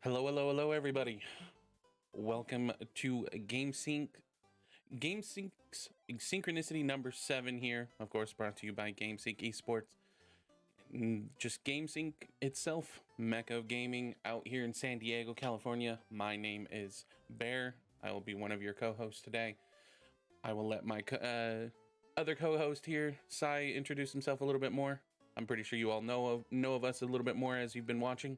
Hello, everybody. Welcome to GameSync's Synchronicity number 7 here. Of course, brought to you by GameSync Esports. Just GameSync itself, mecca of gaming out here in San Diego, California. My name is Bear. I will be one of your co-hosts today. I will let my other co-host here, Sai, introduce himself a little bit more. I'm pretty sure you all know of us a little bit more as you've been watching.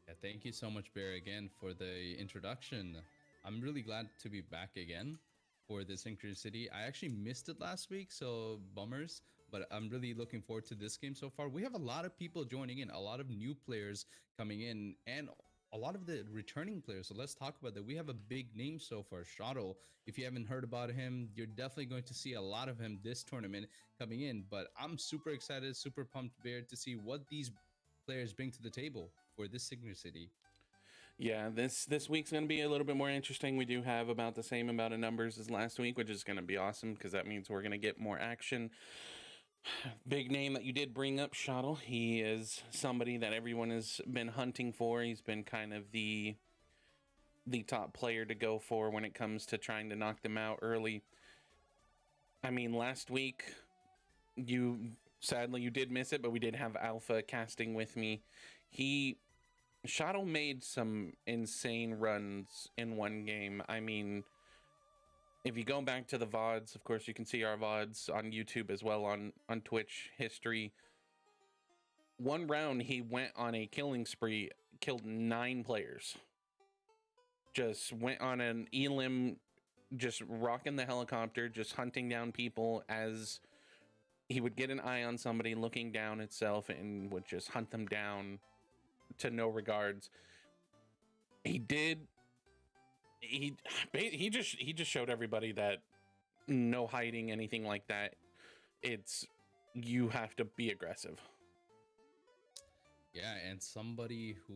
Yeah, thank you so much, Bear, again for the introduction. I'm really glad to be back again for this Synchronicity. I actually missed it last week, so bummers, but I'm really looking forward to this game so far. We have a lot of people joining in, a lot of new players coming in, and a lot of the returning players. So let's talk about that. We have a big name so far, Shadow. If you haven't heard about him, you're definitely going to see a lot of him this tournament coming in. But I'm super excited, super pumped, Bear, to see what these players bring to the table for this Synchronicity. Yeah, this week's going to be a little bit more interesting. We do have about the same amount of numbers as last week, which is going to be awesome because that means we're going to get more action. Big name that you did bring up, Shuttle. He is somebody that everyone has been hunting for. He's been kind of the top player to go for when it comes to trying to knock them out early. I mean, last week sadly you did miss it, but we did have Alpha casting with me. Shadow made some insane runs in one game. I mean, if you go back to the VODs, of course, you can see our VODs on YouTube as well on Twitch history. One round, he went on a killing spree, killed 9 players. Just went on an elim, just rocking the helicopter, just hunting down people as he would get an eye on somebody looking down itself and would just hunt them down to no regards. He just showed everybody that no hiding, anything like that. You have to be aggressive. Yeah, and somebody who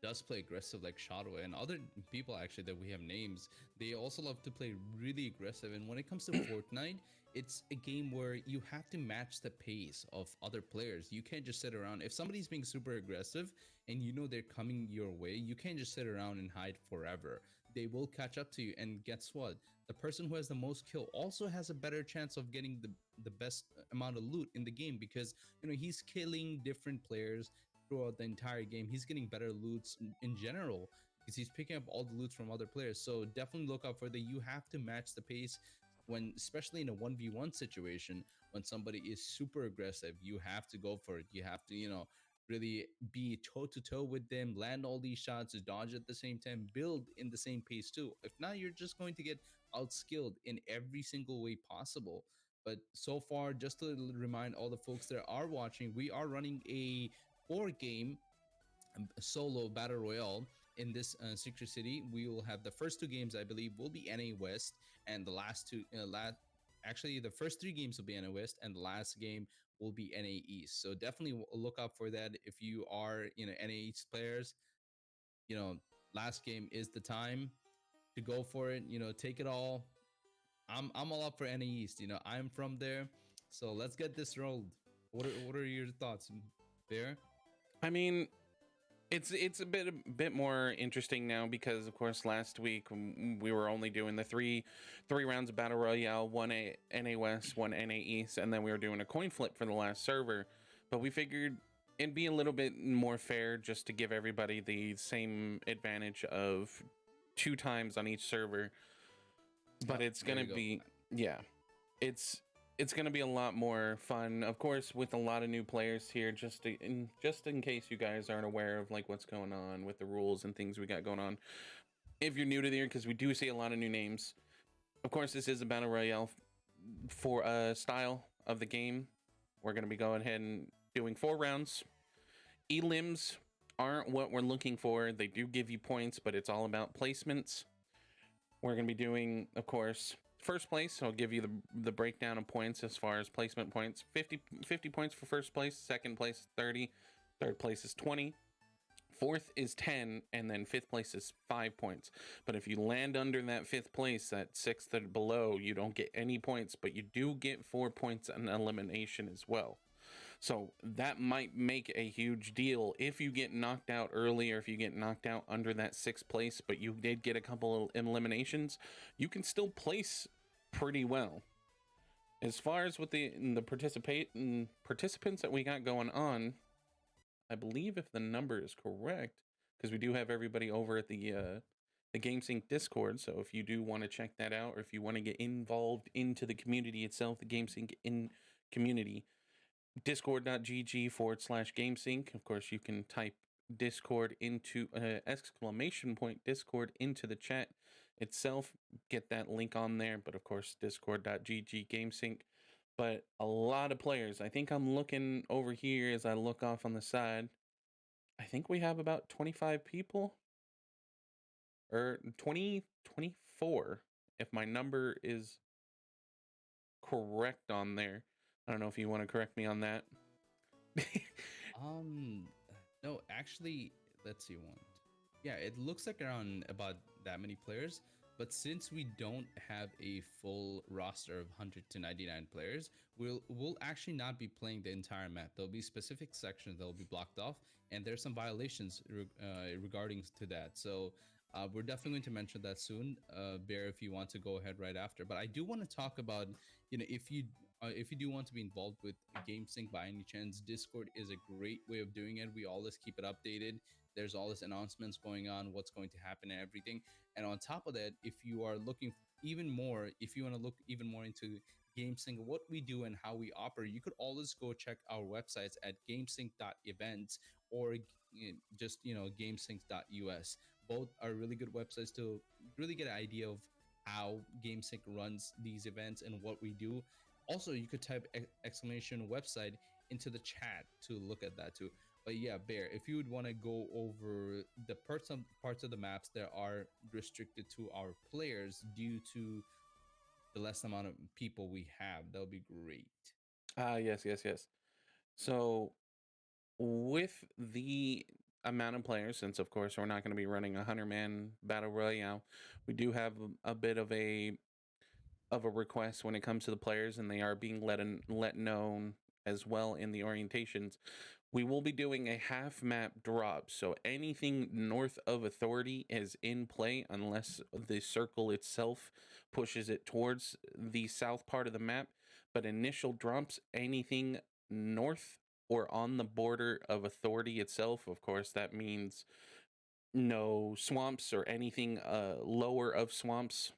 does play aggressive like Shadow and other people actually that we have names, they also love to play really aggressive. And when it comes to Fortnite, it's a game where you have to match the pace of other players. You can't just sit around. If somebody's being super aggressive and you know they're coming your way, you can't just sit around and hide forever. They will catch up to you, and guess what? The person who has the most kill also has a better chance of getting the best amount of loot in the game, because he's killing different players throughout the entire game. He's getting better loots in general because he's picking up all the loots from other players. So definitely look out for that. You have to match the pace when, especially in a 1v1 situation, when somebody is super aggressive. You have to go for it. You have to, really be toe-to-toe with them, land all these shots, dodge at the same time, build in the same pace too. If not, you're just going to get outskilled in every single way possible. But so far, just to remind all the folks that are watching, we are running a 4-game solo battle royale in this Synchronicity. We will have the first 2 games, I believe, will be NA West, and the last 2 actually the first 3 games will be NA West, and the last game will be NA East. So definitely look out for that. If you are NA East players, last game is the time to go for it. Take it all. I'm all up for NA East. I'm from there, so let's get this rolled. What are your thoughts, Bear? I mean, it's a bit more interesting now because, of course, last week we were only doing the three rounds of battle royale, one NA West, one NA East, and then we were doing a coin flip for the last server. But we figured it'd be a little bit more fair just to give everybody the same advantage of 2 times on each server. But it's gonna be, yeah, it's going to be a lot more fun, of course, with a lot of new players here. Just in case you guys aren't aware of like what's going on with the rules and things we got going on, if you're new to the year, because we do see a lot of new names. Of course, this is a battle royale for a style of the game. We're going to be going ahead and doing 4 rounds. Elims aren't what we're looking for. They do give you points, but it's all about placements. We're going to be doing, of course, first place. I'll give you the breakdown of points as far as placement points. 50 points for first place, second place 30, third place is 20, fourth is 10, and then fifth place is 5 points. But if you land under that 5th place, that 6th or below, you don't get any points, but you do get 4 points on elimination as well. So that might make a huge deal if you get knocked out early or if you get knocked out under that sixth place, but you did get a couple of eliminations, you can still place pretty well. As far as with the participants that we got going on, I believe if the number is correct, because we do have everybody over at the GameSync Discord. So if you do want to check that out, or if you want to get involved into the community itself, the GameSync in community, discord.gg/GameSync. Of course, you can type Discord into exclamation point Discord into the chat itself. Get that link on there. But of course, discord.gg GameSync. But a lot of players. I think I'm looking over here as I look off on the side. I think we have about 25 people or 24 if my number is correct on there. I don't know if you want to correct me on that. Um, no, actually, let's see one. Yeah, it looks like around about that many players. But since we don't have a full roster of 100 to 99 players, we'll actually not be playing the entire map. There'll be specific sections that will be blocked off, and there's some violations regarding to that. So we're definitely going to mention that soon, Bear, if you want to go ahead right after. But I do want to talk about, if you do want to be involved with GameSync by any chance, Discord is a great way of doing it. We always keep it updated. There's all this announcements going on, what's going to happen and everything. And on top of that, if you are looking even more, if you want to look even more into GameSync, what we do and how we operate, you could always go check our websites at gamesync.events or just, gamesync.us. Both are really good websites to really get an idea of how GameSync runs these events and what we do. Also, you could type exclamation website into the chat to look at that too. But yeah, Bear, if you would want to go over the parts of the maps that are restricted to our players due to the less amount of people we have, that would be great. Yes, yes, yes. So with the amount of players, since of course we're not going to be running a 100-man battle royale, we do have a bit of a request when it comes to the players, and they are being let known as well in the orientations. We will be doing a half map drop, so anything north of authority is in play unless the circle itself pushes it towards the south part of the map. But initial drops, anything north or on the border of authority itself, of course, that means no swamps or anything lower of swamps,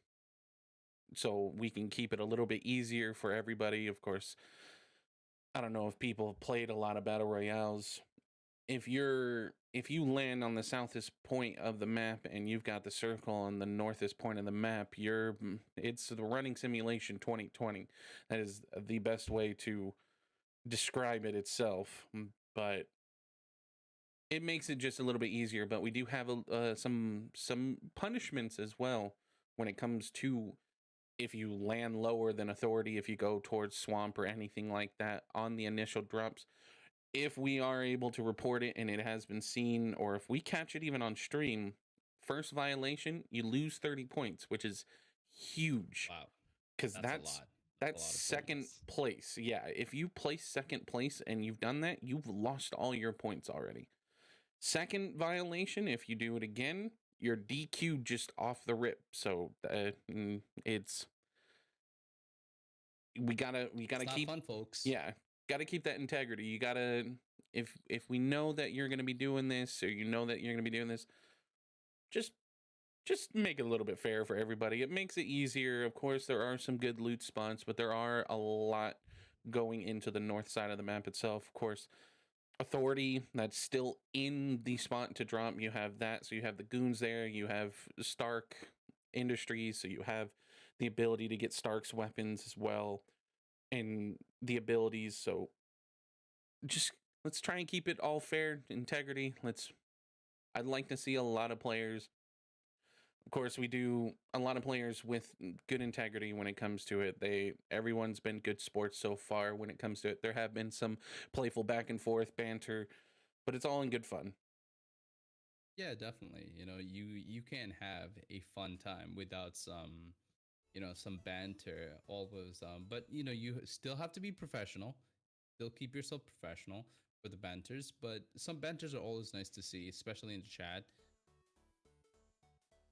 so we can keep it a little bit easier for everybody. Of course, I don't know if people have played a lot of battle royales. If you land on the southest point of the map and you've got the circle on the northest point of the map, it's the running simulation 2020. That is the best way to describe it itself. But it makes it just a little bit easier. But we do have some punishments as well when it comes to if you land lower than authority, if you go towards swamp or anything like that on the initial drops. If we are able to report it and it has been seen, or if we catch it even on stream, first violation, you lose 30 points, which is huge. Wow, Because that's a lot. That's a that's lot of second points. place. Yeah, if you place second place and you've done that, you've lost all your points already. Second violation, if you do it again, you're DQ'd just off the rip. So it's we gotta It's not keep, fun, folks. yeah, gotta keep that integrity. You gotta, if we know that you're gonna be doing this, or you know that you're gonna be doing this, just just make it a little bit fair for everybody. It makes it easier. Of course, there are some good loot spots, but there are a lot going into the north side of the map itself. Of course, authority that's still in the spot to drop. You have that, so you have the goons there. You have Stark Industries, so you have the ability to get Stark's weapons as well, and the abilities. So just let's try and keep it all fair, integrity. I'd like to see a lot of players. Of course, we do a lot of players with good integrity when it comes to it. Everyone's been good sports so far when it comes to it. There have been some playful back and forth banter, but it's all in good fun. Yeah, definitely. You can have a fun time without some banter always. But you still have to be professional. Still keep yourself professional for the banters, but some banters are always nice to see, especially in the chat.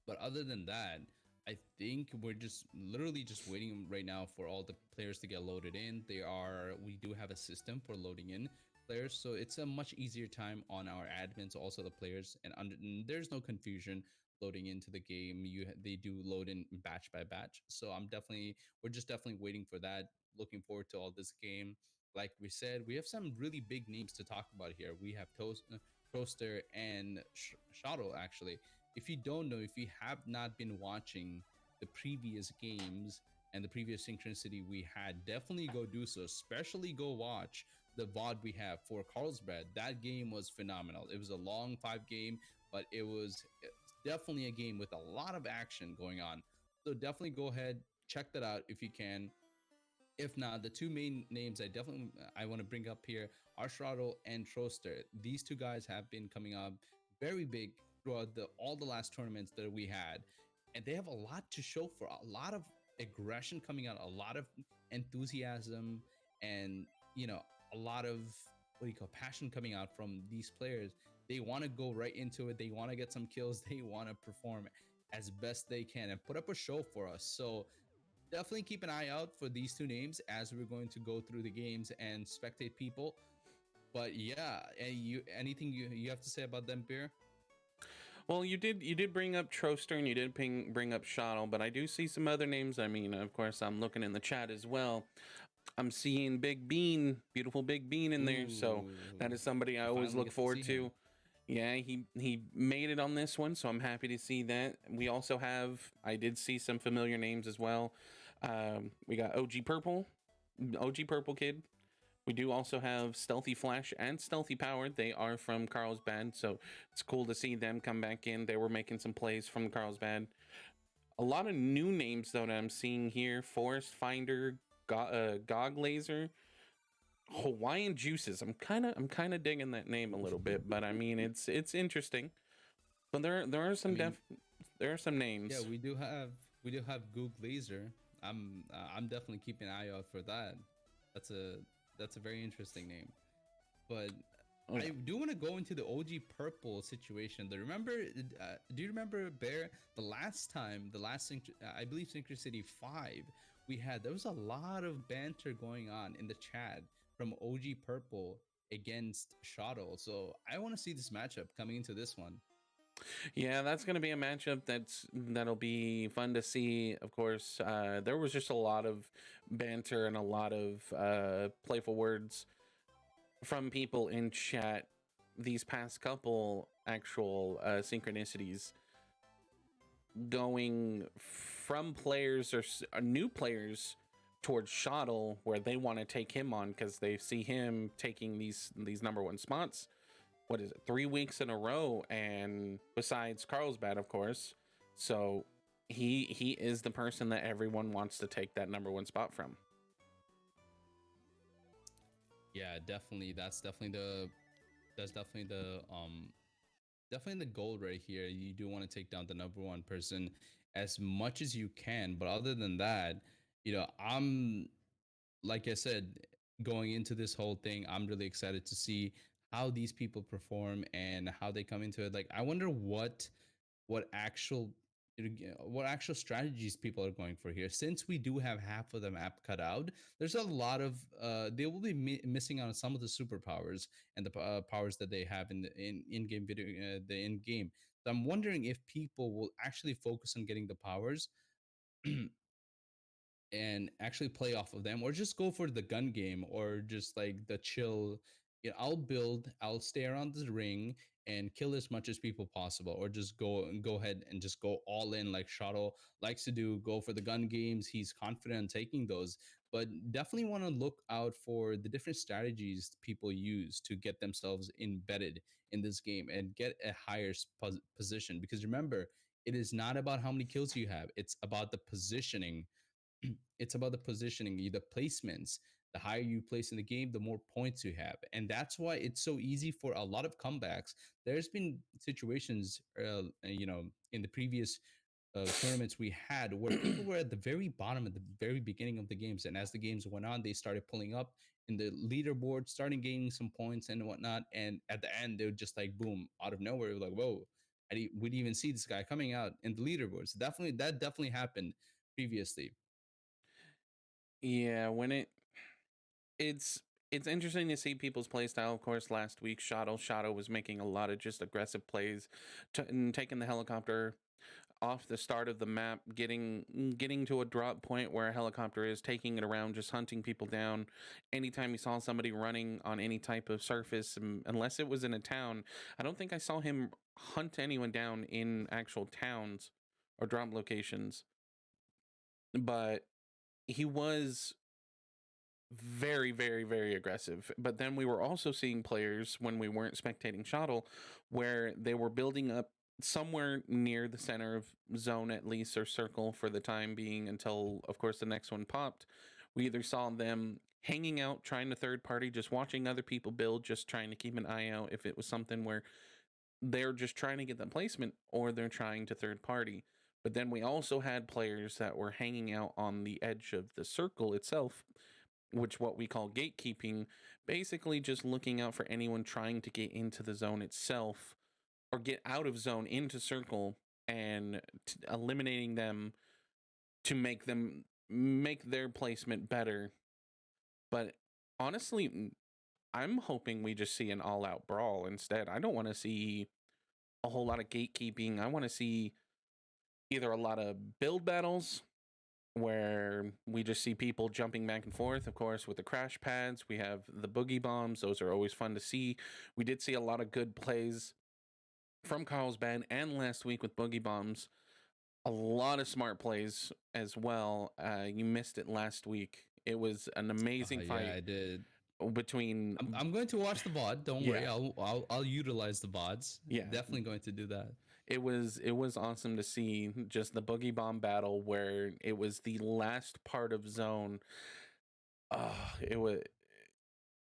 But other than that, I think we're just literally just waiting right now for all the players to get loaded in. We do have a system for loading in players, so it's a much easier time on our admins, also the players, and there's no confusion loading into the game. They do load in batch by batch. So we're just definitely waiting for that. Looking forward to all this game. Like we said, we have some really big names to talk about here. We have Toaster and Shadow actually. If you don't know, if you have not been watching the previous games and the previous Synchronicity we had, definitely go do so. Especially go watch the VOD we have for Carlsbad. That game was phenomenal. It was a long 5 game, but it's definitely a game with a lot of action going on. So definitely go ahead, check that out if you can. If not, the two main names I want to bring up here are Shrottle and Troster. These two guys have been coming up very big throughout all the last tournaments that we had, and they have a lot to show for a lot of aggression coming out, a lot of enthusiasm, and a lot of passion coming out from these players. They want to go right into it. They want to get some kills. They want to perform as best they can and put up a show for us. So definitely keep an eye out for these two names as we're going to go through the games and spectate people. But yeah, anything you have to say about them, Beer? Well, you did bring up Troster and you did bring up Shottle, but I do see some other names. I mean, of course, I'm looking in the chat as well. I'm seeing Big Bean, beautiful Big Bean in there. So that Ooh, is somebody I we always finally look get to see forward him. to. Yeah, he made it on this one, so I'm happy to see that. We also have I did see some familiar names as well. We got OG Purple Kid. We do also have Stealthy Flash and Stealthy Power. They are from Carlsbad, so it's cool to see them come back in. They were making some plays from Carlsbad. A lot of new names though that I'm seeing here: Forest Finder, Gog Laser, Hawaiian Juices. I'm kind of digging that name a little bit, but I mean it's interesting. But there are I some mean, there are some yeah, names. we do have Goog Laser. I'm definitely keeping an eye out for that. That's a that's a very interesting name. But Oh yeah. I do want to go into the OG Purple situation. Do you remember Bear? I believe Synchronicity 5, there was a lot of banter going on in the chat from OG Purple against Shadow. So I want to see this matchup coming into this one. Yeah, that's going to be a matchup that'll be fun to see. Of course, there was just a lot of banter and a lot of playful words from people in chat these past couple actual synchronicities, going from players or new players towards Shottle, where they want to take him on because they see him taking these number one spots. What is it, 3 weeks in a row? And besides Carlsbad, of course, so he is the person that everyone wants to take that number one spot from. Yeah, definitely. That's definitely the goal right here. You do want to take down the number one person as much as you can. But other than that, I'm like I said, going into this whole thing, I'm really excited to see how these people perform and how they come into it. Like, I wonder what actual what actual strategies people are going for here. Since we do have half of the map cut out, there's a lot of they will be missing on some of the superpowers and the powers that they have in game video, the in game. So I'm wondering if people will actually focus on getting the powers and actually play off of them, or just go for the gun game, or just like the chill. I'll stay around the ring and kill as much as people possible, or just go ahead and just go all in like Shadow likes to do. Go for the gun games. He's confident in taking those. But definitely want to look out for the different strategies people use to get themselves embedded in this game and get a higher position, because remember, it is not about how many kills you have, it's about the positioning. It's about the positioning, the placements. The higher you place in the game, the more points you have. And that's why it's so easy for a lot of comebacks. There's been situations, in the previous tournaments we had, where people were at the very bottom at the very beginning of the games. And as the games went on, they started pulling up in the leaderboard, starting gaining some points and whatnot. And at the end, they would just like boom out of nowhere, like whoa, we didn't even see this guy coming out in the leaderboards. Definitely, that definitely happened previously. Yeah, when it's it's interesting to see people's play style. Of course, last week Shadow was making a lot of just aggressive plays, and taking the helicopter off the start of the map, getting to a drop point where a helicopter is, taking it around, just hunting people down. Anytime he saw somebody running on any type of surface, unless it was in a town, I don't think I saw him hunt anyone down in actual towns or drop locations. But he was very, very, very aggressive. But then we were also seeing players when we weren't spectating Shuttle, where they were building up somewhere near the center of zone, at least, or circle for the time being, until, of course, the next one popped. We either saw them hanging out, trying to third party, just watching other people build, just trying to keep an eye out if it was something where they're just trying to get the placement, or they're trying to third party. But then we also had players that were hanging out on the edge of the circle itself, which what we call gatekeeping, basically just looking out for anyone trying to get into the zone itself or get out of zone into circle, and eliminating them to make their placement better. But honestly, I'm hoping we just see an all out brawl instead. I don't want to see a whole lot of gatekeeping. I want to see either a lot of build battles where we just see people jumping back and forth. Of course, with the crash pads, we have the boogie bombs. Those are always fun to see. We did see a lot of good plays from Carlsbad and last week with boogie bombs. A lot of smart plays as well. You missed it last week. It was an amazing Yeah, fight I did. between. I'm going to watch the VOD. Don't worry. Yeah, I'll utilize the VODs. yeah. Definitely going to do that. It was awesome to see just the boogie bomb battle where it was the last part of zone. It was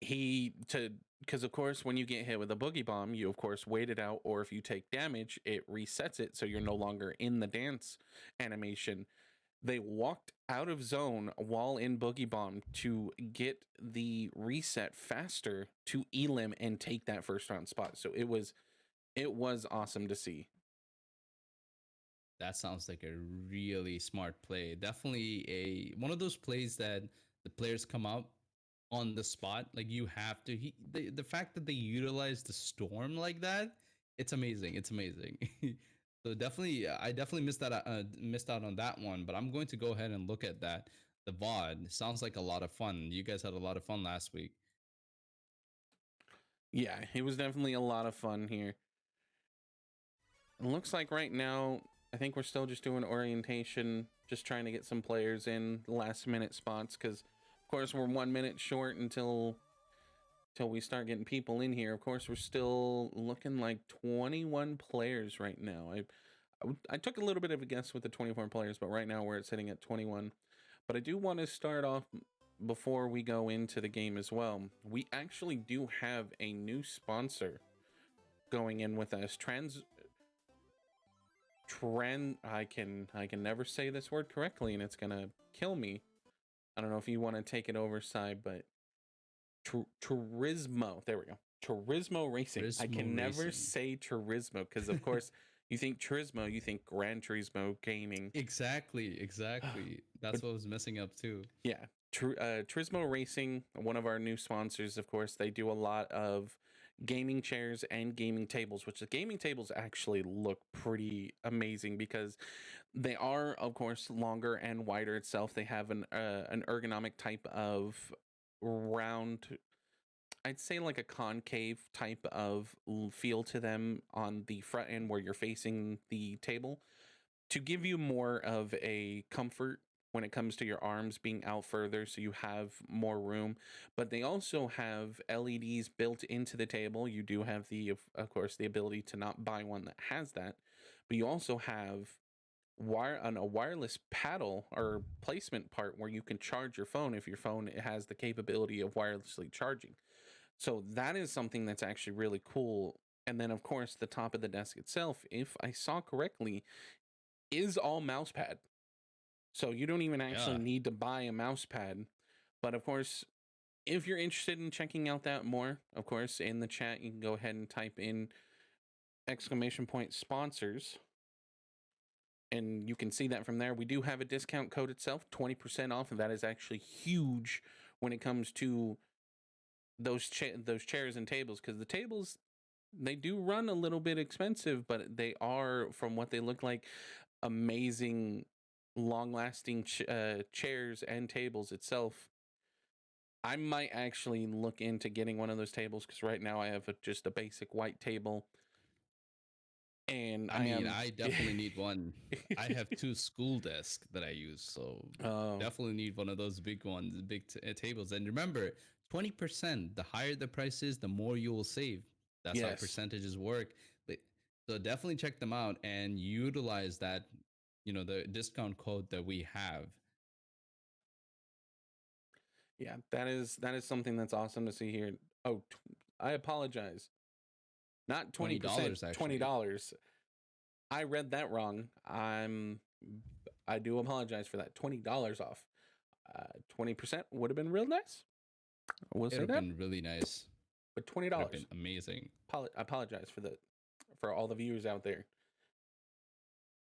he to because of course when you get hit with a boogie bomb, you of course wait it out, or if you take damage, it resets it so you're no longer in the dance animation. They walked out of zone while in boogie bomb to get the reset faster to elim and take that first round spot. So it was awesome to see. That sounds like a really smart play. Definitely a one of those plays that the players come up on the spot. Like you have to. The fact that they utilize the storm like that, it's amazing. It's amazing. So definitely, I definitely missed out on that one. But I'm going to go ahead and look at that. The VOD sounds like a lot of fun. You guys had a lot of fun last week. Yeah, it was definitely a lot of fun here. It looks like right now, I think we're still just doing orientation, just trying to get some players in last minute spots, because of course we're 1 minute short until we start getting people in here. Of course, we're still looking like 21 players right now. I took a little bit of a guess with the 24 players, but right now we're sitting at 21. But I do want to start off before we go into the game as well. We actually do have a new sponsor going in with us. I can never say this word correctly, and it's gonna kill me. I don't know if you want to take it over, side, but Turismo. There we go. Turismo Racing. I Turismo can never Racing. say Turismo because, of course, you think Turismo, you think Gran Turismo Gaming. Exactly, exactly. But That's what was messing up too. yeah, Turismo Racing, one of our new sponsors, of course, they do a lot of gaming chairs and gaming tables, which the gaming tables actually look pretty amazing because they are, of course, longer and wider itself. They have an ergonomic type of round, I'd say like a concave type of feel to them on the front end where you're facing the table to give you more of a comfort when it comes to your arms being out further so you have more room. But they also have LEDs built into the table. You do have of course the ability to not buy one that has that, but you also have a wireless paddle or placement part where you can charge your phone if your phone has the capability of wirelessly charging. So that is something that's actually really cool. And then of course the top of the desk itself, if I saw correctly, is all mouse pad. So you don't even actually Yeah. need to buy a mouse pad. But of course, if you're interested in checking out that more, of course, in the chat, you can go ahead and type in !sponsors, and you can see that from there. We do have a discount code itself, 20% off, and that is actually huge when it comes to those chairs and tables, because the tables, they do run a little bit expensive, but they are, from what they look like, amazing, long-lasting chairs and tables itself. I might actually look into getting one of those tables, because right now I have just a basic white table, and I mean, I definitely need one. I have two school desks that I use, so Oh, definitely need one of those big ones, big tables. And remember, 20%, the higher the price is, the more you will save. That's how yes. percentages work. But- So definitely check them out and utilize that, the discount code that we have. Yeah, that is something that's awesome to see here. Oh, I apologize. Not 20%, $20 actually. $20. I read that wrong. I do apologize for that. $20 off. 20% would have been real nice. I will It would say have that. been really nice. But It would have $20. been amazing. I apologize for all the viewers out there.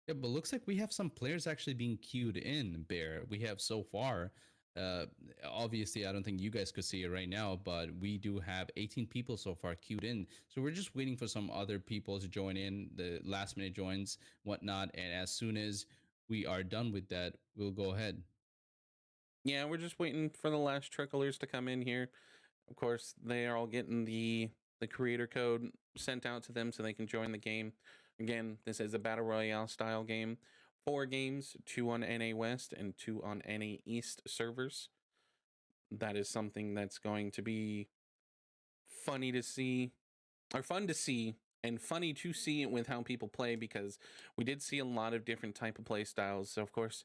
Yeah, but looks like we have some players actually being queued in, Bear. We have so far. Uh, Obviously, I don't think you guys could see it right now, but we do have 18 people so far queued in. So we're just waiting for some other people to join in, the last minute joins, whatnot. And as soon as we are done with that, we'll go ahead. Yeah, we're just waiting for the last tricklers to come in here. Of course, they are all getting the creator code sent out to them so they can join the game. Again, this is a battle royale style game. 4 games, 2 on NA West and 2 on NA East servers. That is something that's going to be funny to see, or fun to see, and funny to see it with how people play, because we did see a lot of different type of play styles. So of course,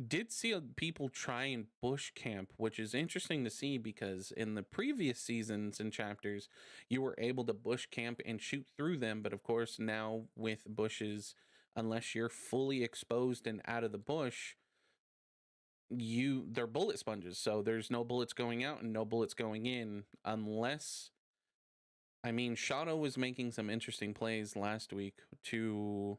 did see people try and bush camp, which is interesting to see, because in the previous seasons and chapters, you were able to bush camp and shoot through them. But of course, now with bushes, unless you're fully exposed and out of the bush, they're bullet sponges. So there's no bullets going out and no bullets going in, unless, I mean, Shadow was making some interesting plays last week to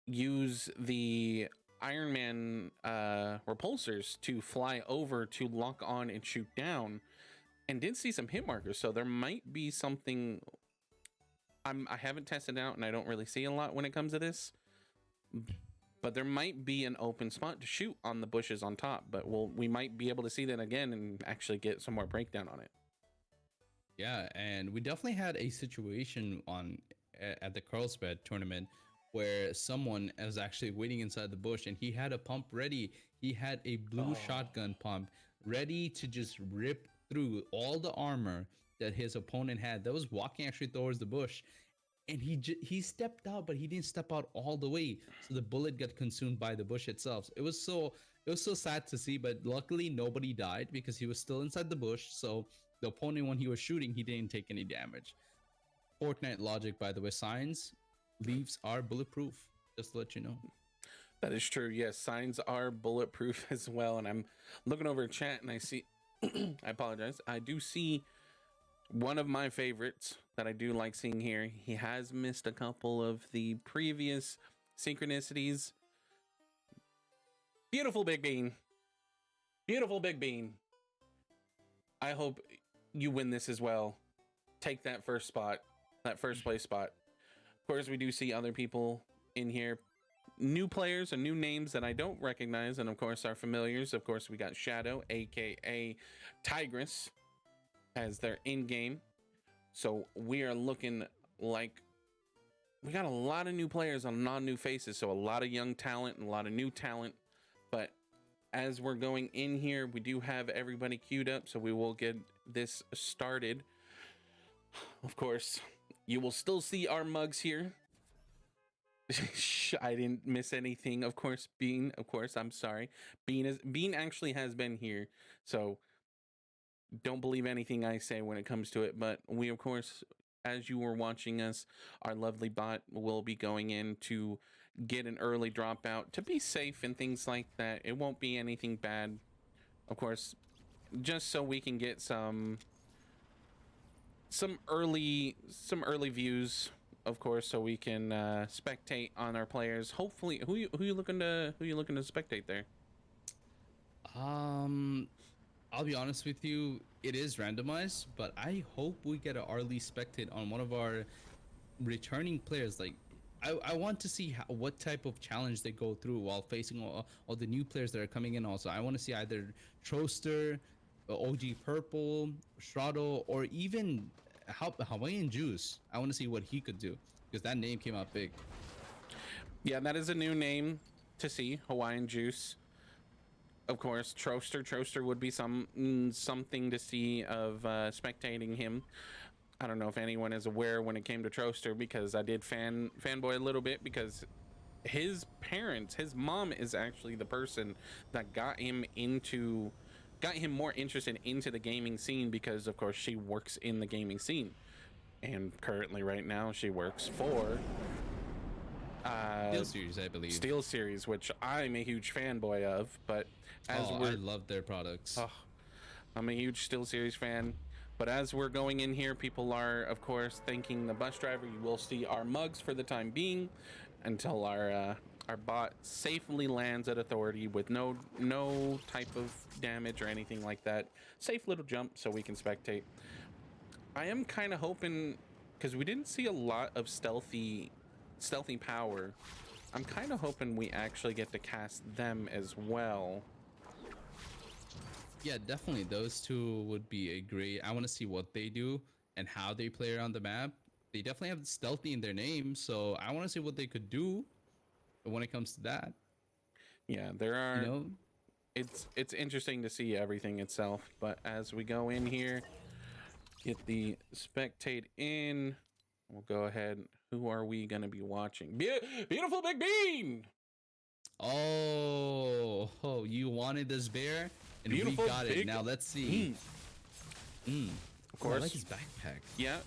use the Iron Man repulsors to fly over to lock on and shoot down, and did see some hit markers. So there might be something. I haven't tested out, and I don't really see a lot when it comes to this. But there might be an open spot to shoot on the bushes on top. But we might be able to see that again and actually get some more breakdown on it. Yeah, and we definitely had a situation at the Carlsbad tournament where someone was actually waiting inside the bush and he had a pump ready. He had a blue shotgun pump ready to just rip through all the armor that his opponent had that was walking actually towards the bush. And he stepped out, but he didn't step out all the way, so the bullet got consumed by the bush itself. It was so sad to see, but luckily nobody died because he was still inside the bush. So the opponent, when he was shooting, he didn't take any damage. Fortnite logic, by the way. Signs leaves are bulletproof. Just to let you know. That is true. Yes, signs are bulletproof as well. And I'm looking over chat and I see, I apologize. I do see one of my favorites that I do like seeing here. He has missed a couple of the previous synchronicities. Beautiful Big Bean. Beautiful Big Bean. I hope you win this as well. Take that first spot, that first place spot. Of course, we do see other people in here. New players and new names that I don't recognize, and of course our familiars. Of course, we got Shadow, aka Tigress, as their in-game. So we are looking like we got a lot of new players on non-new faces, so a lot of young talent and a lot of new talent. But as we're going in here, we do have everybody queued up, so we will get this started. Of course, you will still see our mugs here. I didn't miss anything. Of course, Bean. Of course, I'm sorry. Bean actually has been here, so don't believe anything I say when it comes to it. But we, of course, as you were watching us, our lovely bot will be going in to get an early dropout to be safe and things like that. It won't be anything bad. Of course, just so we can get some early views, of course, so we can spectate on our players. Hopefully, who you looking to spectate there? Um, I'll be honest with you, it is randomized, but I hope we get an early spectate on one of our returning players. Like, I want to see what type of challenge they go through while facing all the new players that are coming in. Also, I want to see either Troster, OG Purple, Strado, or even Hawaiian Juice. I want to see what he could do because that name came out big. Yeah, that is a new name to see. Hawaiian Juice, of course. Troster would be something to see of spectating him. I don't know if anyone is aware when it came to Troster, because I did fanboy a little bit, because his mom is actually the person that got him more interested into the gaming scene, because of course she works in the gaming scene, and currently right now she works for Steel Series, I believe. Steel Series, which I'm a huge fanboy of. But I love their products. oh, I'm a huge Steel Series fan. But as we're going in here, people are, of course, thanking the bus driver. You will see our mugs for the time being until our bot safely lands at authority with no type of damage or anything like that. Safe little jump so we can spectate. I am kind of hoping, because we didn't see a lot of stealthy power. I'm kind of hoping we actually get to cast them as well. Yeah, definitely. Those two would be a great. I want to see what they do and how they play around the map. They definitely have stealthy in their name, so I want to see what they could do when it comes to that. Yeah, there are. You know, It's interesting to see everything itself. But as we go in here, get the spectate in. We'll go ahead. Who are we gonna be watching? Beautiful Big Bean. oh, you wanted this bear, and Beautiful we got it. Big Now let's see. Of course. I like his backpack. Yeah.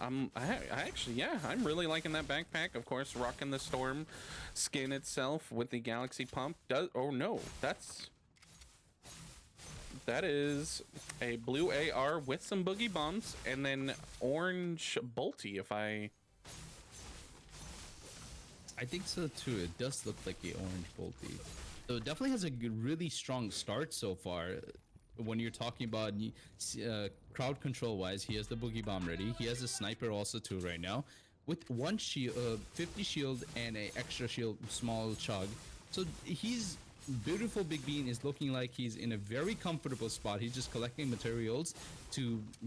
I actually, yeah, I'm really liking that backpack. Of course, rocking the Storm skin itself with the Galaxy pump. Oh no, that is a blue AR with some boogie bombs, and then orange bolty. I think so too. It does look like the orange bolty. So it definitely has a really strong start so far. When you're talking about crowd control wise, he has the boogie bomb ready. He has a sniper also too right now, with one shield, 50 shield and a extra shield, small chug. So he's beautiful. Big Bean is looking like he's in a very comfortable spot. He's just collecting materials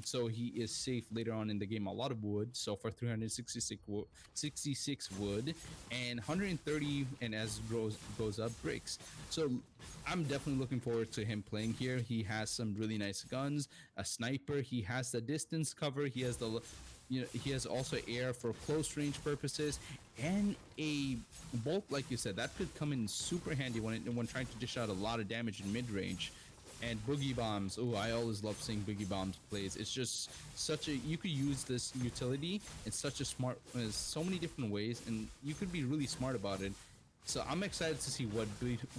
so he is safe later on in the game. A lot of wood so far, 66 wood and 130, and as goes up, bricks. So I'm definitely looking forward to him playing here. He has some really nice guns, a sniper. He has the distance cover. He has he has also air for close range purposes, and a bolt, like you said, that could come in super handy when trying to dish out a lot of damage in mid range. And boogie bombs. Oh, I always love seeing boogie bombs plays. It's just you could use this utility in such a smart, so many different ways, and you could be really smart about it. So I'm excited to see what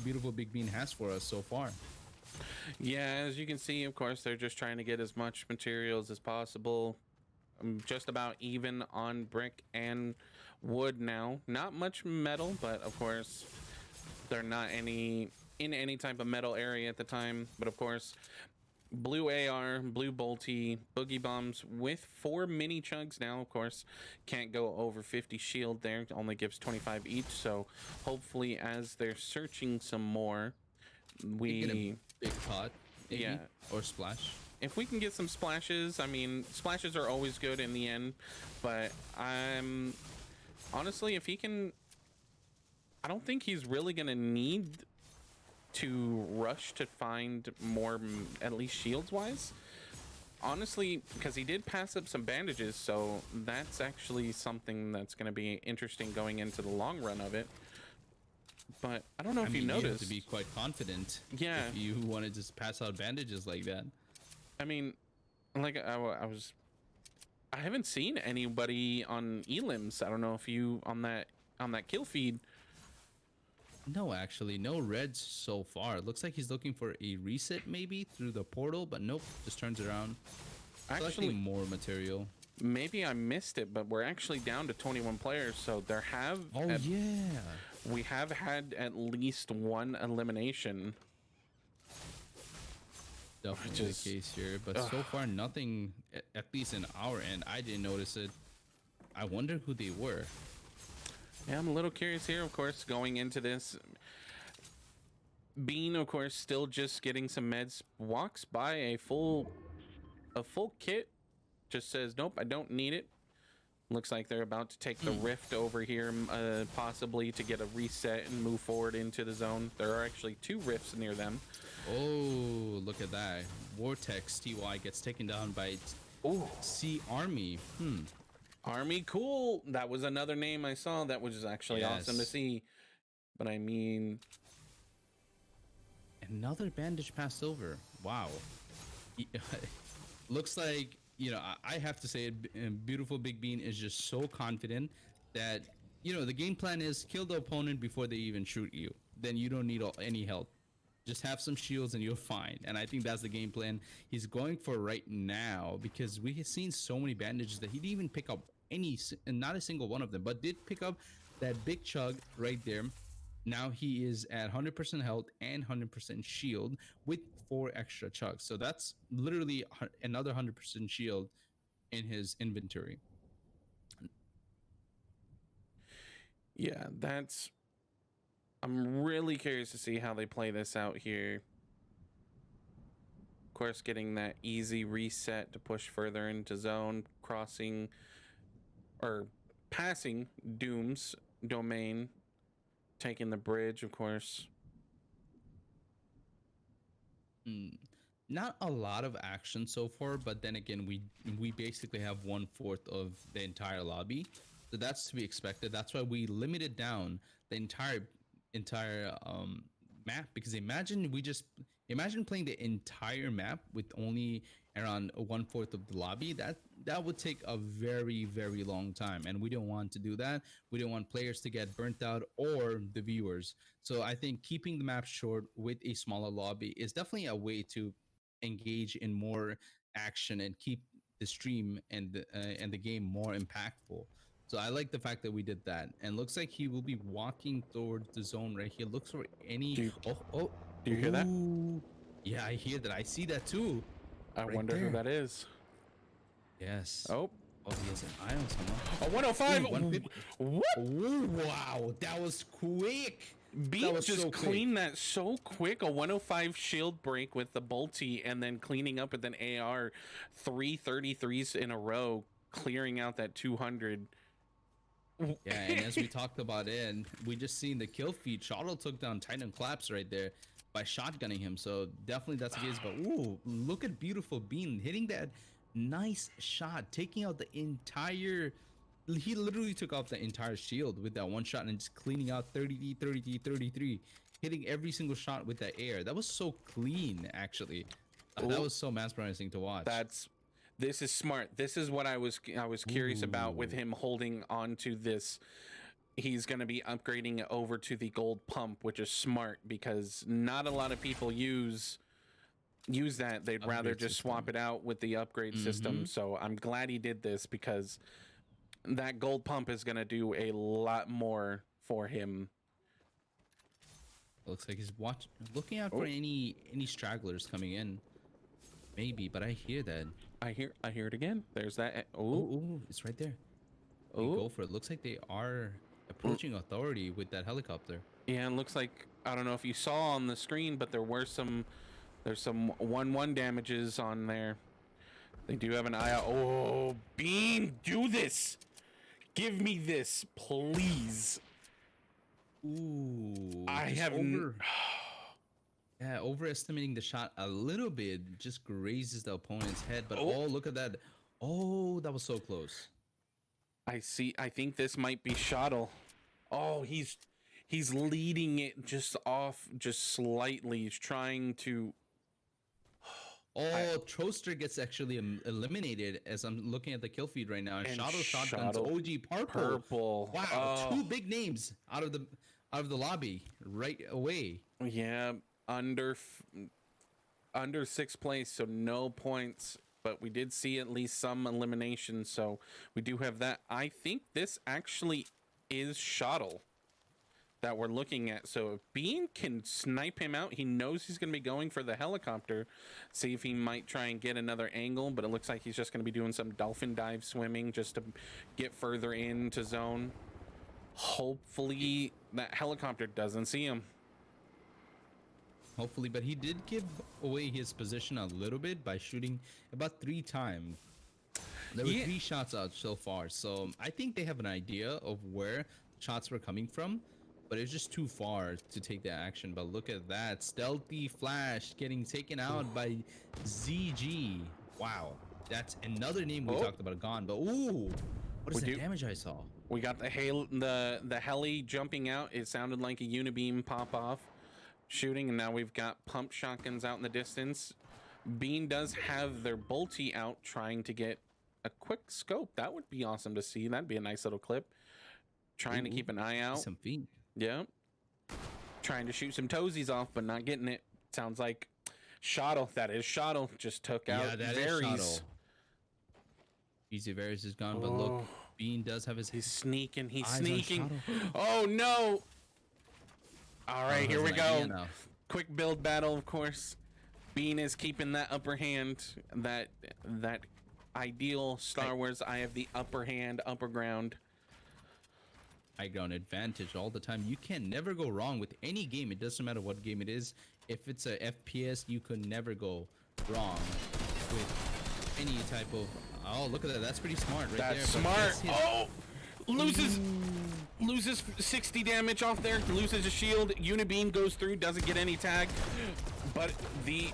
beautiful Big Bean has for us so far. Yeah, as you can see, of course, they're just trying to get as much materials as possible. Just about even on brick and wood now. Not much metal, but of course, they're not in any type of metal area at the time. But of course, blue AR, blue bolty, boogie bombs with 4 mini chugs now. Of course, can't go over 50 shield there. Only gives 25 each. So hopefully, as they're searching some more, we get a big pot, maybe, yeah, or splash. If we can get some splashes, I mean, splashes are always good in the end, but I'm honestly, if he can, I don't think he's really gonna need to rush to find more, at least shields wise, honestly, because he did pass up some bandages, so that's actually something that's going to be interesting going into the long run of it. But I don't know if you noticed. You have to be quite confident. Yeah. If you want to just pass out bandages like that. I mean, like I haven't seen anybody on elims. I don't know if you on that kill feed. No, actually, no reds so far. It looks like he's looking for a reset maybe through the portal, but nope, just turns around. Collecting Actually, more material. maybe I missed it, but we're actually down to 21 players. So Oh yeah. we have had at least one elimination, which Definitely the is case here, but ugh. so far nothing, at least in our end. I didn't notice it. I wonder who they were. Yeah, I'm a little curious here, of course, going into this. Bean, of course, still just getting some meds, walks by a full kit, just says, nope, I don't need it. Looks like they're about to take the rift over here, possibly to get a reset and move forward into the zone. There are actually two rifts near them. Oh, look at that. Vortex TY gets taken down by Oh, Sea Army. Army, cool. That was another name I saw that was actually awesome to Yes. see. But I mean, Another bandage passed over. Wow. Looks like, I have to say it, Beautiful Big Bean is just so confident that, the game plan is kill the opponent before they even shoot you. Then you don't need any help. Just have some shields and you're fine. And I think that's the game plan he's going for right now, because we have seen so many bandages that he didn't even pick up not a single one of them, but did pick up that big chug right there. Now he is at 100% health and 100% shield with 4 extra chugs. So that's literally another 100% shield in his inventory. yeah, that's. I'm really curious to see how they play this out here. Of course, getting that easy reset to push further into zone, crossing or passing Doom's domain, taking the bridge, of course. Mm, Not a lot of action so far, but then again, we basically have 1/4 of the entire lobby, so that's to be expected. That's why we limited down the entire map, because imagine playing the entire map with only around 1/4 of the lobby. That would take a very very long time, and we don't want to do that. We don't want players to get burnt out or the viewers. So I think keeping the map short with a smaller lobby is definitely a way to engage in more action and keep the stream and the game more impactful. So I like the fact that we did that. And looks like he will be walking towards the zone right here. Looks for any. Do you, Oh, do you hear that? ooh. Yeah, I hear that. I see that too. I Right wonder who there. that is. Yes. Oh, Oh, he has an eye on someone. a 105. Ooh, 150. What? Oh, wow. That was quick. That Bean was just so quick. cleaned that so quick. A 105 shield break with the bolty, and then cleaning up with an AR, 333s in a row, clearing out that 200. Yeah, and as we talked about it, and we just seen the kill feed, Shadow took down Titan Collapse right there by shotgunning him. So definitely that's the case. But ooh, look at Beautiful Bean hitting that nice shot, taking out the entire. He literally took off the entire shield with that one shot and just cleaning out 30D, 30D, 33, hitting every single shot with that air. That was so clean, actually. That Ooh. was so mesmerizing to watch. This is smart. This is what I was curious about with Ooh. him holding on to this. He's going to be upgrading it over to the gold pump, which is smart because not a lot of people use that. They'd rather Upgrade just system. swap it out with the upgrade system. So I'm glad he did this because that gold pump is going to do a lot more for him. Looks like he's looking out for any stragglers coming in. Maybe, but I hear that. I hear it again. There's that. Oh, it's right there. They Oh, go for it. Looks like they are approaching authority with that helicopter. yeah, it looks like, I don't know if you saw on the screen, but there's some 1-1 damages on there. They do have an eye out. Oh, Bean, do this. Give me this, please. Ooh, I just have yeah, overestimating the shot a little bit, just grazes the opponent's head. But Oh. oh, look at that. Oh, that was so close. I see. I think this might be Shottle. Oh, he's leading it just off, just slightly. He's trying to. Oh, Troster gets actually eliminated as I'm looking at the kill feed right now. And And Shadow Shotguns Shadow OG Purple. Purple. Wow, Oh. two big names out of out of the lobby right away. Yeah, under sixth place, so no points. But we did see at least some eliminations, so we do have that. I think this actually is Shottle that we're looking at. So if Bean can snipe him out, he knows he's going to be going for the helicopter. See if he might try and get another angle, but it looks like he's just going to be doing some dolphin dive swimming just to get further into zone. Hopefully that helicopter doesn't see him. Hopefully, but he did give away his position a little bit by shooting about 3 times. There were 3 shots out so far, so I think they have an idea of where shots were coming from, but it's just too far to take that action. But look at that stealthy flash getting taken out by ZG. Wow, that's another name we talked about gone. But ooh, what is the damage I saw? We got the heli jumping out. It sounded like a unibeam pop off shooting, and now we've got pump shotguns out in the distance. Bean does have their bolty out trying to get a quick scope. That would be awesome to see. That'd be a nice little clip. Trying to keep an eye out. Some feet. Yeah. Trying to shoot some toesies off, but not getting it. Sounds like Shottle. That is Shottle. Just took out Varys. Easy Varys is gone, but look, Bean does have his. He's sneaking. He's sneaking. Oh no! All right, here we go. Quick build battle, of course. Bean is keeping that upper hand. That ideal Star Wars. I have the upper hand, upper ground. High ground advantage all the time. You can never go wrong with any game. It doesn't matter what game it is. If it's a FPS, you can never go wrong with any type of. Oh, look at that. That's pretty smart right there. That's smart. Oh, loses 60 damage off there. Loses a shield. Unibeam goes through. Doesn't get any tag. But the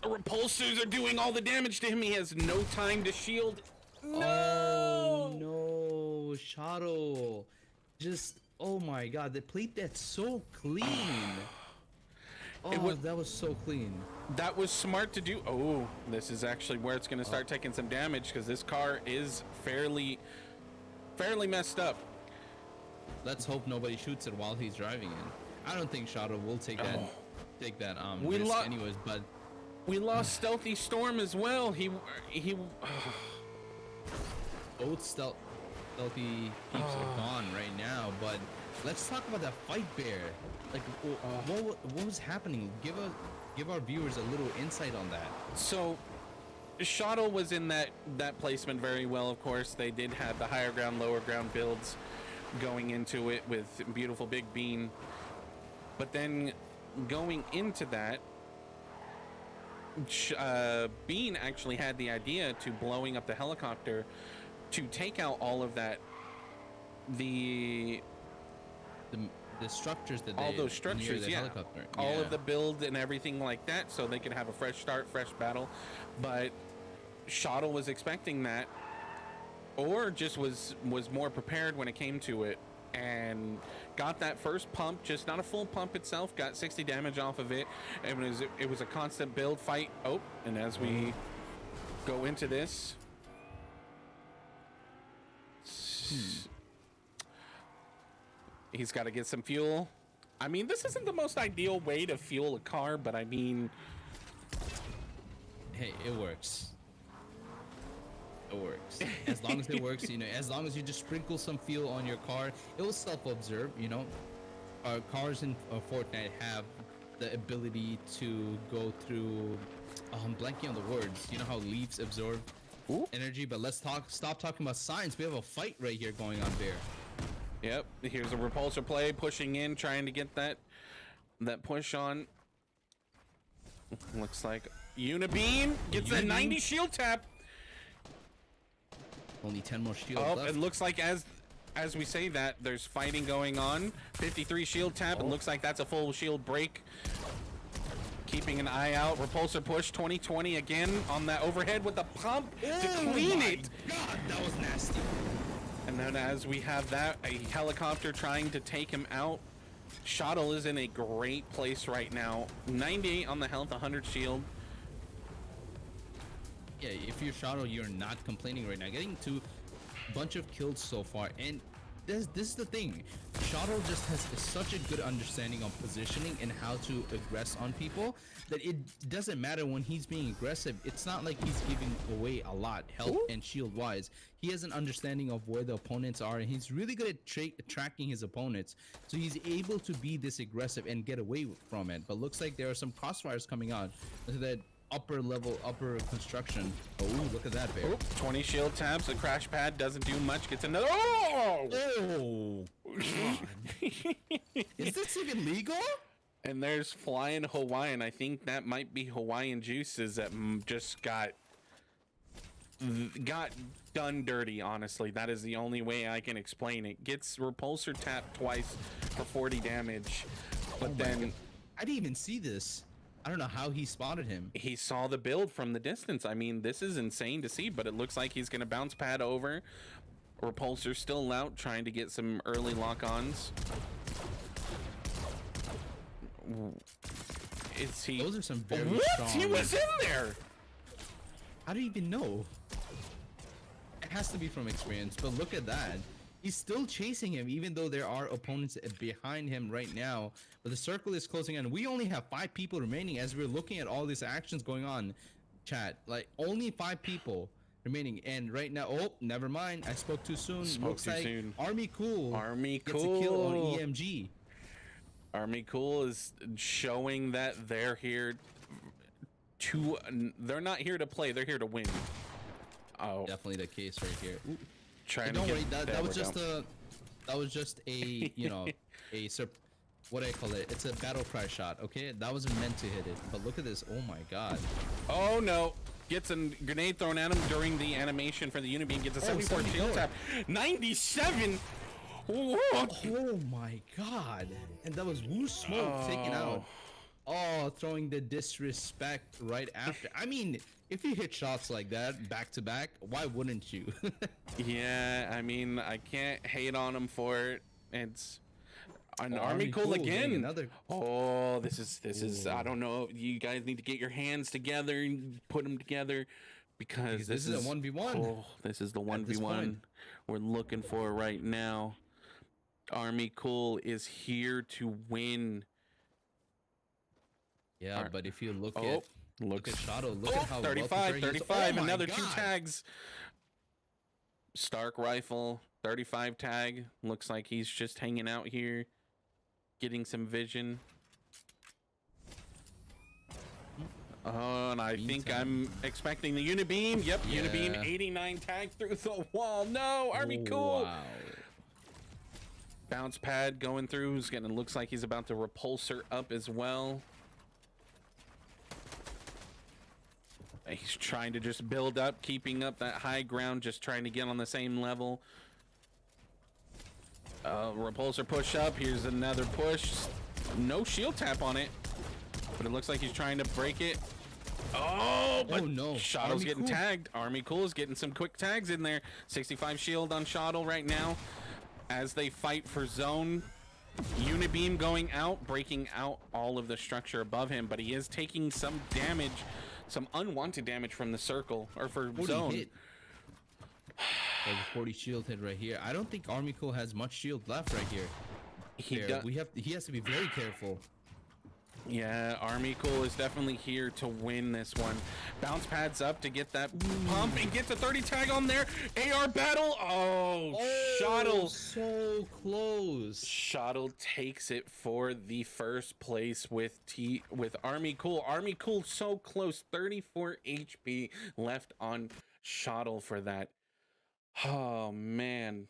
repulsors are doing all the damage to him. He has no time to shield. No. Oh, no. Shadow. Just, oh my god, they played that so clean. That was so clean. That was smart to do. Oh, this is actually where it's going to start taking some damage because this car is fairly messed up. Let's hope nobody shoots it while he's driving in. I don't think Shadow will take that risk anyways, but we lost Stealthy Storm as well. He both stealthy peeps are gone right now, but let's talk about that fight bear. Like what was happening? Give our viewers a little insight on that. So Shottle was in that placement very well, of course. They did have the higher ground, lower ground builds going into it with beautiful Big Bean. But then going into that, Bean actually had the idea to blowing up the helicopter to take out all of that, the structures that all those structures, yeah, helicopter. All of the build and everything like that, so they could have a fresh start, fresh battle. But Shottle was expecting that, or just was more prepared when it came to it, and got that first pump, just not a full pump itself, got 60 damage off of it. It was a constant build fight. Oh, and as we go into this, he's got to get some fuel. I mean, this isn't the most ideal way to fuel a car, but I mean, hey, it works. It works. As long as it works, as long as you just sprinkle some fuel on your car, it will self-absorb, Cars in Fortnite have the ability to go through, I'm blanking on the words. You know how leaves absorb energy? But let's stop talking about science. We have a fight right here going on there. Yep, here's a repulsor play, pushing in, trying to get that push on. Looks like Unibeam gets a 90 shield tap. Only 10 more shields left. It looks like as we say that, there's fighting going on. 53 shield tap. It looks like that's a full shield break. Keeping an eye out. Repulsor push 2020 again on that overhead with the pump to clean it. God, that was nasty. And then as we have that, a helicopter trying to take him out. Shottle is in a great place right now. 98 on the health, 100 shield. Yeah, if you're Shadow, you're not complaining right now. Getting to a bunch of kills so far, and this is the thing. Shadow just has such a good understanding of positioning and how to aggress on people that it doesn't matter when he's being aggressive. It's not like he's giving away a lot health and shield wise. He has an understanding of where the opponents are, and he's really good at tracking his opponents. So he's able to be this aggressive and get away from it. But looks like there are some crossfires coming out into that upper construction. Oh, look at that bear. 20 shield tabs. The crash pad doesn't do much. Gets another. Oh! Is this even legal? And there's flying Hawaiian. I think that might be Hawaiian juices that just got done dirty. Honestly, that is the only way I can explain it. Gets repulsor tapped twice for 40 damage, but then I didn't even see this. I don't know how he spotted him. He saw the build from the distance. I mean, this is insane to see, but it looks like he's going to bounce pad over. Repulsor still out, trying to get some early lock-ons. Is he? Those are some very strong. He was in there! How do you even know? It has to be from experience, but look at that. He's still chasing him, even though there are opponents behind him right now. But the circle is closing in. We only have 5 people remaining as we're looking at all these actions going on. Chat, like only 5 people remaining. And right now, oh, never mind. I spoke too soon. Looks like Army Cool gets a kill on EMG. Army Cool is showing that they're here to. They're not here to play. They're here to win. Oh, definitely the case right here. Ooh. Trying don't to worry, get, that was just a you know what do I call it? It's a battle cry shot. Okay, that wasn't meant to hit it. But look at this. Oh my god. Oh no. Gets a grenade thrown at him during the animation for the Unibeam. Gets a 74 shield tap. 97. What? Oh my god. And that was Woo Smoke taken out. Oh, throwing the disrespect right after. I mean, if you hit shots like that back to back, why wouldn't you? Yeah, I mean, I can't hate on him for it. It's an Army Cool again. Another... Oh, this is. I don't know. You guys need to get your hands together and put them together because this is a 1v1. Oh, this is the 1v1 we're looking for right now. Army Cool is here to win. Yeah, but if you look at Shadow, look at how 35, 35, another 2 tags. Stark rifle, 35 tag. Looks like he's just hanging out here, getting some vision. Oh, and I think I'm expecting the Unibeam. Yep, yeah. Unibeam, 89 tag through the wall. No, Army Cool. Wow. Bounce pad going through. Looks like he's about to repulsor up as well. He's trying to just build up, keeping up that high ground, just trying to get on the same level. Repulsor push up. Here's another push. No shield tap on it, but it looks like he's trying to break it. Oh, but no. Shadow's getting tagged. Army Cool is getting some quick tags in there. 65 shield on Shadow right now as they fight for zone. Unibeam going out, breaking out all of the structure above him, but he is taking some damage. Some unwanted damage from the circle or for zone. Hit. 40 shield hit right here. I don't think Army Cool has much shield left right here. He has to be very careful. Yeah, Army Cool is definitely here to win this one. Bounce pads up to get that pump and gets a 30 tag on there. AR battle. Oh, Shadow. So close. Shadow takes it for the first place with Army Cool. Army Cool so close. 34 HP left on Shadow for that. Oh, man.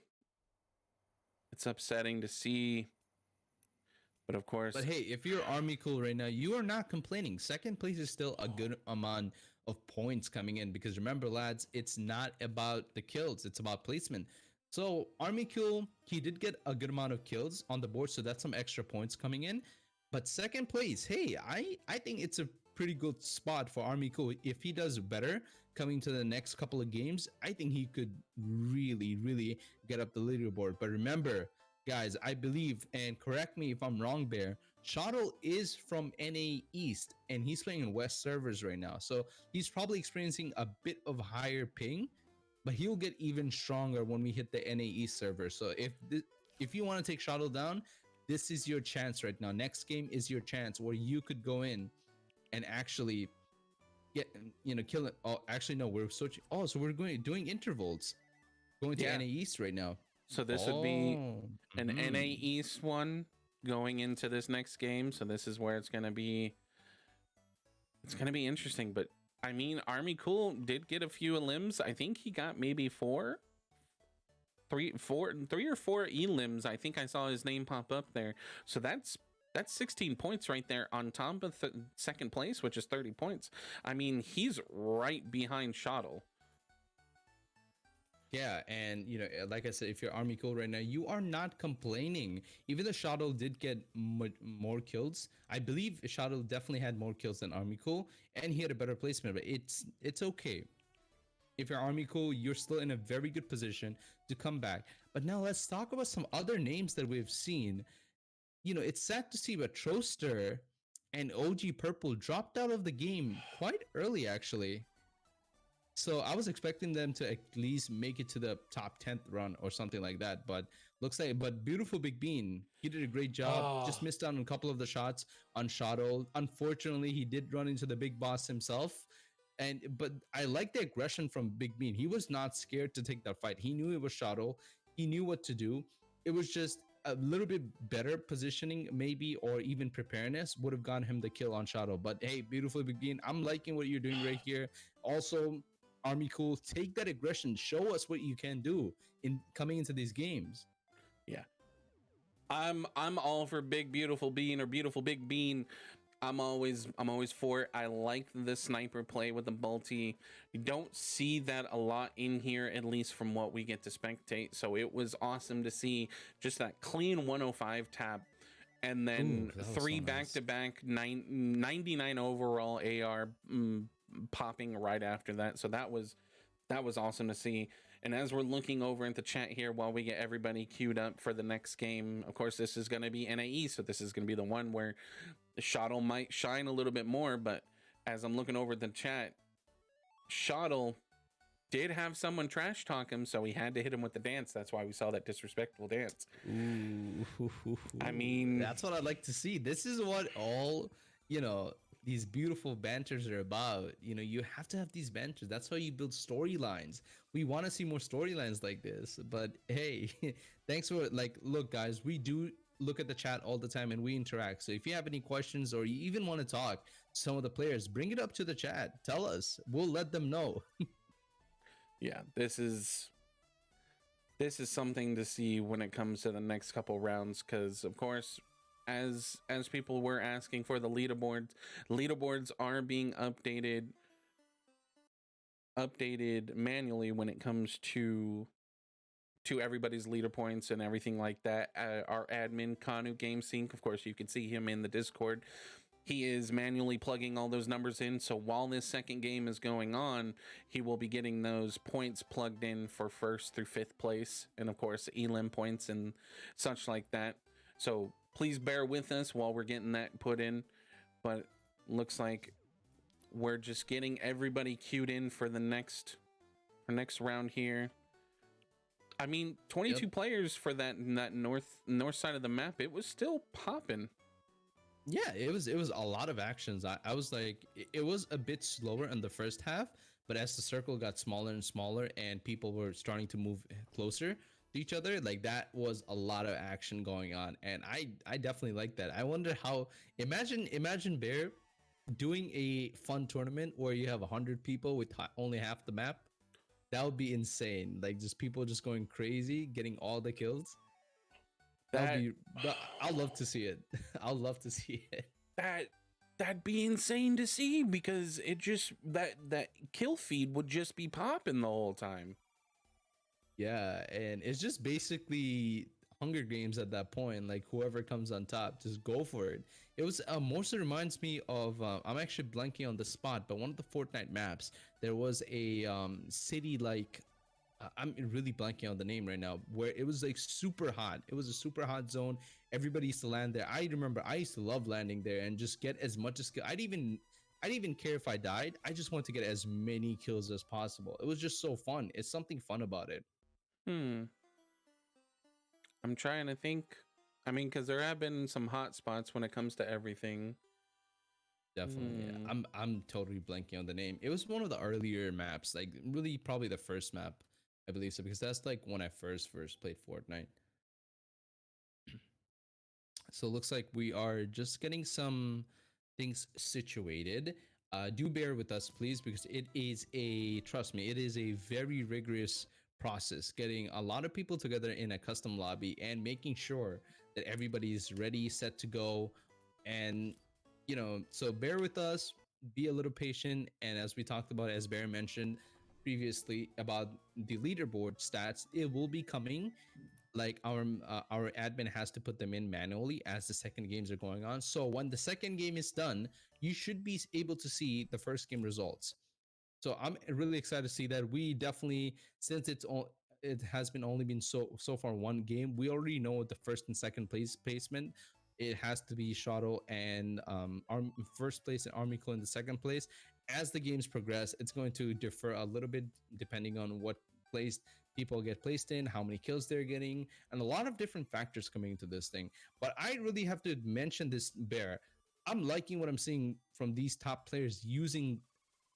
It's upsetting to see. But of course. But hey, if you're Army Cool right now, you are not complaining. Second place is still a good amount of points coming in because remember, lads, it's not about the kills, it's about placement. So Army Cool, he did get a good amount of kills on the board, so that's some extra points coming in. But second place, hey, I think it's a pretty good spot for Army Cool. If he does better coming to the next couple of games, I think he could really get up the leaderboard. But remember, guys, I believe, and correct me if I'm wrong, Bear, Shadow is from NA East, and he's playing in West servers right now. So he's probably experiencing a bit of higher ping, but he'll get even stronger when we hit the NA East server. So if if you want to take Shadow down, this is your chance right now. Next game is your chance where you could go in and actually get, kill it. Oh, actually no, we're switching. Oh, so we're doing intervals, going to Yeah. NA East right now. So this would be Oh, an NA East one going into this next game. So this is where it's gonna be. It's gonna be interesting. But I mean, Army Cool did get a few limbs. I think he got maybe three or four elims. I think I saw his name pop up there. So that's 16 points right there on top of second place, which is 30 points. I mean, he's right behind Shottle. Yeah, and like I said, if you're Army Cool right now, you are not complaining. Even though Shadow did get more kills, I believe Shadow definitely had more kills than Army Cool, and he had a better placement. But it's okay. If you're Army Cool, you're still in a very good position to come back. But now let's talk about some other names that we've seen. It's sad to see, but Troster and OG Purple dropped out of the game quite early, actually. So I was expecting them to at least make it to the top 10th run or something like that. But beautiful Big Bean, he did a great job. Just missed out on a couple of the shots on Shadow. Unfortunately, he did run into the big boss himself. But I like the aggression from Big Bean. He was not scared to take that fight. He knew it was Shadow. He knew what to do. It was just a little bit better positioning, maybe, or even preparedness would have gotten him the kill on Shadow. But hey, beautiful Big Bean, I'm liking what you're doing right here. Also, Army Cool, take that aggression. Show us what you can do in coming into these games. Yeah, I'm all for Big Beautiful Bean or Beautiful Big Bean. I'm always for it. I like the sniper play with the multi. You don't see that a lot in here, at least from what we get to spectate. So it was awesome to see just that clean 105 tap, and then three back-to-back 99 overall AR popping right after that. So that was awesome to see. And as we're looking over at the chat here while we get everybody queued up for the next game, of course, this is going to be NAE. So this is going to be the one where Shottle might shine a little bit more. But as I'm looking over the chat, Shottle did have someone trash talk him, so he had to hit him with the dance. That's why we saw that disrespectful dance. Ooh. I mean, that's what I'd like to see. This is what all, these beautiful banters are about. You have to have these banters. That's how you build storylines. We want to see more storylines like this. But hey, thanks for look, guys, we do look at the chat all the time and we interact. So if you have any questions or you even want to talk to some of the players, bring it up to the chat. Tell us. We'll let them know. Yeah, this is something to see when it comes to the next couple rounds, because of course, as people were asking for the leaderboards are being updated manually when it comes to everybody's leader points and everything like that. Our admin Kanu GameSync, of course, you can see him in the Discord. He is manually plugging all those numbers in, so while this second game is going on, he will be getting those points plugged in for 1st through 5th place, and of course elim points and such like that. So please bear with us while we're getting that put in. But looks like we're just getting everybody queued in for the next round here. I mean, 22 players for that north side of the map. It was still popping. Yeah, it was a lot of actions. I was like, it was a bit slower in the first half, but as the circle got smaller and smaller and people were starting to move closer to each other, like that was a lot of action going on, and I definitely like that. I wonder how. Imagine Bear doing a fun tournament where you have 100 people with only half the map. That would be insane. Like just people just going crazy, getting all the kills. I'll love to see it. I'll love to see it. That'd be insane to see, because it just that kill feed would just be popping the whole time. Yeah, and it's just basically Hunger Games at that point. Like whoever comes on top, just go for it. It was mostly reminds me of I'm actually blanking on the spot, but one of the Fortnite maps, there was a city like I'm really blanking on the name right now, where it was like super hot. It was a super hot zone. Everybody used to land there. I remember I used to love landing there and just get as much as I'd even care if I died. I just wanted to get as many kills as possible. It was just so fun. It's something fun about it. I'm trying to think. I mean, because there have been some hot spots when it comes to everything. Definitely. Yeah. Hmm. I'm totally blanking on the name. It was one of the earlier maps, like really probably the first map, I believe so, because that's like when I first played Fortnite. So it looks like we are just getting some things situated. Do bear with us, please, because it is a, trust me, it is a very rigorous process getting a lot of people together in a custom lobby and making sure that everybody is ready, set to go. And, so bear with us, be a little patient. And as we talked about, as Bear mentioned previously about the leaderboard stats, it will be coming, like our admin has to put them in manually as the second games are going on. So when the second game is done, you should be able to see the first game results. So I'm really excited to see that. We definitely, since it has been only been so far one game, we already know the first and second place placement. It has to be Shadow and first place and Army Cool in the second place. As the games progress, it's going to differ a little bit depending on what place people get placed in, how many kills they're getting, and a lot of different factors coming into this thing. But I really have to mention this, Bear. I'm liking what I'm seeing from these top players using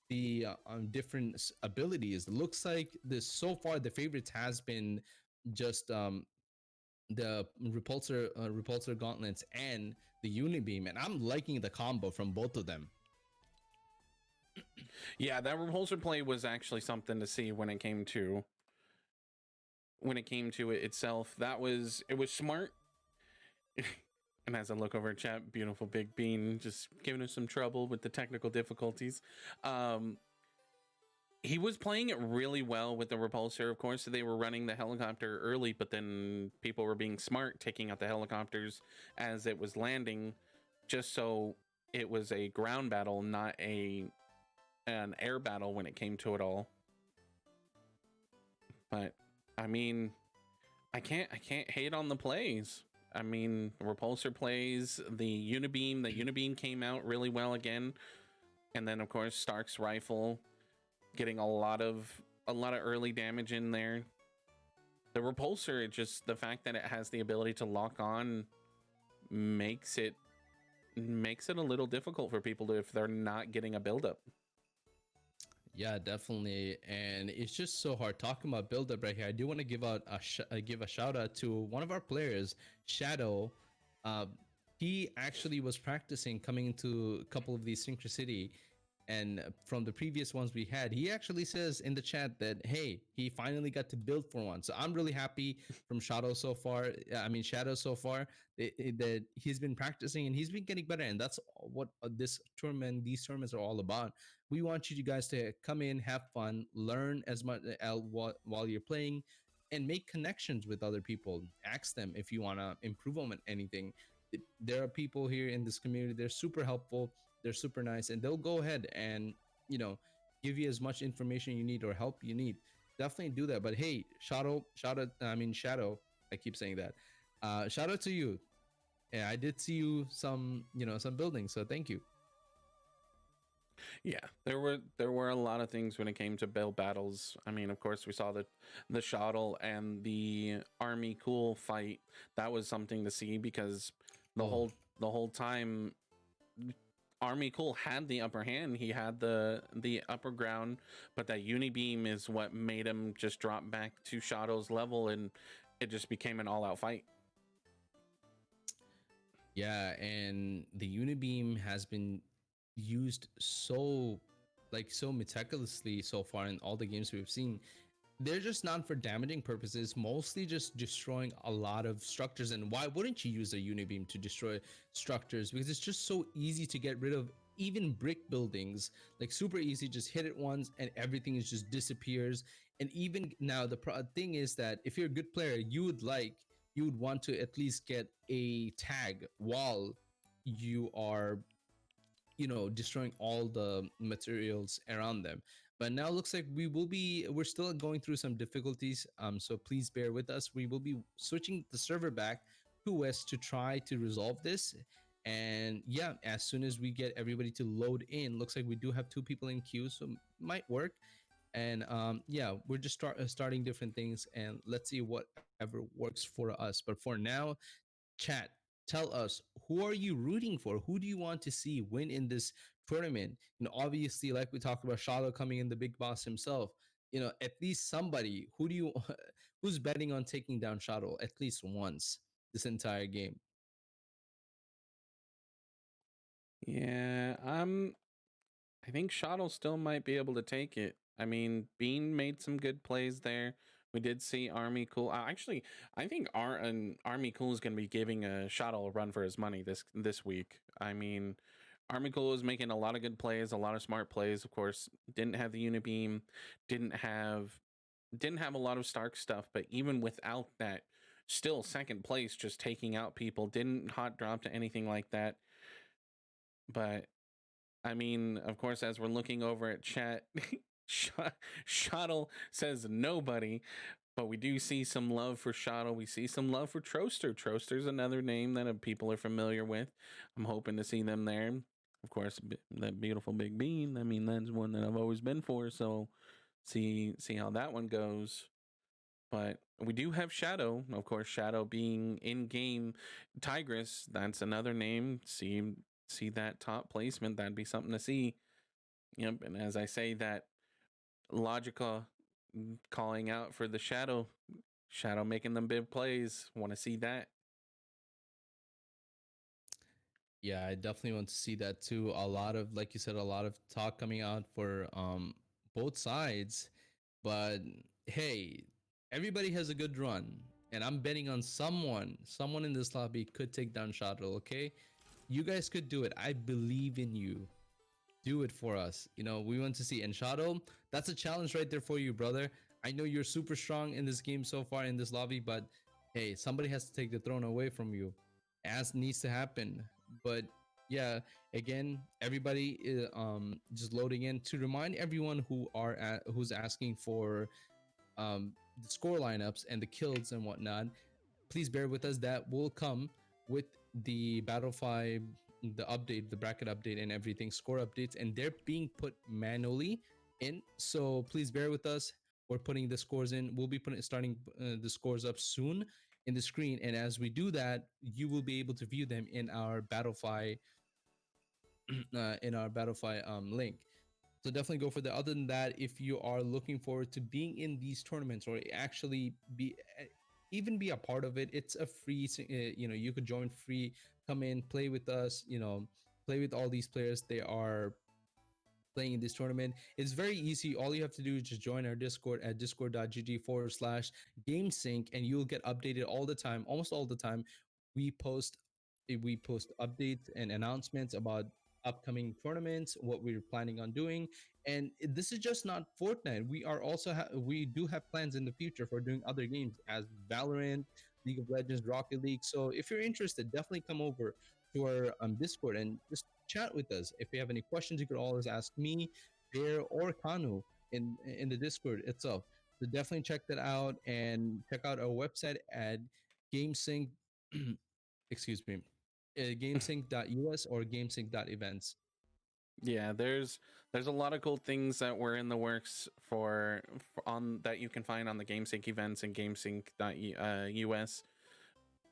the different abilities. It looks like this so far the favorites has been just the repulsor gauntlets and the unibeam, and I'm liking the combo from both of them. Yeah, that repulsor play was actually something to see when it came to it itself. It was smart. And as I look over at chat, beautiful Big Bean just giving us some trouble with the technical difficulties. Um, he was playing it really well with the repulsor. Of course, they were running the helicopter early, but then people were being smart, taking out the helicopters as it was landing, just so it was a ground battle, not an air battle when it came to it all. But I mean, I can't hate on the plays. I mean, repulsor plays, the unibeam came out really well again. And then of course Stark's rifle getting a lot of early damage in there. The repulsor, just the fact that it has the ability to lock on makes it makes it a little difficult for people to, if they're not getting a buildup. Yeah, definitely, and it's just so hard talking about build up right here. I do want to give a shout out to one of our players, Shadow. Uh, he actually was practicing coming into a couple of these Synchronicity, and from the previous ones we had, he actually says in the chat that hey, he finally got to build for one. So I'm really happy from Shadow so far. I mean, Shadow so far that he's been practicing and he's been getting better, and that's what these tournaments are all about. We want you guys to come in, have fun, learn as much while you're playing, and make connections with other people. Ask them if you want to improve on anything. There are people here in this community, they're super helpful, they're super nice, and they'll go ahead and you know give you as much information you need or help you need. Definitely do that. But hey, Shadow, I keep saying that. Shout out to you. Yeah, I did see you some buildings, so thank you. Yeah, there were a lot of things when it came to build battles. I mean, of course, we saw the shuttle and the army cool fight. That was something to see because the Oh, whole time Army Cool had the upper hand. He had the upper ground, but that unibeam is what made him just drop back to Shadow's level, and it just became an all-out fight. yeah, and the unibeam has been used so meticulously so far in all the games we've seen. They're just not for damaging purposes, mostly just destroying a lot of structures. And why wouldn't you use a unibeam to destroy structures? Because it's just so easy to get rid of even brick buildings, like super easy. Just hit it once and everything is just disappears. And even now, the thing is that if you're a good player, you would want to at least get a tag while you are destroying all the materials around them. But now looks like we're still going through some difficulties, so please bear with us. We will be switching the server back to west to try to resolve this. And yeah, as soon as we get everybody to load in, looks like we do have two people in queue, so might work. And yeah, we're just starting different things, and let's see whatever works for us. But for now, chat, tell us, who are you rooting for? Who do you want to see win in this tournament? Obviously, like we talked about, Shadow coming in, the big boss himself. At least somebody. Who do you who's betting on taking down Shadow at least once this entire game? Yeah, I think Shottle still might be able to take it. I mean, Bean made some good plays there. We did see Army Cool. Actually, I think Army Cool is going to be giving a Shottle a run for his money this week. I mean, Army Cool was making a lot of good plays, a lot of smart plays. Of course, didn't have the Unibeam, didn't have didn't have a lot of Stark stuff, but even without that, still second place, just taking out people. Didn't hot drop to anything like that. But I mean, of course, as we're looking over at chat, Shottle says nobody, but we do see some love for Shottle. We see some love for Troster. Troster's another name that people are familiar with. I'm hoping to see them there. Of course, that beautiful big bean. I mean, that's one that I've always been for. So see how that one goes. But we do have Shadow, of course. Shadow being in game Tigress. That's another name. See that top placement. That'd be something to see. Yep. And as I say that, Logica calling out for the Shadow. Shadow making them big plays. Want to see that? Yeah, I definitely want to see that too. A lot of, like you said, a lot of talk coming out for both sides. But hey, everybody has a good run, and I'm betting on someone in this lobby could take down Shadow. Okay, you guys could do it. I believe in you. Do it for us. We want to see. And Shadow, that's a challenge right there for you, brother. I know you're super strong in this game so far in this lobby, but hey, somebody has to take the throne away from you, as needs to happen. But yeah, again, everybody is just loading in to remind everyone who's asking for the score lineups and the kills and whatnot. Please bear with us. That will come with the Battlefy, the update, the bracket update, and everything, score updates, and they're being put manually in. So please bear with us. We're putting the scores in. We'll be starting the scores up soon in the screen, and as we do that, you will be able to view them in our Battlefy link. So definitely go for that. Other than that, if you are looking forward to being in these tournaments or actually even be a part of it, it's a free. You could join free, come in, play with us. Play with all these players. They are playing in this tournament. It's very easy. All you have to do is just join our Discord at discord.gg/GameSync, and you'll get updated all the time, almost all the time. We post we post updates and announcements about upcoming tournaments, what we're planning on doing. And this is just not Fortnite. We do have plans in the future for doing other games as Valorant, League of Legends, Rocket League. So if you're interested, definitely come over to our Discord and just chat with us. If you have any questions, you could always ask me, Bear, or Kanu in the Discord itself. So definitely check that out and check out our website at GameSync. Excuse me, GameSync.us or GameSync.events. Yeah, there's a lot of cool things that were in the works for on that you can find on the GameSync events and GameSync.us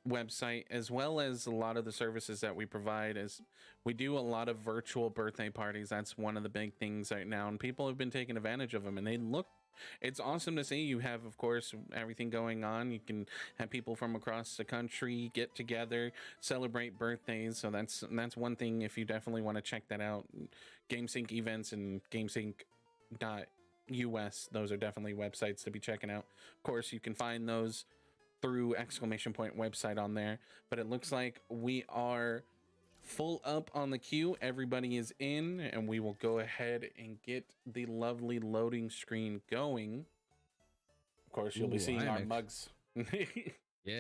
website, as well as a lot of the services that we provide. As we do a lot of virtual birthday parties. That's one of the big things right now, and people have been taking advantage of them, and they look, it's awesome to see. You have, of course, everything going on. You can have people from across the country get together, celebrate birthdays. So that's one thing. If you definitely want to check that out, GameSync events and GameSync.us, those are definitely websites to be checking out. Of course, you can find those through exclamation point website on there. But it looks like we are full up on the queue. Everybody is in, and we will go ahead and get the lovely loading screen going. Of course, you'll be Ooh, seeing I'm our ex- mugs. yeah.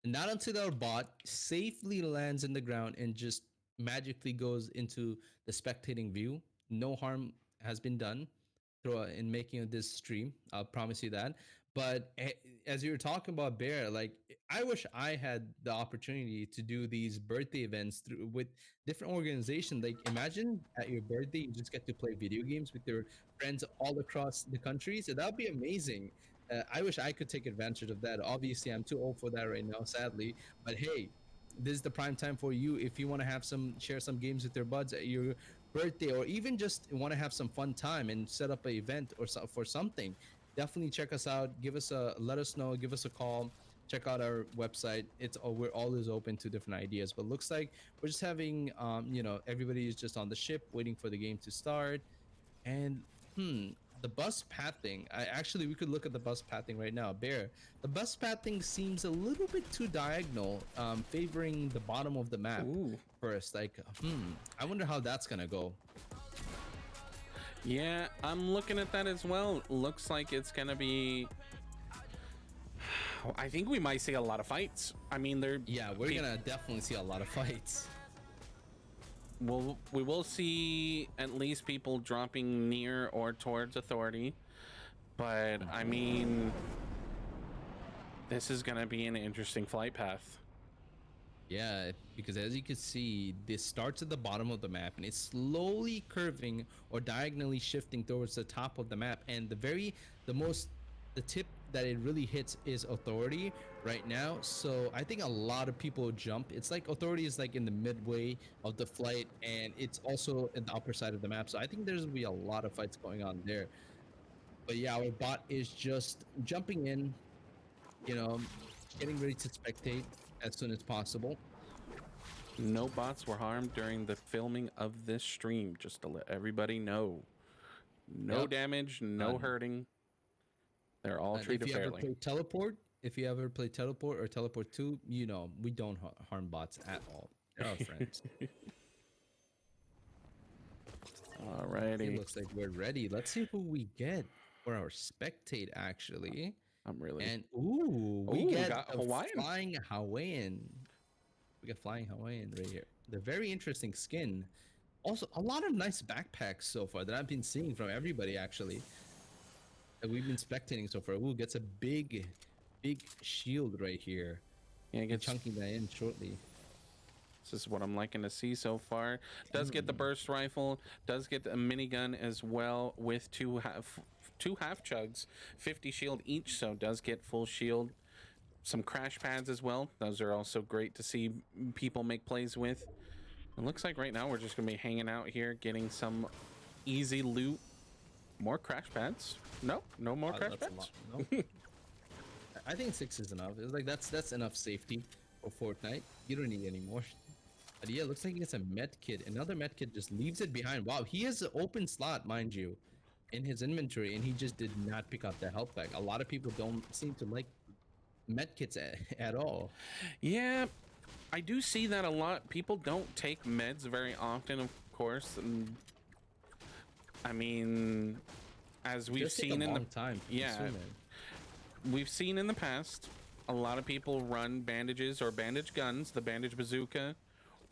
Not until our bot safely lands in the ground and just magically goes into the spectating view. No harm has been done in making this stream. I'll promise you that. But as you were talking about Bear, like I wish I had the opportunity to do these birthday events through with different organizations. Like imagine at your birthday you just get to play video games with your friends all across the country. So that would be amazing. I wish I could take advantage of that. Obviously, I'm too old for that right now, sadly. But hey, this is the prime time for you if you want to have some share some games with your buds at your birthday, or even just want to have some fun time and set up an event or for something. Definitely check us out. Give us a let us know. Give us a call. Check out our website. We're always open to different ideas. But looks like we're just having everybody is just on the ship waiting for the game to start. And hmm, the bus pathing. I actually we could look at the bus pathing right now. Bear. The bus pathing seems a little bit too diagonal, favoring the bottom of the map Ooh. first. Like I wonder how that's gonna go. Yeah, I'm looking at that as well. Looks like it's gonna be. I think we might see a lot of fights. I mean, Yeah, we're gonna definitely see a lot of fights. we will see at least people dropping near or towards authority, but I mean, this is gonna be an interesting flight path. Yeah, because as you can see, this starts at the bottom of the map and it's slowly curving or diagonally shifting towards the top of the map. And the tip that it really hits is authority right now. So I think a lot of people jump. It's like authority is like in the midway of the flight and it's also in the upper side of the map. So I think there's gonna be a lot of fights going on there. But yeah, our bot is just jumping in, you know, getting ready to spectate as soon as possible. No bots were harmed during the filming of this stream, just to let everybody know. No Yep. damage, no hurting. They're all treated If you ever fairly. play teleport, if you ever play teleport or teleport 2, you know we don't harm bots at all. They're our friends. It Alrighty. looks like we're ready. Let's see who we get for our spectate actually. I'm really. And ooh, we Ooh, we get got a Hawaiian. flying Hawaiian. We got flying Hawaiian right here. The very interesting skin. Also, a lot of nice backpacks so far that I've been seeing from everybody actually. That we've been spectating so far. Ooh, gets a big shield right here. Yeah, Get chunking that in shortly. This is what I'm liking to see so far. Does get the burst rifle, does get a minigun as well with two half chugs, 50 shield each, so does get full shield. Some crash pads as well. Those are also great to see people make plays with. It looks like right now we're just gonna be hanging out here, getting some easy loot. More crash pads. No more crash pads. No. I think 6 is enough. It's like that's enough safety for Fortnite. You don't need any more. But yeah, looks like he gets a med kit. Another med kit just leaves it behind. Wow, he has an open slot, mind you, in his inventory, and he just did not pick up the health pack. A lot of people don't seem to like med kits at all. Yeah, I do see that a lot. People don't take meds very often, of course. And I mean, as we've Just take seen a in the long time to yeah, consume it. we've seen in the past, a lot of people run bandages or bandage guns, the bandage bazooka,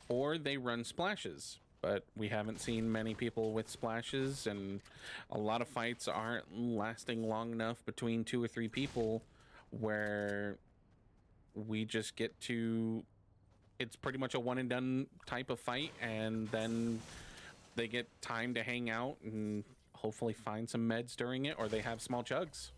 or they run splashes. But we haven't seen many people with splashes, and a lot of fights aren't lasting long enough between 2 or 3 people where we just get to, it's pretty much a one and done type of fight, and then they get time to hang out and hopefully find some meds during it, or they have small chugs.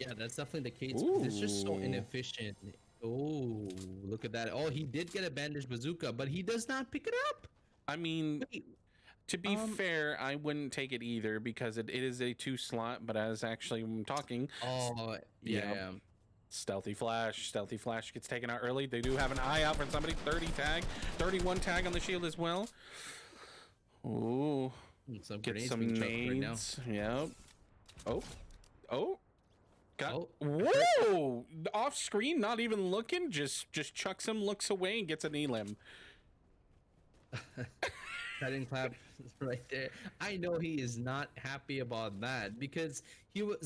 Yeah, that's definitely the case. Ooh. It's just so inefficient. Oh, look at that. Oh, he did get a bandage bazooka, but he does not pick it up. I mean, Wait, to be fair, I wouldn't take it either because it is a 2 slot, but as actually I'm talking, oh, yeah. Stealthy Flash gets taken out early. They do have an eye out for somebody. 30 tag, 31 tag on the shield as well. Ooh, Some get grenades some being chucked right now. nades. Yep. Oh. Got, Oh, whoa! Off screen, not even looking, just chucks him, looks away, and gets an elim. Titan clap right there. I know he is not happy about that because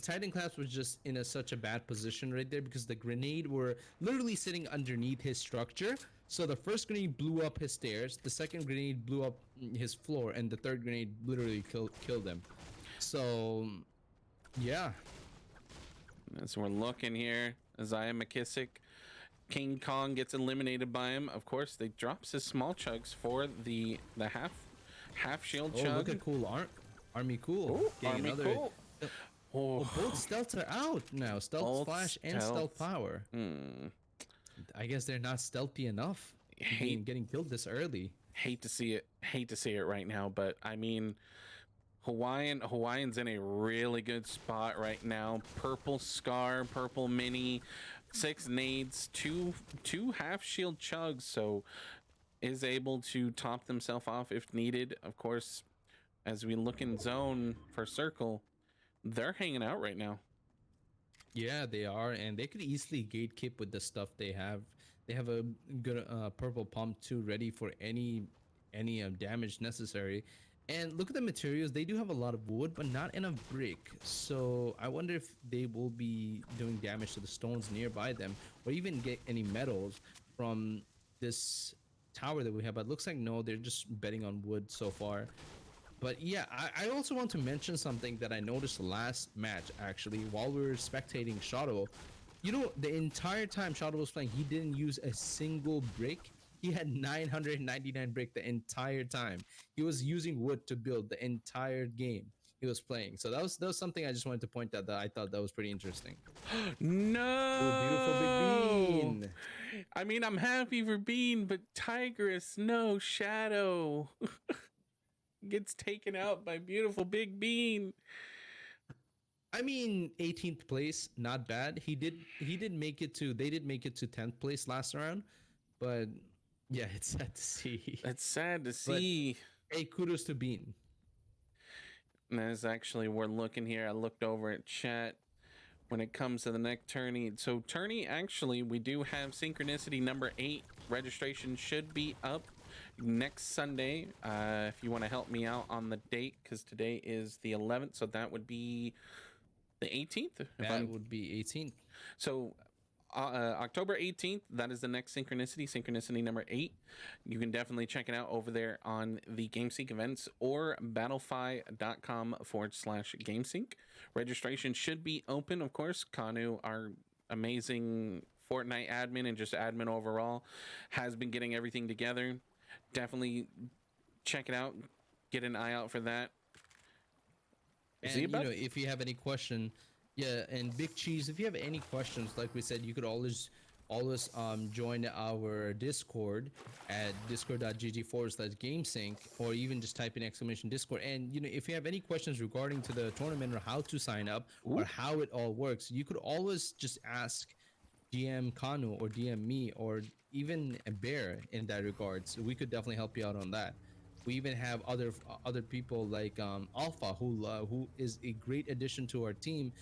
Titan claps was just in such a bad position right there because the grenade were literally sitting underneath his structure. So the first grenade blew up his stairs, the second grenade blew up his floor, and the third grenade literally killed him. So yeah. As we're looking here, Isaiah McKissick, King Kong gets eliminated by him. Of course, they drops his small chugs for the half shield Oh, chug. look at cool Army Cool Ooh, getting Army another. Cool. Oh, Oh, both stealths are out now. Stealth both Flash and Stealth stealth. Power. I guess they're not stealthy enough to be Hate getting killed this early. hate to see it. Hate to see it right now, but I mean, Hawaiian's in a really good spot right now. Purple Scar, purple mini, 6 nades, two half shield chugs, so is able to top themselves off if needed. Of course, as we look in zone for circle, they're hanging out right now. Yeah, they are, and they could easily gatekeep with the stuff they have. They have a good purple pump too, ready for any damage necessary. And look at the materials; they do have a lot of wood, but not enough brick. So I wonder if they will be doing damage to the stones nearby them, or even get any metals from this tower that we have. But it looks like no, they're just betting on wood so far. But yeah, I also want to mention something that I noticed last match actually while we were spectating Shadow. You know, the entire time Shadow was playing, he didn't use a single brick. He had 999 brick the entire time. He was using wood to build the entire game he was playing. So that was something I just wanted to point out that I thought that was pretty interesting. Oh, beautiful big No. bean. I mean, I'm happy for Bean, but Tigress, no, Shadow gets taken out by beautiful Big Bean. I mean, 18th place, not bad. He did make it to they did make it to 10th place last round, but yeah, it's sad to see. That's sad to But see. hey, kudos to Bean. And as actually we're looking here, I looked over at chat when it comes to the next tourney. So tourney, actually, we do have Synchronicity number 8. Registration should be up next Sunday. If you want to help me out on the date, because today is the 11th, so that would be the 18th. That would be 18th. So October 18th, that is the next Synchronicity number 8. You can definitely check it out over there on the GameSync events or battlefy.com/GameSync. Registration should be open, of course. Kanu, our amazing Fortnite admin and just admin overall, has been getting everything together. Definitely check it out. Get an eye out for that. And you know, if you have any question, yeah, and Big Cheese, if you have any questions, like we said, you could always join our Discord at discord.gg/gamesync, or even just type in exclamation Discord. And you know, if you have any questions regarding to the tournament or how to sign up or how it all works, you could always just ask DM Kanu or DM me or even a Bear in that regard. So we could definitely help you out on that. We even have other people like Alpha, who is a great addition to our team.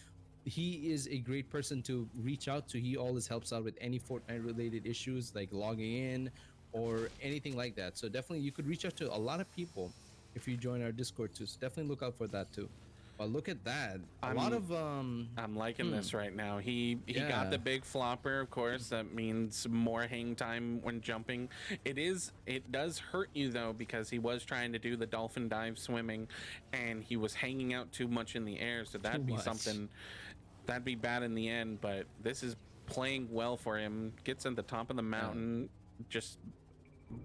He is a great person to reach out to. He always helps out with any Fortnite related issues like logging in or anything like that. So definitely you could reach out to a lot of people if you join our Discord too. So definitely look out for that too. But look at that. I'm liking this right now. He got the big flopper, of course. That means more hang time when jumping. It does hurt you though, because he was trying to do the dolphin dive swimming and he was hanging out too much in the air, so that'd be something that'd be bad in the end. But this is playing well for him. Gets at the top of the mountain, just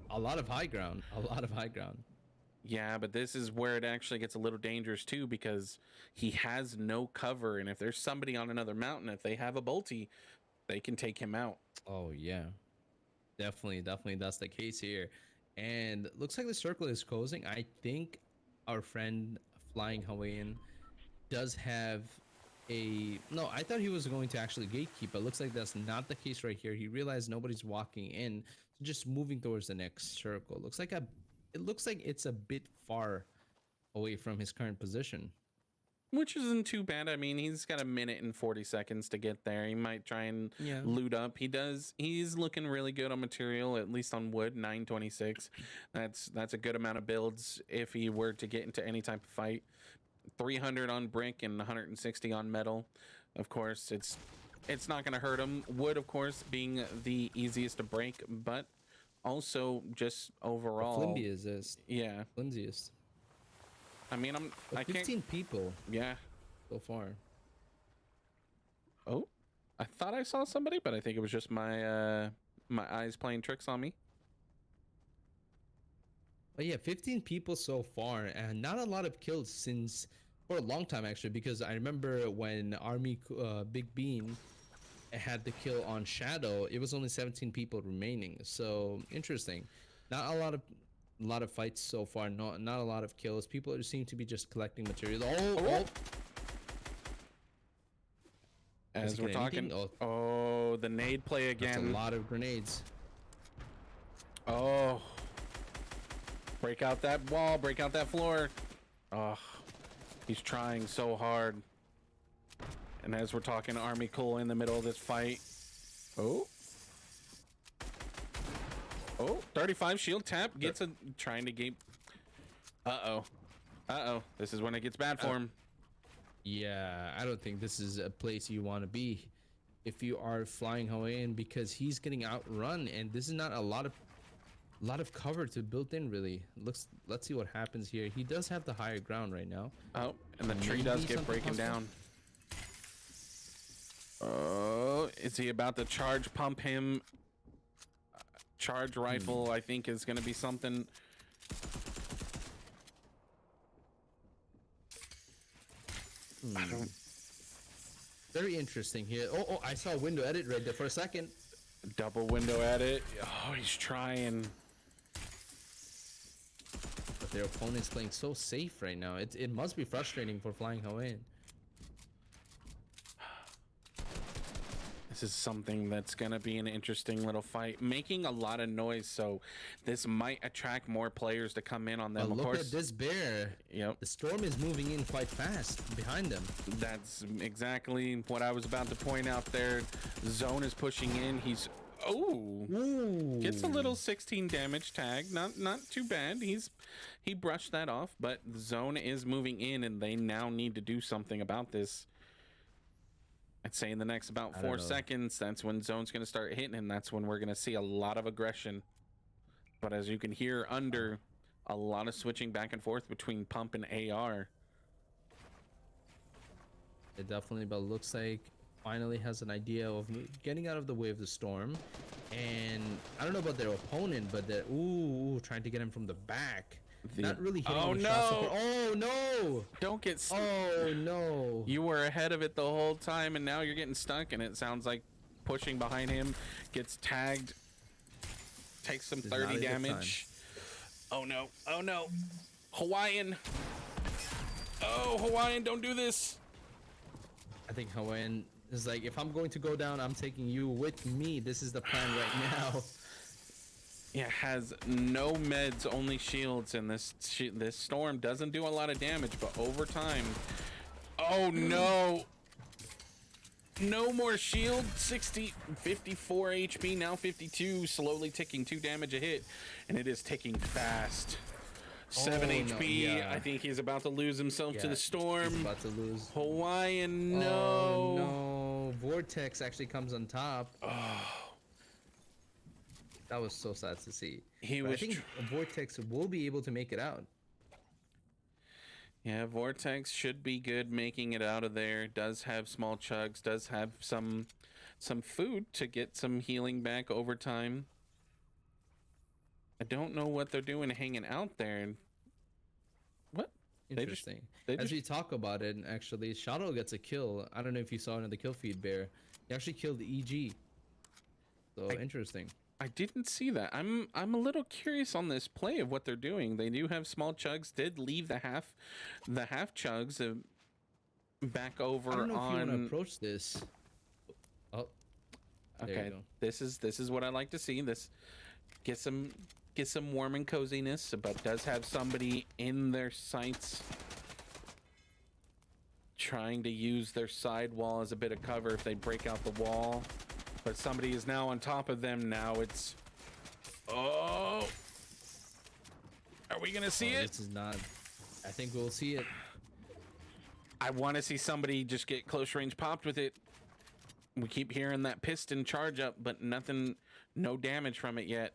a lot of high ground. A lot of high ground. yeah, but this is where it actually gets a little dangerous too, because he has no cover, and if there's somebody on another mountain, if they have a bolty, they can take him out. Oh yeah, definitely that's the case here. And looks like the circle is closing. I think our friend Flying Hawaiian does have a no. I thought he was going to actually gatekeep, but looks like that's not the case right here. He realized nobody's walking in, so just moving towards the next circle. It looks like it's a bit far away from his current position. Which isn't too bad. I mean, he's got a minute and 40 seconds to get there. He might try and loot up. He's looking really good on material, at least on wood, 926. That's a good amount of builds if he were to get into any type of fight. 300 on brick and 160 on metal. Of course, it's not going to hurt him. Wood, of course, being the easiest to break, but also just overall. The flimsiest. Yeah. Flimsiest. I mean, I 15 can't. people. Yeah. So far. Oh, I thought I saw somebody, but I think it was just my my eyes playing tricks on me. But yeah, 15 people so far, and not a lot of kills since for a long time actually. Because I remember when Big Bean had the kill on Shadow, it was only 17 people remaining. So interesting. Not a lot of fights so far. Not a lot of kills. People seem to be just collecting materials. Oh. Oh. Does As he we're get anything? talking, Oh, oh, the nade play that's a again. lot of grenades. Oh, break out that wall, break out that floor. Oh, he's trying so hard. And as we're talking, Army Cool in the middle of this fight. Oh. Oh, 35 shield tap gets a trying to gape. Uh-oh. Uh-oh. This is when it gets bad for him. Yeah, I don't think this is a place you want to be if you are flying Hawaiian, because he's getting outrun, and this is not a lot of cover to build in really. Let's see what happens here. He does have the higher ground right now. Oh, and the tree Maybe does get something breaking possible? down. Oh, is he about to charge pump him? Charge rifle, I think, is going to be something. I don't. Very interesting here. Oh, I saw a window edit right there for a second. Double window at it. Oh, he's trying. But their opponent's playing so safe right now. It must be frustrating for flying Hawaiian. This is something that's going to be an interesting little fight, making a lot of noise. So this might attract more players to come in on them. But Of look course. at this bear. Yep. The storm is moving in quite fast behind them. That's exactly what I was about to point out there. Zone is pushing in. He's gets a little 16 damage tag. Not too bad. He brushed that off, but Zone is moving in, and they now need to do something about this. I'd say in the next about 4 seconds, that's when Zone's going to start hitting, and that's when we're going to see a lot of aggression. But as you can hear under, a lot of switching back and forth between Pump and AR. It definitely, but looks like finally has an idea of getting out of the way of the storm. And I don't know about their opponent, but they're trying to get him from the back. Not really hitting him with shot support. Oh no! Don't get Oh no! You were ahead of it the whole time, and now you're getting stuck, and it sounds like pushing behind him gets tagged. Takes some 30 damage. Oh no! Oh no! Hawaiian! Oh, Hawaiian, don't do this! I think Hawaiian is like, if I'm going to go down, I'm taking you with me. This is the plan right now. Yeah, has no meds, only shields, and this storm doesn't do a lot of damage, but over time. Oh no! No more shield. 54 HP, now 52, slowly ticking 2 damage a hit, and it is ticking fast. 7 HP. No, yeah. I think he's about to lose himself to the storm. He's about to lose. Hawaiian, no. Oh, no. Vortex actually comes on top. Oh. That was so sad to see. I think Vortex will be able to make it out. Yeah, Vortex should be good making it out of there. Does have small chugs, does have some food to get some healing back over time. I don't know what they're doing hanging out there. What? Interesting. As we talk about it, actually, Shadow gets a kill. I don't know if you saw it in the kill feed, Bear. He actually killed the EG. So interesting. I didn't see that. I'm a little curious on this play of what they're doing. They do have small chugs. Did leave the half chugs back over I don't know on. if you want to approach this. Oh, okay. This is what I like to see. This get some warm and coziness, but does have somebody in their sights trying to use their side wall as a bit of cover if they break out the wall. But somebody is now on top of them. Now it's... Oh! Are we going to see it? This is not... I think we'll see it. I want to see somebody just get close range popped with it. We keep hearing that piston charge up, but nothing... No damage from it yet.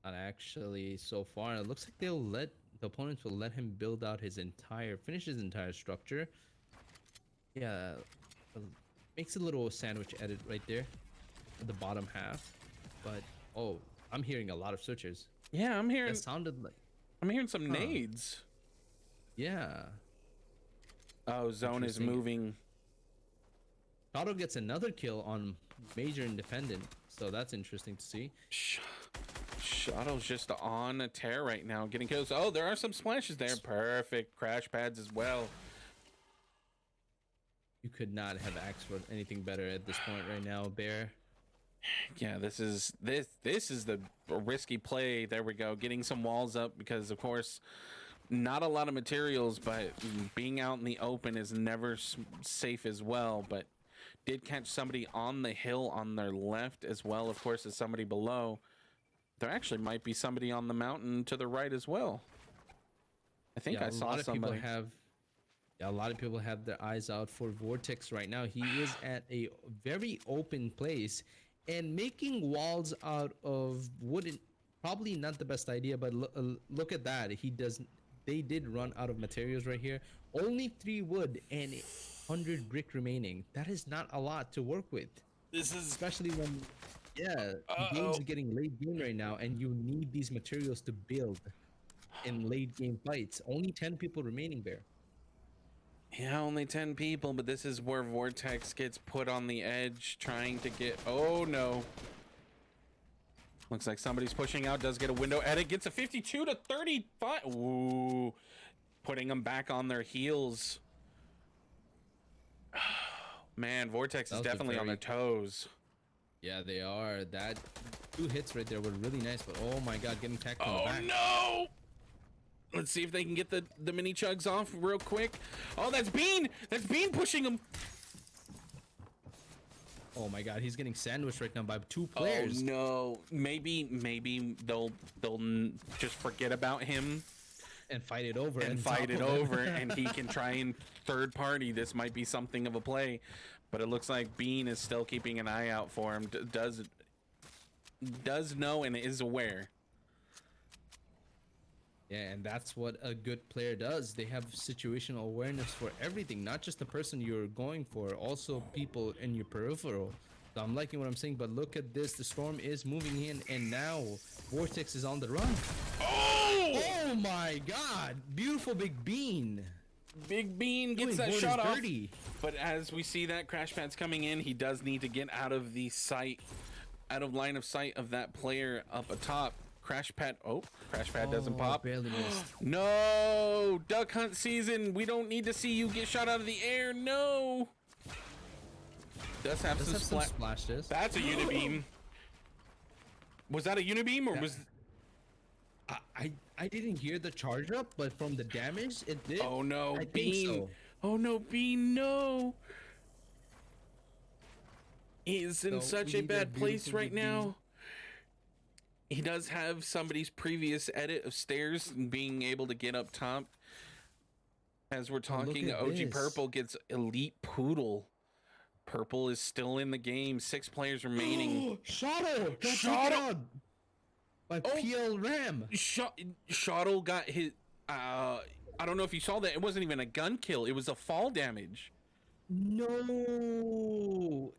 Not actually so far. It looks like they'll let... The opponents will let him build out finish his entire structure. Yeah, uh, makes a little sandwich edit right there at the bottom half. But oh, I'm hearing a lot of switches. Yeah, That sounded like, I'm hearing some huh? nades. Yeah, Oh, zone is interesting. moving. Shadow gets another kill on Major Independent, so that's interesting to see. Sh- Shuttle's just on a tear right now, getting kills. Oh, there are some splashes there. Perfect crash pads as well. You could not have asked for anything better at this point right now, Bear. Yeah, this is the risky play. There we go, getting some walls up because of course not a lot of materials, but being out in the open is never safe as well. But did catch somebody on the hill on their left as well, of course, as somebody below. There actually might be somebody on the mountain to the right as well. I think Yeah, I a saw lot of people somebody. have. Yeah, a lot of people have their eyes out for Vortex right now. He is at a very open place, and making walls out of wooden probably not the best idea. But look at that. He doesn't. They did run out of materials right here. Only 3 wood and 100 brick remaining. That is not a lot to work with, This is especially when, yeah, the game's uh-oh. getting late game right now, and you need these materials to build in late game fights. Only 10 people remaining there. Yeah, only 10 people, but this is where Vortex gets put on the edge trying to get. Oh no. Looks like somebody's pushing out, does get a window edit, gets a 52 to 35. Ooh. Putting them back on their heels. Man, Vortex That is was a definitely on their very, toes. yeah, they are. That 2 hits right there were really nice, but oh my god, getting tacked from the Oh back. no! Let's see if they can get the mini chugs off real quick. Oh, that's Bean! That's Bean pushing him! Oh my god, he's getting sandwiched right now by 2 Oh players. no. Maybe they'll just forget about him And fight it over and on fight top it of over, it. and he can try and third party. This might be something of a play, but it looks like Bean is still keeping an eye out for him. Does know and is aware. Yeah, and that's what a good player does. They have situational awareness for everything, not just the person you're going for, also people in your peripheral. So I'm liking what I'm saying, but look at this. The storm is moving in, and now Vortex is on the run. Oh! Oh my god! Beautiful Big Bean. Big Bean gets Doing that Vortex shot off. dirty. But as we see that crash pad's coming in, he does need to get out of the sight, out of line of sight of that player up atop. Crash pad. Oh, crash pad doesn't pop. Barely missed. No, duck hunt season. We don't need to see you get shot out of the air. No. Does have Does some have some splat. splashes. That's a unibeam. Was that a unibeam or Yeah. was? I didn't hear the charge up, but from the damage it did. Oh no, I think Bean. so. Oh no, Bean. No. He's in So such we a need that bad place beautiful right Big Bean. now. He does have somebody's previous edit of stairs and being able to get up top. As we're talking, at OG this. Purple gets Elite Poodle. Purple is still in the game. 6 players remaining. Shadow! Got Shadow! taken out by Oh. PL Ram. Shottle got hit. I don't know if you saw that. It wasn't even a gun kill. It was a fall damage. No!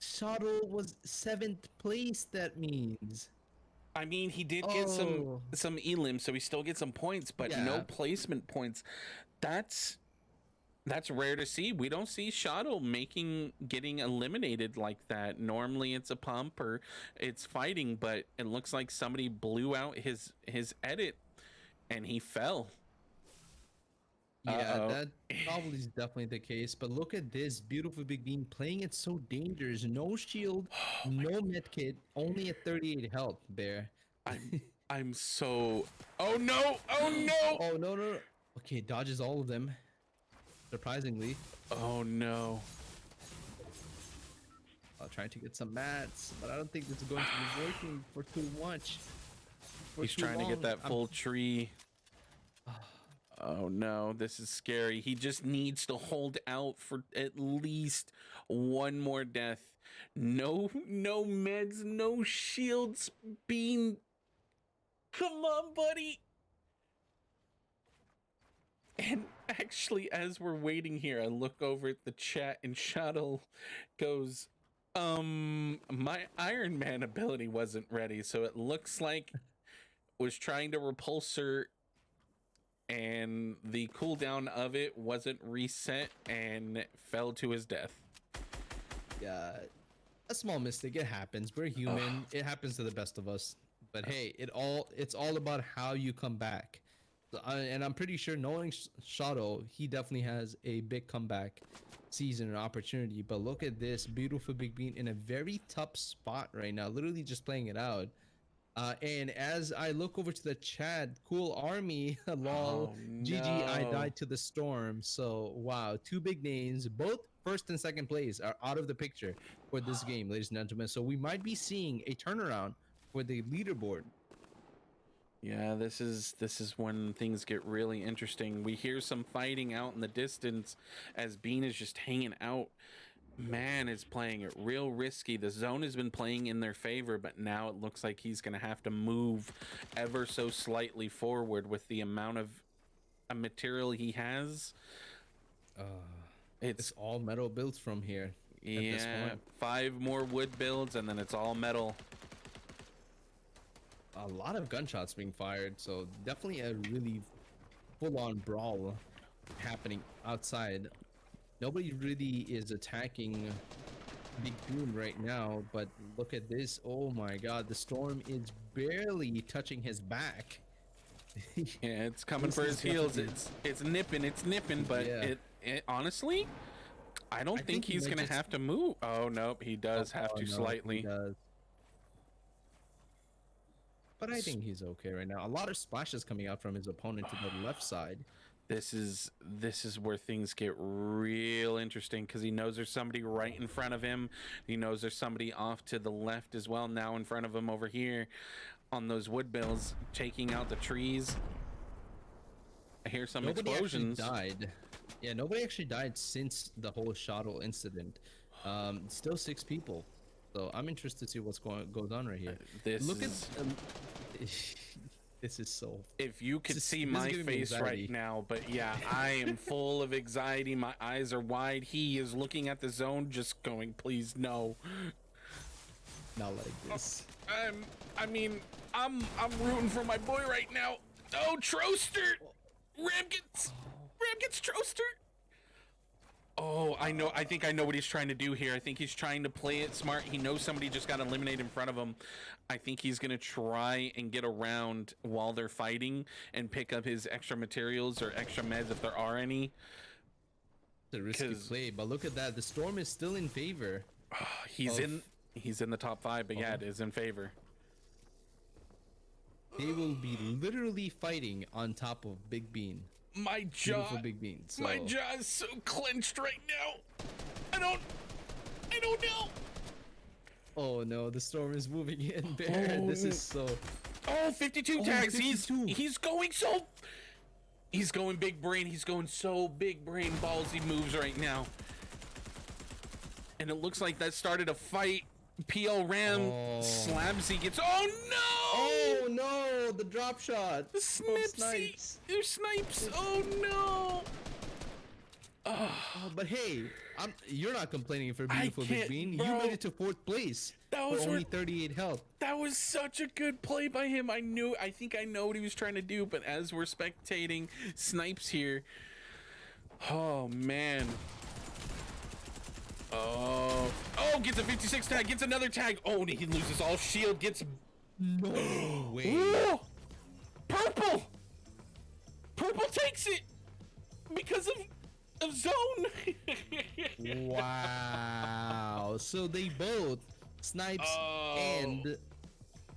Shadow was 7th place, that means. I mean, he did get some Oh. elim, so he still gets some points, but no Yeah. placement points. That's rare to see. We don't see Shadow getting eliminated like that. Normally it's a pump or it's fighting, but it looks like somebody blew out his edit and he fell. Yeah, Uh-oh. that probably is definitely the case. But look at this beautiful Big Bean playing it so dangerous. No shield, no medkit, only at 38 health there. I'm so. Oh no! Oh no! Oh no, no, no. Okay, dodges all of them. Surprisingly. Oh no! Trying to get some mats, but I don't think this is going to be working for too much. He's trying to get that full tree. Oh no, this is scary. He just needs to hold out for at least one more death. No meds, no shields. Bean, come on, buddy. And actually, as we're waiting here, I look over at the chat and Shuttle goes, my Iron Man ability wasn't ready, so it looks like was trying to repulse her and the cooldown of it wasn't reset and fell to his death. Yeah, a small mistake. It happens. We're human. It happens to the best of us. But hey, it's all about how you come back. So, and I'm pretty sure knowing Shadow, he definitely has a big comeback season and opportunity. But look at this beautiful Big Bean in a very tough spot right now, literally just playing it out. And as I look over to the chat, Cool Army, lol, Oh GG, I no. died to the storm. So, wow, two big names, both first and second place, are out of the picture for this game, ladies and gentlemen. So, we might be seeing a turnaround for the leaderboard. Yeah, this is when things get really interesting. We hear some fighting out in the distance as Bean is just hanging out. Man is playing it real risky. The zone has been playing in their favor, but now it looks like he's going to have to move ever so slightly forward with the amount of material he has. It's all metal builds from here. At this Yeah, point. 5 more wood builds and then it's all metal. A lot of gunshots being fired, so definitely a really full-on brawl happening outside. Nobody really is attacking Big Boom right now, but look at this. Oh my god, the storm is barely touching his back. Yeah, it's coming This for is his heels. definitely- It's nipping, but Yeah. it honestly, I don't think he he's might gonna just- have to move. Oh nope, he does have Oh, to no, he slightly. does. But I think he's okay right now. A lot of splashes coming out from his opponent to the left side. This is where things get real interesting because he knows there's somebody right in front of him. He knows there's somebody off to the left as well now in front of him over here on those wood bills, taking out the trees. I hear some Nobody explosions. actually died. Yeah, nobody actually died since the whole shuttle incident. Still 6 people. So I'm interested to see what's goes on right here. This Look is, at this is so. if you could see this is my giving me face anxiety. right now, but yeah, I am full of anxiety. My eyes are wide. He is looking at the zone, just going, please no. Not like this. I mean, I'm rooting for my boy right now. Oh, Troster! Ram gets Troster. Oh, I know. I think I know what he's trying to do here. I think he's trying to play it smart. He knows somebody just got eliminated in front of him. I think he's gonna try and get around while they're fighting and pick up his extra materials or extra meds if there are any. It's a risky 'Cause- play, but look at that. The storm is still in favor. He's Of- in the top 5, but yeah, it is in favor. They will be literally fighting on top of Big Bean. My jaw, Beautiful Big Bean. So. my jaw is so clenched right now. I don't know. Oh no, the storm is moving in, Bear. This is so. Oh, 52 Oh, tags. 52. He's going big brain. He's going so big brain ballsy moves right now. And it looks like that started a fight. PL Ram slabs. He gets. Oh no! Oh no, the drop shot. The Snipsy. There's snipes. Oh no! Oh, but hey, you're not complaining for beautiful Big can't, Bean. bro. You made it to 4th place. That was for only 38 health. That was such a good play by him. I think I know what he was trying to do, but as we're spectating Snipes here. Oh man. Oh, gets a 56 tag, gets another tag. Oh, and he loses all shield, gets No way. Whoa! Purple takes it because of zone. Wow. So they both, Snipes and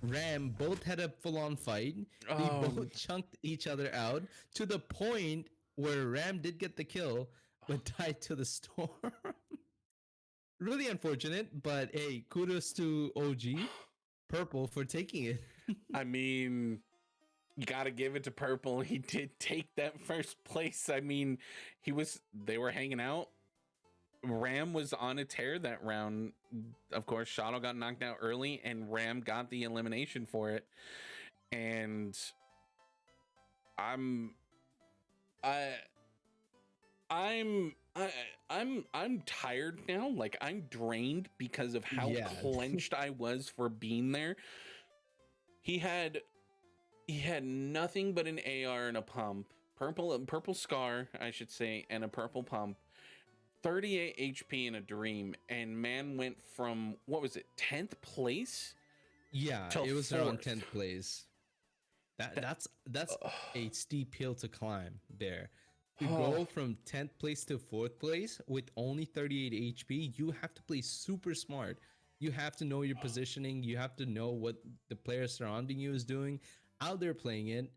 Ram, both had a full-on fight. They both chunked each other out to the point where Ram did get the kill, but died to the storm. Really unfortunate, but hey, kudos to OG Purple for taking it. I mean, you gotta give it to Purple. He did take that first place. I mean, they were hanging out. Ram was on a tear that round. Of course, Shadow got knocked out early and Ram got the elimination for it. And I'm I, I'm tired now. Like I'm drained because of how Yeah. clenched I was for being there. He had he had nothing but an AR and a pump, purple scar, I should say, and a purple pump. 38 HP in a dream, and man went from what was it, 10th place Yeah, to it was around 4th. 10th place. That That, that's ugh. a steep hill to climb there. To Oh, go from 10th place to 4th place with only 38 HP, you have to play super smart. You have to know your positioning, you have to know what the player surrounding you is doing, how they're playing it,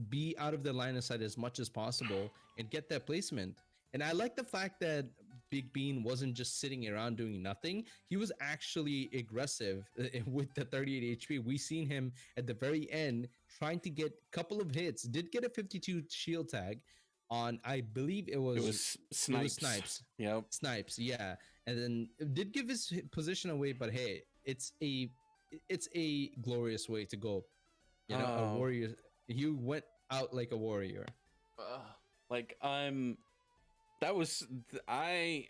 be out of the line of sight as much as possible and get that placement. And I like the fact that Big Bean wasn't just sitting around doing nothing. He was actually aggressive with the 38 HP. We seen him at the very end trying to get a couple of hits. Did get a 52 shield tag on, I believe it it was was it was Snipes. Snipes. Yep. Snipes, yeah. And then it did give his position away, but hey, it's a glorious way to go. A Oh, warrior. You went out like a warrior. uh, like that was I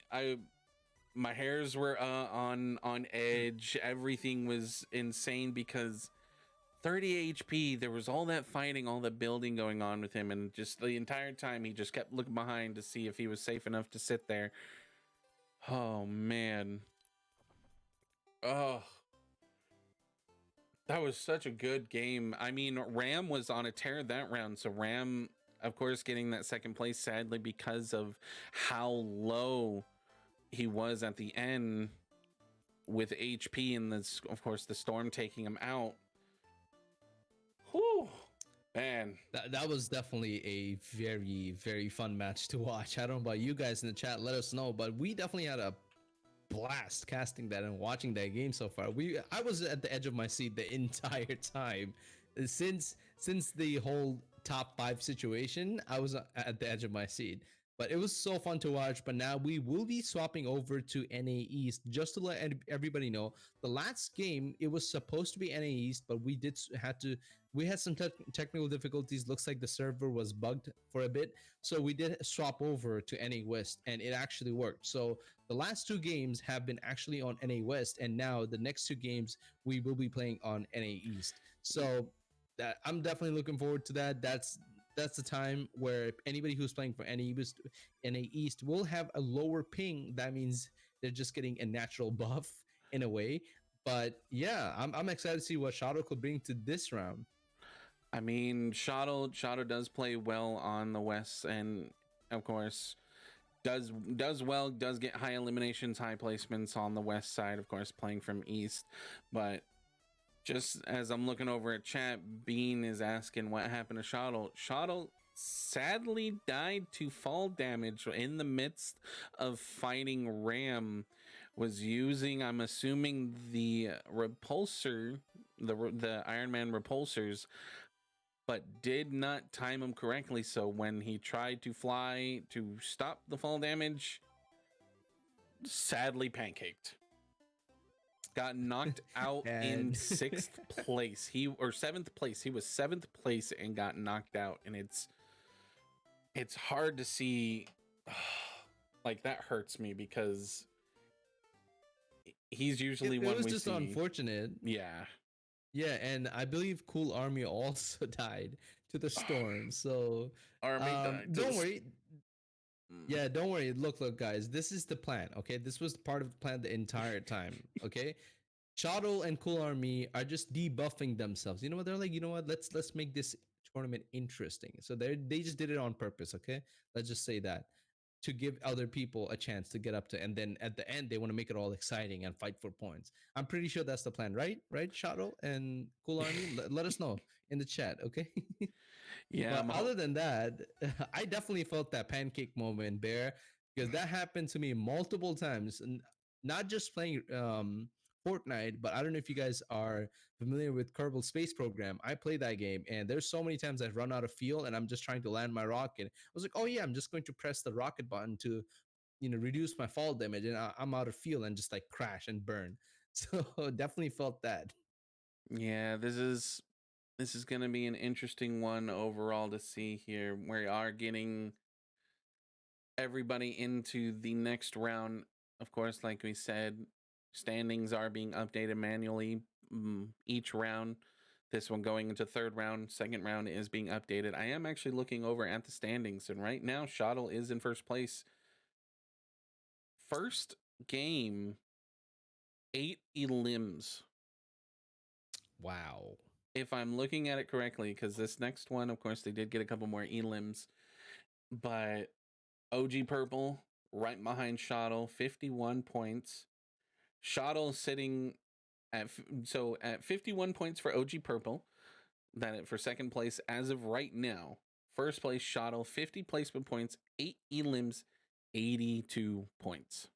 my hairs were on edge. Everything was insane because 30 HP, there was all that fighting, all the building going on with him, and just the entire time he just kept looking behind to see if he was safe enough to sit there. Oh man. Oh, that was such a good game. I mean, Ram was on a tear that round, so Ram, of course, getting that second place sadly because of how low he was at the end with HP and this, of course, the storm taking him out. Whew, man. That was definitely a very, very fun match to watch. I don't know about you guys in the chat, let us know, but we definitely had a blast casting that and watching that game so far. I was at the edge of my seat the entire time. Since the whole top 5 situation, I was at the edge of my seat. But it was so fun to watch. But now we will be swapping over to NA East. Just to let everybody know, the last game it was supposed to be NA East, but we had some technical difficulties. Looks like the server was bugged for a bit, so we did swap over to NA West, and it actually worked. So the last 2 games have been actually on NA West, and now the next 2 games we will be playing on NA East. So I'm definitely looking forward to that. That's the time where anybody who's playing for NA East will have a lower ping. That means they're just getting a natural buff in a way. But yeah, I'm excited to see what Shadow could bring to this round. I mean, Shadow does play well on the West, and of course, does well, does get high eliminations, high placements on the West side, of course, playing from East. But just as I'm looking over at chat, Bean is asking what happened to Shadow. Shadow sadly died to fall damage in the midst of fighting Ram. Was using, I'm assuming, the repulsor, the Iron Man repulsors, but did not time him correctly. So when he tried to fly to stop the fall damage, sadly pancaked. Got knocked out in And 6th place. He or 7th place. He was 7th place and got knocked out. And it's hard to see. Like that hurts me because he's usually it one was we just see. unfortunate. Yeah. Yeah, and I believe Cool Army also died to the storm. So Army died to don't the. worry. Yeah, don't worry. Look, guys, this is the plan. Okay, this was part of the plan the entire time. Okay, Shadow and Cool Army are just debuffing themselves. You know what? They're like, you know what? Let's make this tournament interesting. So they just did it on purpose. Okay, let's just say that to give other people a chance to get up to, and then at the end they want to make it all exciting and fight for points. I'm pretty sure that's the plan, right? Right, Shadow and Cool Army. Let us know in the chat. Okay. Yeah, But other than that, I definitely felt that pancake moment, Bear, because that happened to me multiple times. And not just playing Fortnite, but I don't know if you guys are familiar with Kerbal Space Program. I play that game, and there's so many times I've run out of fuel, and I'm just trying to land my rocket. I was like, oh yeah, I'm just going to press the rocket button to reduce my fall damage, and I'm out of fuel and just like crash and burn. So definitely felt that. yeah. This is going to be an interesting one overall to see here. We are getting everybody into the next round. Of course, like we said, standings are being updated manually each round. This one going into third round, second round is being updated. I am actually looking over at the standings, and right now, Shottle is in first place. First game, 8 elims. Wow. If I'm looking at it correctly, because this next one, of course, they did get a couple more elims, but OG Purple right behind Shottle, 51 points. Shottle sitting at at 51 points for OG Purple. That for second place as of right now. First place Shottle, 50 placement points, 8 elims, 82 points.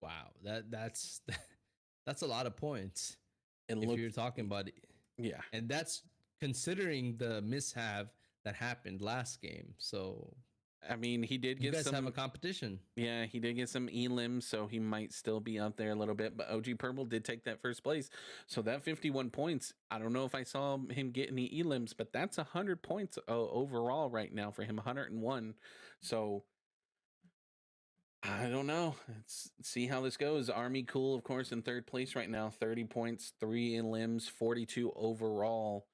Wow. That's that's a lot of points. It If looks you're talking about it. yeah. And that's considering the mishap that happened last game. So I mean, he did you get guys have a some. competition. Yeah, he did get some elims, so he might still be up there a little bit. But OG Purple did take that first place, so that 51 points. I don't know if I saw him get any elims, but that's 100 points overall right now for him. 101. So I don't know. Let's see how this goes. Army Cool, of course, in third place right now. 30 points, 3 elims, 42 overall.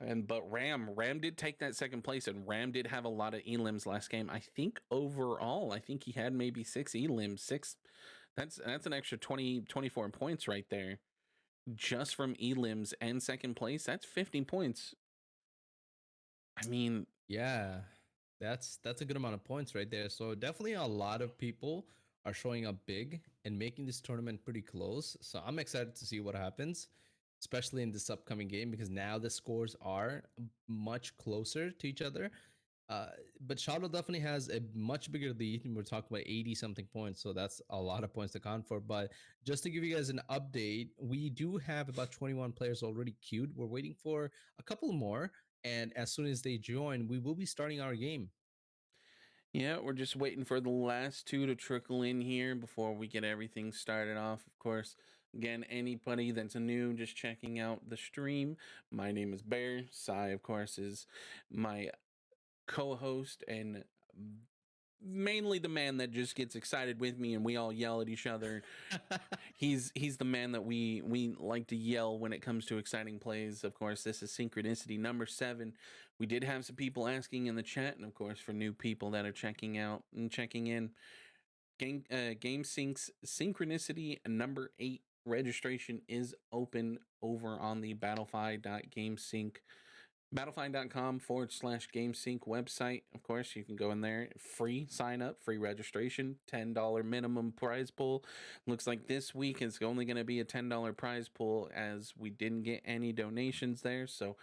But Ram did take that second place, and Ram did have a lot of elims last game. I think overall, I think he had maybe 6 elims. Six. That's an extra 24 points right there, just from elims and second place. That's 50 points. I mean, Yeah. That's a good amount of points right there. So definitely a lot of people are showing up big and making this tournament pretty close. So I'm excited to see what happens, especially in this upcoming game because now the scores are much closer to each other. Uh, but Shadow definitely has a much bigger lead. We're talking about 80 something points, so that's a lot of points to count for. But just to give you guys an update, we do have about 21 players already queued. We're waiting for a couple more, and as soon as they join, we will be starting our game. yeah, we're just waiting for the last two to trickle in here before we get everything started off. Of course, again, anybody that's new, just checking out the stream. My name is Bear. Sai, of course, is my co-host and mainly the man that just gets excited with me and we all yell at each other. He's the man that we like to yell when it comes to exciting plays. Of course, this is Synchronicity number 7. We did have some people asking in the chat, and of course for new people that are checking out and checking in, GameSync's Synchronicity number 8 registration is open over on the Battlefy.gamesync Battlefy.com/GameSync website. Of course, you can go in there, free sign up, free registration, $10 minimum prize pool. Looks like this week is only going to be a $10 prize pool as we didn't get any donations there. So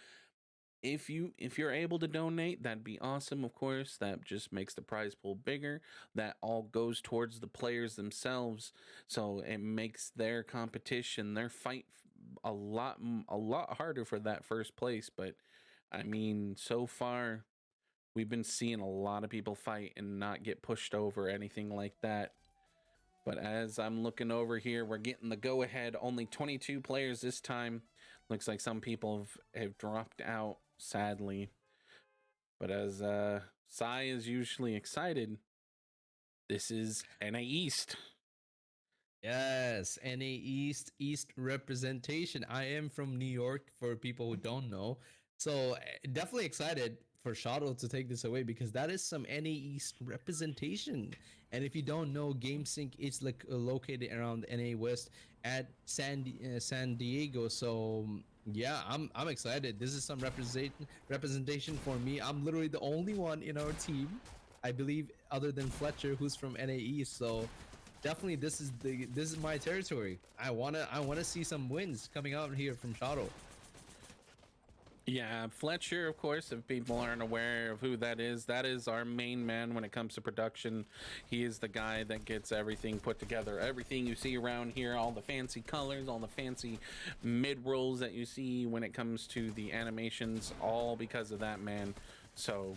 if you're able to donate, that'd be awesome. Of course, that just makes the prize pool bigger. That all goes towards the players themselves, so it makes their competition, their fight, a lot harder for that first place. But I mean, so far we've been seeing a lot of people fight and not get pushed over or anything like that. But as I'm looking over here, we're getting the go ahead. Only 22 players this time. Looks like some people have dropped out, sadly. But as Sai is usually excited, this is NA East. Yes, NA East representation. I am from New York for people who don't know. So definitely excited for Shadow to take this away because that is some NA East representation. And if you don't know, GameSync is like located around NA West at San Diego. So yeah, I'm excited. This is some representation for me. I'm literally the only one in our team, I believe, other than Fletcher, who's from NA East. So definitely this is my territory. I wanna see some wins coming out here from Shadow. Yeah, Fletcher, of course, if people aren't aware of who that is our main man when it comes to production. He is the guy that gets everything put together. Everything you see around here, all the fancy colors, all the fancy mid rolls that you see when it comes to the animations, all because of that man. So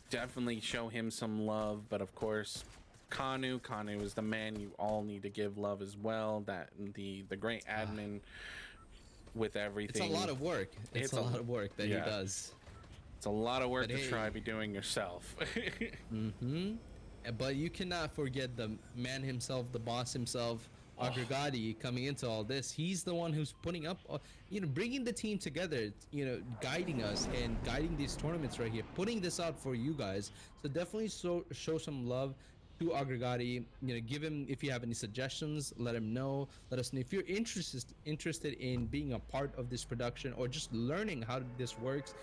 definitely show him some love. But of course, Kanu is the man you all need to give love as well. That the great admin with It's a everything. lot of work. It's a lot of work that he does. It's a lot of work But to try hey, be doing yourself. mm-hmm. But you cannot forget the man himself, the boss himself, Oh, Aggregati, coming into all this. He's the one who's putting up, bringing the team together, guiding us and guiding these tournaments right here, putting this out for you guys. So definitely show some love to Aggregati. Give him, if you have any suggestions, let him know. Let us know if you're interested in being a part of this production or just learning how this works.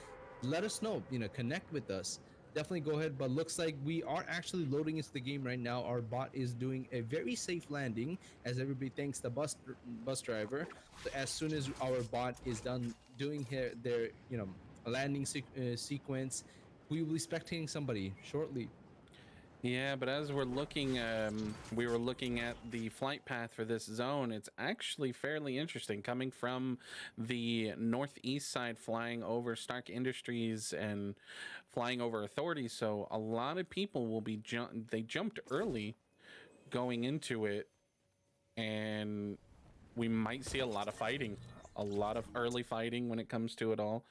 Let us know. Connect with us. Definitely go ahead. But looks like we are actually loading into the game right now. Our bot is doing a very safe landing, as everybody thanks the bus driver. So as soon as our bot is done doing their landing sequence, we will be spectating somebody shortly. yeah, but as we were looking at the flight path for this zone. It's actually fairly interesting, coming from the northeast side, flying over Stark Industries and flying over Authority. So a lot of people will be they jumped early going into it, and we might see a lot of fighting, a lot of early fighting when it comes to it all.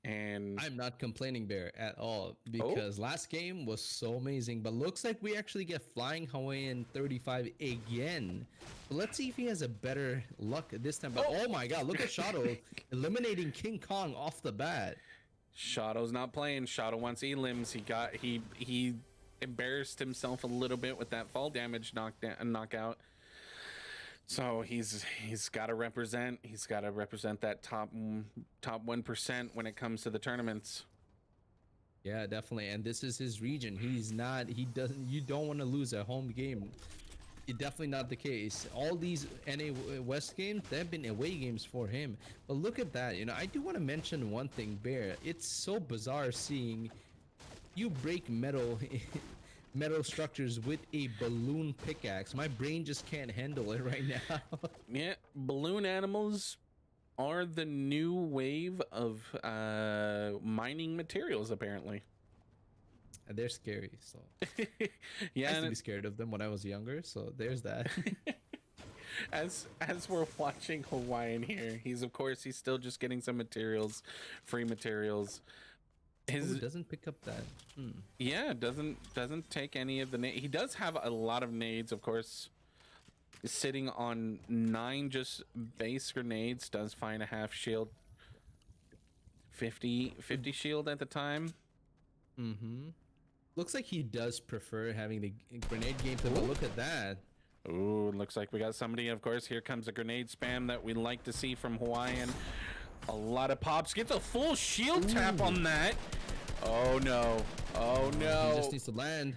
And I'm not complaining, Bear, at all, oh, because last game was so amazing. But looks like we actually get Flying Hawaiian 35 again. So let's see if he has a better luck this time. But oh my god, look at Shadow eliminating King Kong off the bat. Shadow's not playing. Shadow wants elims. He embarrassed himself a little bit with that fall damage knockout. So he's got to represent. He's got to represent that top 1% when it comes to the tournaments. Yeah, definitely. And this is his region. He's not. He doesn't. You don't want to lose a home game. It's definitely not the case. All these NA West games, they've been away games for him. But look at that. I do want to mention one thing, Bear. It's so bizarre seeing you break metal structures with a balloon pickaxe. My brain just can't handle it right now. Yeah, balloon animals are the new wave of mining materials, apparently. They're scary, so I Yeah, used to and be scared of them when I was younger. So there's that. as we're watching Hawaiian here, he's still just getting some materials, free materials. Oh, His doesn't pick up that. Yeah, doesn't take any of the he does have a lot of nades, of course. Sitting on 9 just base grenades, does find a half shield, 50 shield at the time. Mm-hmm. Looks like he does prefer having the grenade gameplay, but look at that. Ooh, looks like we got somebody. Of course, here comes a grenade spam that we like to see from Hawaiian. A lot of pops. Gets a full shield tap on that. Oh no. Oh no. He just needs to land.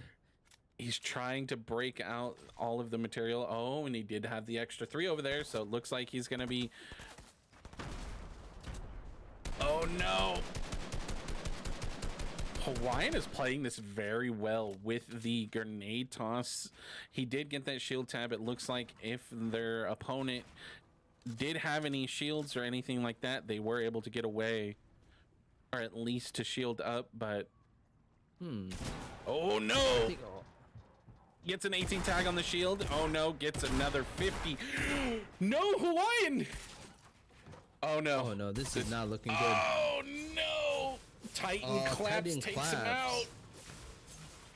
He's trying to break out all of the material. Oh, and he did have the extra 3 over there, so it looks like he's gonna be... Oh no. Hawaiian is playing this very well with the grenade toss. He did get that shield tab. It looks like if their opponent did have any shields or anything like that, they were able to get away, or at least to shield up. But oh no, gets an 18 tag on the shield. Oh no, gets another 50. No, Hawaiian. Oh no. Oh no, this is not looking good. Oh no, Titan collapse takes him out.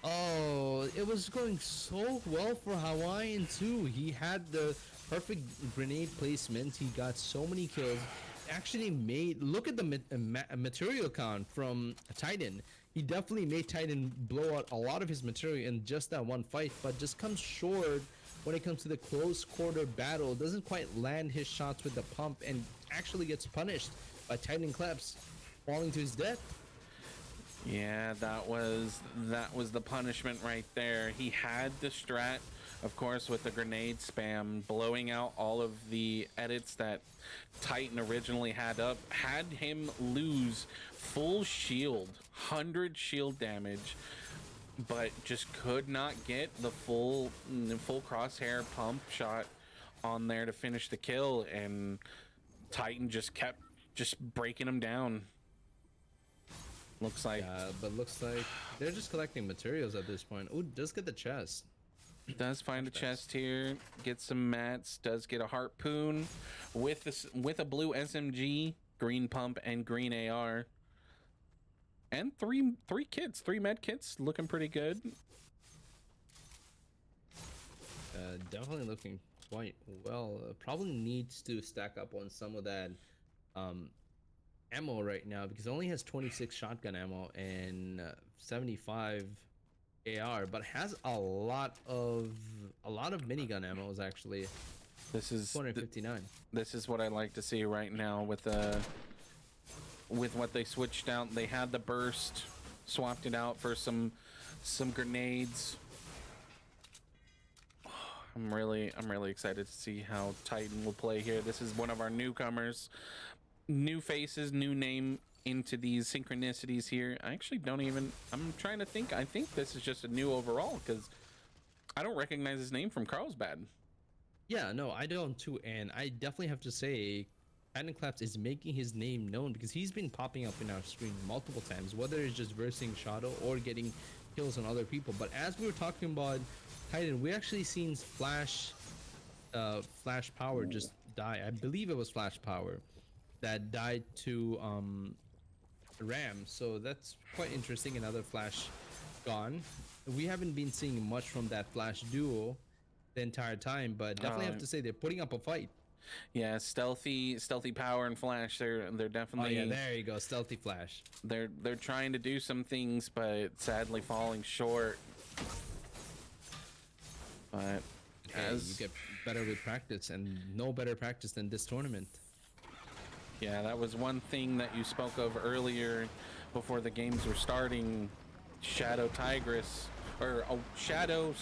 Oh, it was going so well for Hawaiian too. He had the perfect grenade placement. He got so many kills. Actually made, look at the material count from Titan. He definitely made Titan blow out a lot of his material in just that one fight, but just comes short when it comes to the close quarter battle. Doesn't quite land his shots with the pump and actually gets punished by Titan Kleps, falling to his death. Yeah, that was the punishment right there. He had the strat, of course, with the grenade spam, blowing out all of the edits that Titan originally had up, had him lose full shield, 100 shield damage, but just could not get the full crosshair pump shot on there to finish the kill, and Titan just kept breaking him down. Looks like, but looks like they're just collecting materials at this point. Ooh, does get the chest. Does find a chest here, get some mats, does get a harpoon with a blue SMG, green pump, and green AR. And three kits, 3 med kits, looking pretty good. Definitely looking quite well. Probably needs to stack up on some of that um, ammo right now because it only has 26 shotgun ammo and 75 AR, but has a lot of minigun ammos actually. This is 259. this is what I like to see right now with what they switched out. They had the burst, swapped it out for some grenades. I'm really excited to see how Titan will play here. This is one of our newcomers, new faces, new name into these synchronicities here. I actually don't even. I'm trying to think. I think this is just a new overall because I don't recognize his name from Carlsbad. Yeah, no, I don't too, and I definitely have to say, Titan Claps is making his name known because he's been popping up in our screen multiple times, whether it's just versing Shadow or getting kills on other people. But as we were talking about Titan, we actually seen Flash Power just die. I believe it was Flash Power that died to Ram. So that's quite interesting. Another Flash gone. We haven't been seeing much from that Flash duo the entire time, but definitely have to say they're putting up a fight. Yeah, stealthy Power and Flash. They're Oh definitely yeah, there you go, Stealthy Flash. they're trying to do some things, but sadly falling short. But Hey, you get better with practice, and no better practice than this tournament. yeah, that was one thing that you spoke of earlier before the games were starting. Shadow Tigress or Shadow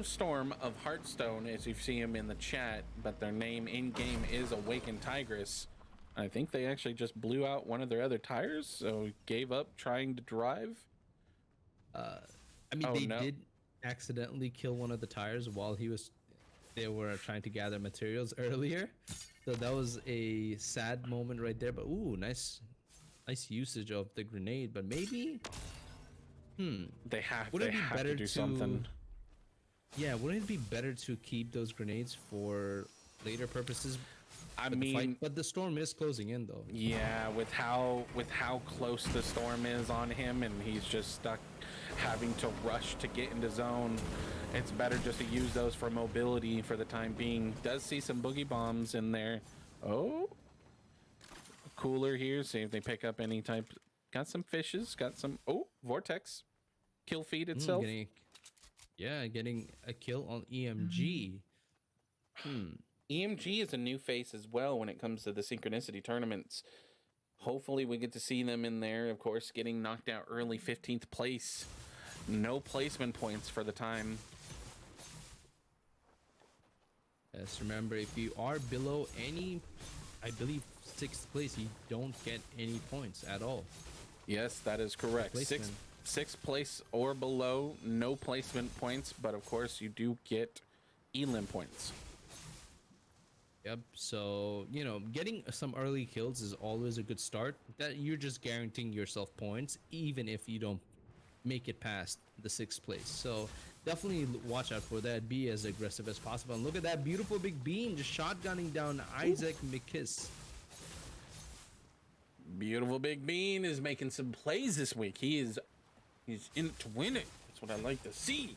Storm of Hearthstone, as you see him in the chat, but their name in game is Awakened Tigress. I think they actually just blew out one of their other tires, so gave up trying to drive. I mean, Oh, they no. did accidentally kill one of the tires while they were trying to gather materials earlier. So that was a sad moment right there. But ooh, nice usage of the grenade. But maybe, They have would it be to better do something. Yeah, wouldn't it be better to keep those grenades for later purposes? I But mean, but the storm is closing in though. yeah, with how close the storm is on him, and he's just stuck having to rush to get into zone. It's better just to use those for mobility for the time being. Does see some boogie bombs in there. Oh, cooler here. See if they pick up any type. Got some fishes. Got some. Oh, vortex. Kill feed itself. Getting a kill on EMG. EMG is a new face as well when it comes to the synchronicity tournaments. Hopefully we get to see them in there. Of course, getting knocked out early, 15th place. No placement points for the time. Yes, remember, if you are below any, I believe, 6th place, you don't get any points at all. Yes, that is correct. Sixth place or below, no placement points, but of course you do get elim points. Yep. So, getting some early kills is always a good start. That you're just guaranteeing yourself points, even if you don't make it past the 6th place. So definitely watch out for that. Be as aggressive as possible. And look at that beautiful big beam just shotgunning down Isaac McKiss. Beautiful Big Bean is making some plays this week. He's in it to win it. That's what I like to see.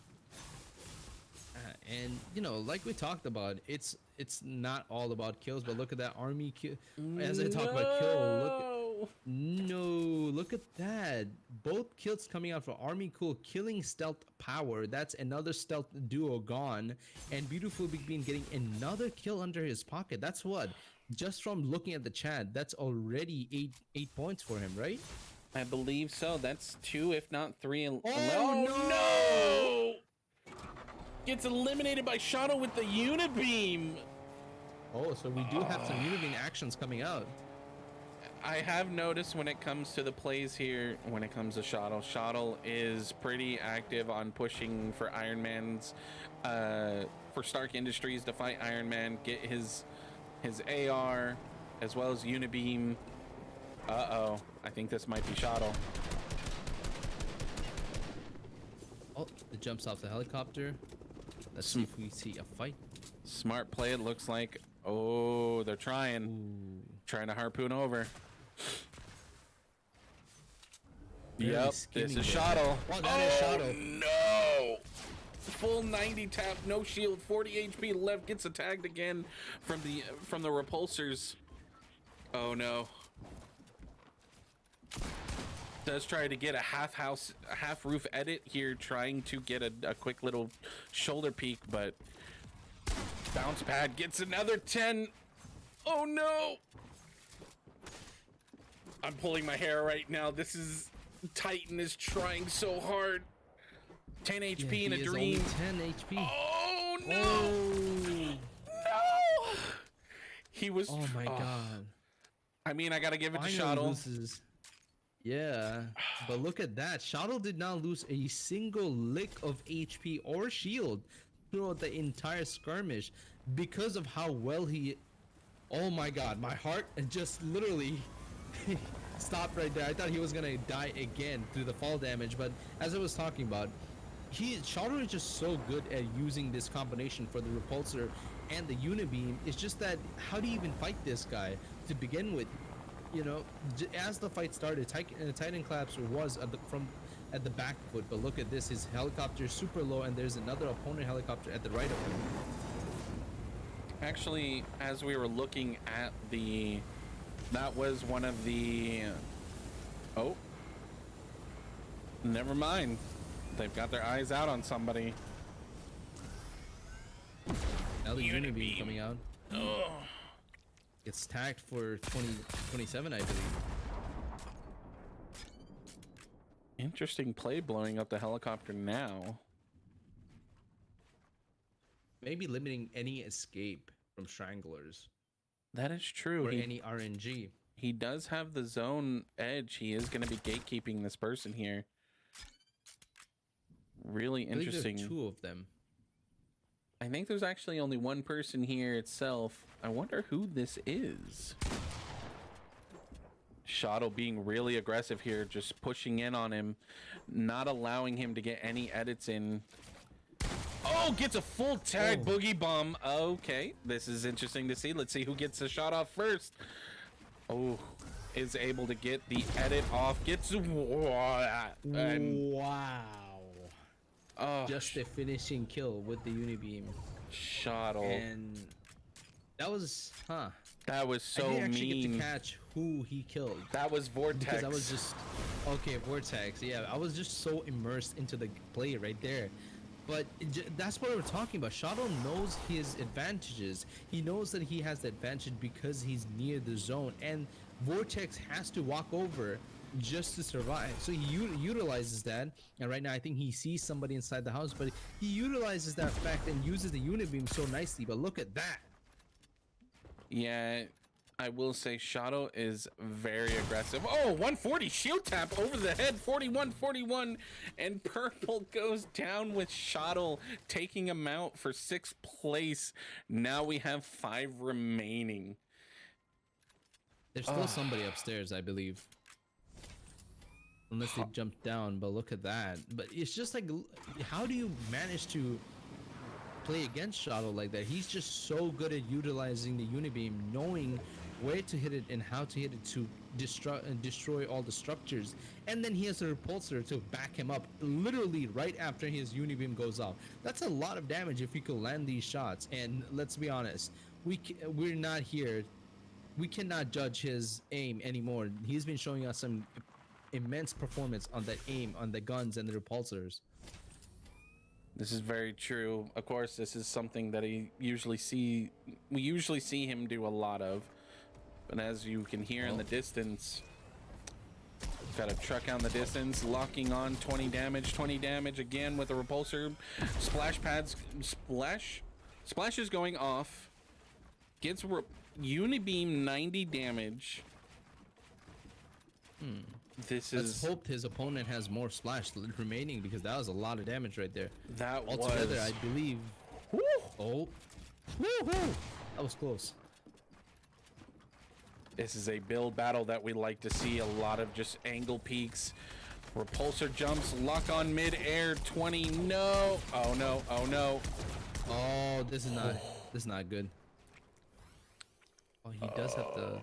And like we talked about, it's not all about kills, but look at that army kill. As I talk about kill, look at that. Both kills coming out for Army Cool, killing Stealth Power. That's another stealth duo gone. And Beautiful Big Bean getting another kill under his pocket. That's what? Just from looking at the chat, that's already eight points for him, right? I believe so. That's 2, if not 3. Oh, no! Gets eliminated by Shadow with the Unibeam. Oh, so we do have some Unibeam actions coming out. I have noticed when it comes to the plays here, when it comes to Shadow is pretty active on pushing for Iron Man's, for Stark Industries to fight Iron Man, get his AR, as well as Unibeam. Uh-oh, I think this might be Shadow. Oh, it jumps off the helicopter. Let's see if we see a fight. Smart play, it looks like. Oh, they're trying to harpoon over. barely Yep, skimming this is there. Shottle. Oh, that is Shottle. No! Full 90 tap, no shield, 40 HP left, gets tagged again from the repulsors. Oh no. Does try to get a half roof edit here, trying to get a quick little shoulder peek, but bounce pad gets another 10. Oh no! I'm pulling my hair right now. This is Titan is trying so hard. 10 HP in a dream. 10 HP. Oh no! Oh. No! He was. Oh my god. I mean, I gotta give it to Finally Shottle. loses. Yeah, but look at that. Shottle did not lose a single lick of HP or shield throughout the entire skirmish because of how well he. Oh my god, my heart just literally stopped right there. I thought he was gonna die again through the fall damage, but as I was talking about, Shottle is just so good at using this combination for the repulsor and the unibeam. It's just that how do you even fight this guy to begin with? You know, as the fight started, Titan Collapse was at the back foot, but look at this, his helicopter is super low, and there's another opponent helicopter at the right of him. Actually, as we were looking at that was one of the. Oh, never mind. They've got their eyes out on somebody. Now the Unibeam. unibeam coming out. Ugh. It's tagged for 2027, I believe. Interesting play blowing up the helicopter now. Maybe limiting any escape from stranglers That is true. or any RNG. He does have the zone edge. He is going to be gatekeeping this person here. Really I believe interesting. there are 2 of them. I think there's actually only one person here itself. I wonder who this is. Shottle being really aggressive here, just pushing in on him, not allowing him to get any edits in. Oh, gets a full tag boogie bomb. Okay, this is interesting to see. Let's see who gets a shot off first. Oh, is able to get the edit off. Gets and Wow. oh, Just a finishing kill with the unibeam. Shottle. And that was, That was so I didn't actually get mean. to catch who he killed. That was Vortex. Because I was just, okay, Vortex. Yeah, I was just so immersed into the play right there. But that's what we're talking about. Shottle knows his advantages. He knows that he has the advantage because he's near the zone. And Vortex has to walk over just to survive. So he utilizes that. And right now I think he sees somebody inside the house. But he utilizes that fact and uses the unibeam so nicely. But look at that. Yeah, I will say Shottle is very aggressive. Oh, 140 shield tap over the head, 41-41, and Purple goes down with Shottle, taking him out for 6th place. Now we have 5 remaining. There's still somebody upstairs, I believe. Unless they jumped down, but look at that. But it's just like, how do you manage to play against Shottle like that? He's just so good at utilizing the unibeam, knowing where to hit it and how to hit it to destroy all the structures. And then he has a repulsor to back him up literally right after his unibeam goes off. That's a lot of damage if he could land these shots. And let's be honest, we're not here. We cannot judge his aim anymore. He's been showing us some immense performance on that aim, on the guns and the repulsors. This is very true. Of course, this is something that we usually see him do a lot of. But as you can hear in the distance, got a truck out in the distance, locking on 20 damage again with the repulsor. Splash pads, splash is going off. Gets unibeam 90 damage. Let's hope his opponent has more splash remaining, because that was a lot of damage right there. That altogether, was... I believe. Woo! Oh, woo-hoo! That was close. This is a build battle that we like to see. A lot of just angle peaks, repulsor jumps, lock on mid-air. 20. No! Oh no! Oh no! Oh, this is not good. Oh, he does have the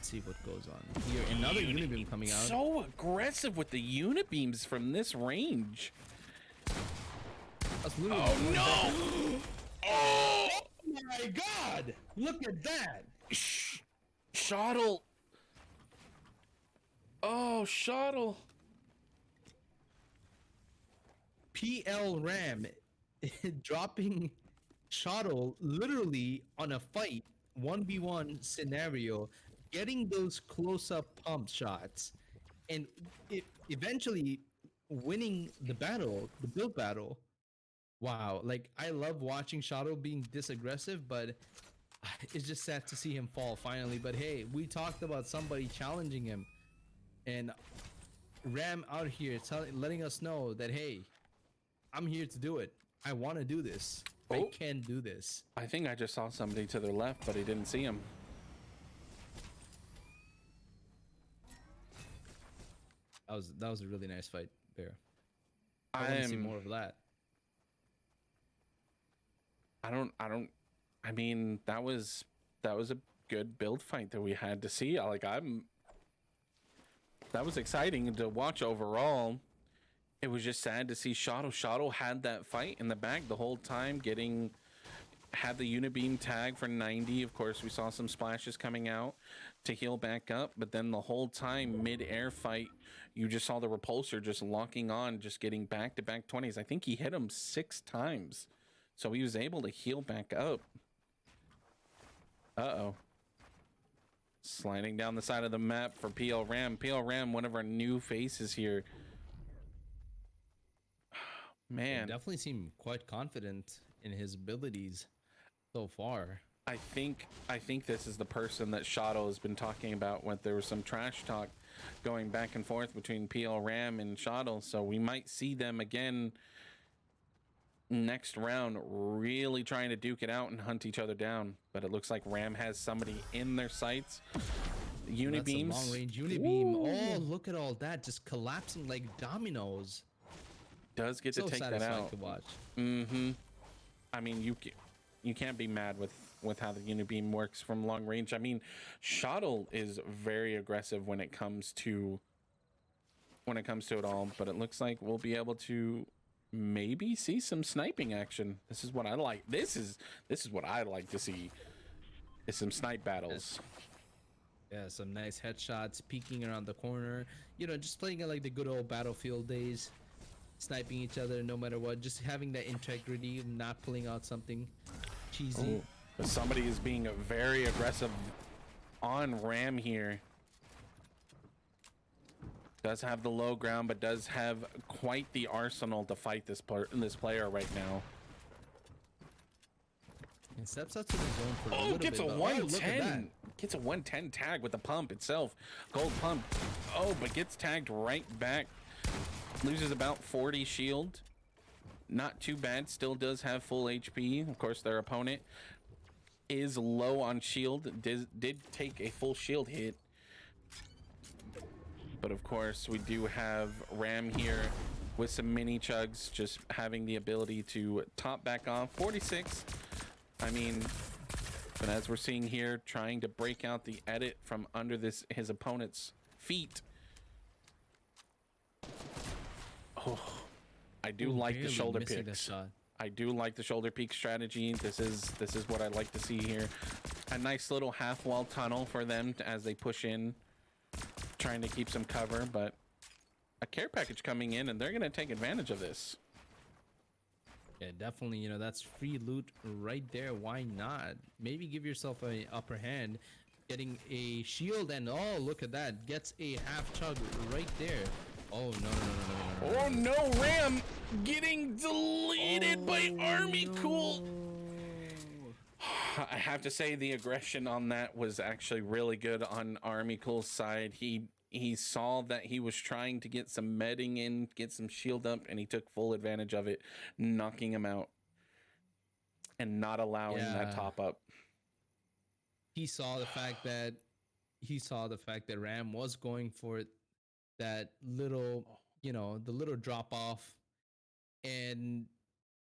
Let's see what goes on here. Another Unibeam coming out. So aggressive with the unibeams from this range. Oh no! Oh my God! Look at that! Shottle. Oh, Shottle. PL Ram dropping Shottle literally on a fight 1v1 scenario, getting those close-up pump shots, and eventually winning the battle, the build battle. Wow, like I love watching Shadow being this aggressive, but it's just sad to see him fall finally. But hey, we talked about somebody challenging him, and Ram out here letting us know that hey, I'm here to do it. I want to do this. I can do this. I think I just saw somebody to their left, but I didn't see him. That was a really nice fight there. I want to see more of that. I mean, that was a good build fight that we had to see. That was exciting to watch overall. It was just sad to see Shadow. Shadow had that fight in the bag the whole time, had the Unibeam tag for 90. Of course, we saw some splashes coming out to heal back up, but then the whole time mid-air fight, you just saw the repulsor just locking on, just getting back-to-back 20s. I think he hit him 6 times. So he was able to heal back up. Uh-oh. Sliding down the side of the map for PL Ram. PL Ram, one of our new faces here. Man. He definitely seemed quite confident in his abilities so far. I think this is the person that Shadow has been talking about when there was some trash talk going back and forth between PL Ram and Shadow. So we might see them again next round, really trying to duke it out and hunt each other down. But it looks like Ram has somebody in their sights. Unibeams. Long range Unibeam. Ooh. Oh, look at all that, just collapsing like dominoes. Does get to take that out. To watch. I mean, you can't be mad with how the Unibeam works from long range. I mean, Shottle is very aggressive when it comes to it all, but it looks like we'll be able to maybe see some sniping action. This is what I like. This is what I like to see, is some snipe battles. Yeah, some nice headshots, peeking around the corner. You know, just playing it like the good old Battlefield days, sniping each other no matter what. Just having that integrity, not pulling out something cheesy. But somebody is being very aggressive on Ram here. Does have the low ground, but does have quite the arsenal to fight this player right now. And steps out to the zone for a little gets bit, a 110. Gets a 110 tag with the pump itself. Gold pump. Oh, but gets tagged right back. Loses about 40 shield. Not too bad. Still does have full HP. Of course, their opponent is low on shield. Did take a full shield hit. But of course, we do have Ram here with some mini chugs, just having the ability to top back off. 46. I mean, but as we're seeing here, trying to break out the edit from under his opponent's feet. Oh, I do like the shoulder picks. I do like the shoulder peek strategy. This is what I like to see here. A nice little half wall tunnel for them as they push in, trying to keep some cover, but a care package coming in and they're going to take advantage of this. Yeah, definitely. You know, that's free loot right there. Why not? Maybe give yourself an upper hand, getting a shield, and oh, look at that. Gets a half chug right there. Oh, no. Oh, no, Ram getting deleted by Army Cool. I have to say the aggression on that was actually really good on Army Cool's side. He saw that he was trying to get some medding in, get some shield up, and he took full advantage of it, knocking him out and not allowing that top up. He saw the fact that Ram was going for that little, you know, the little drop off, and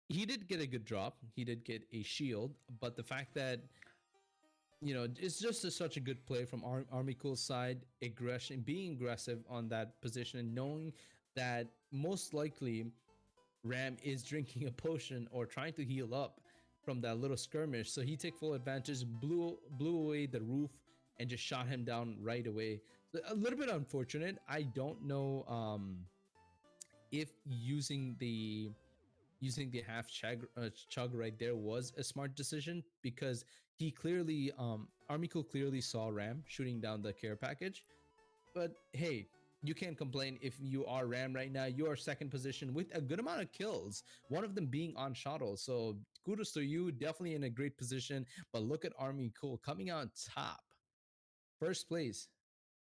he did get a good drop. He did get a shield, but the fact that it's just such a good play from Army Cool's side, aggression, being aggressive on that position, and knowing that most likely Ram is drinking a potion or trying to heal up from that little skirmish. So he took full advantage, blew away the roof, and just shot him down right away. So a little bit unfortunate. I don't know if using the half chug right there was a smart decision, because he clearly Armiko clearly saw Ram shooting down the care package. But hey, you can't complain if you are Ram right now. You are second position with a good amount of kills, one of them being on Shuttle. So kudos to you, definitely in a great position. But look at Army Cool coming out top, first place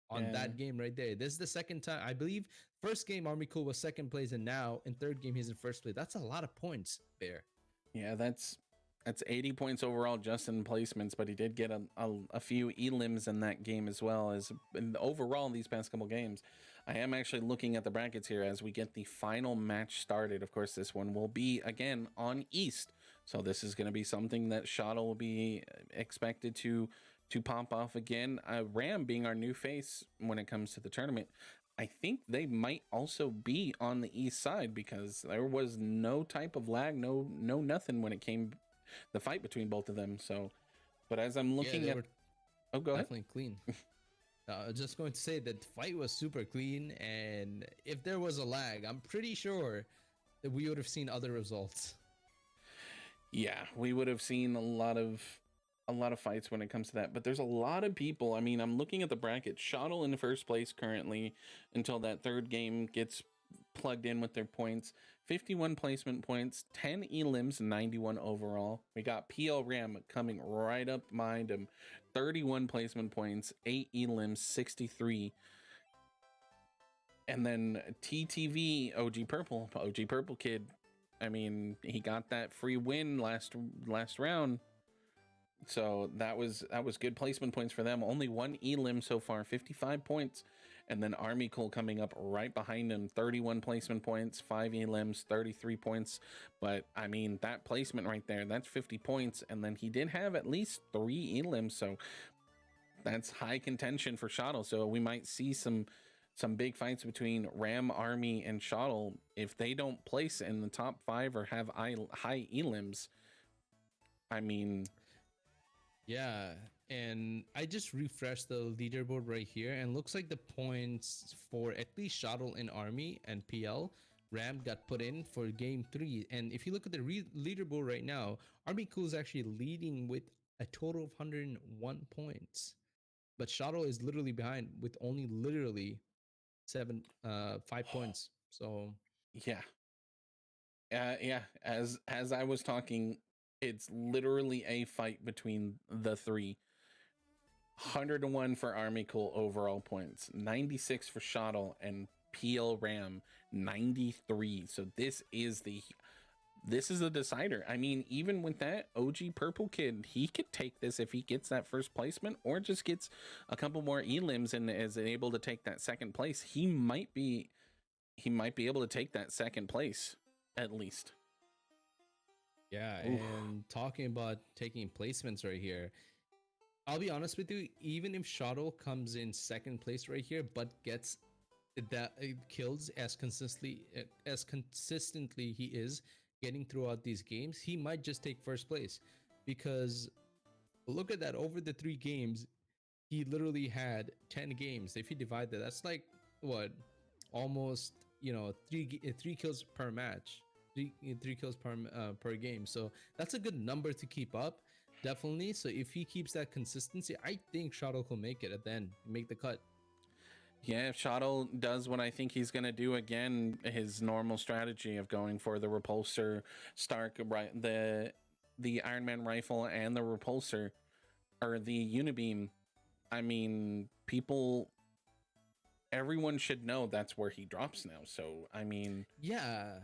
on Yeah. that game right there. This is the second time, I believe. First game Army Cool was second place, and now in third game he's in first place. That's a lot of points there. Yeah, that's 80 points overall just in placements, but he did get a few elims in that game as well as overall in these past couple games. I am actually looking at the brackets here as we get the final match started. Of course, this one will be again on East, so this is going to be something that Shottle will be expected to pop off again. Ram being our new face when it comes to the tournament. I think they might also be on the east side because there was no type of lag, no nothing when it came the fight between both of them. So, but as I'm Yeah, looking they at, were oh, go ahead. definitely clean. Just going to say that the fight was super clean, and if there was a lag, I'm pretty sure that we would have seen other results. Yeah, we would have seen a lot of fights when it comes to that. But there's a lot of people. I mean, I'm looking at the bracket. Shottle in the first place currently until that third game gets plugged in with their points. 51 placement points, 10 elims, 91 overall. We got PL Ram coming right up behind him. 31 placement points, 8 elims, 63. And then TTV OG Purple Kid. I mean, he got that free win last round. So that was good placement points for them. Only one elim so far, 55 points. And then Army Cole coming up right behind him, 31 placement points, 5 elims, 33 points. But I mean, that placement right there, that's 50 points. And then he did have at least 3 elims. So that's high contention for Shottle. So we might see some big fights between Ram, Army, and Shottle if they don't place in the top 5 or have high elims. I mean, Yeah, and I just refreshed the leaderboard right here, and looks like the points for at least Shuttle in Army and PL Ram got put in for game 3. And if you look at the leaderboard right now, Army Cool is actually leading with a total of 101 points, but Shuttle is literally behind with only literally 5 points. So yeah. Yeah, as I was talking, it's literally a fight between the three. 101 for Army Cool overall points, 96 for Shottle, and PL Ram 93. So this is the decider. I mean, even with that, OG Purple Kid, he could take this if he gets that first placement or just gets a couple more elims and is able to take that second place. He might be able to take that second place at least. yeah, Oof. and talking about taking placements right here, I'll be honest with you. Even if Shottle comes in second place right here, but gets that kills as consistently he is getting throughout these games, he might just take first place, because look at that, over the 3 games he literally had 10 games. If you divide that, that's like what, almost, three kills per match, three kills per game. So that's a good number to keep up, definitely. So if he keeps that consistency, I think Shadow will make it at the end, make the cut. Yeah, if Shottle does what I think he's gonna do again, his normal strategy of going for the repulsor, Stark, right, the Iron Man rifle and the repulsor or the unibeam. I mean, everyone should know that's where he drops now. So I mean, Yeah.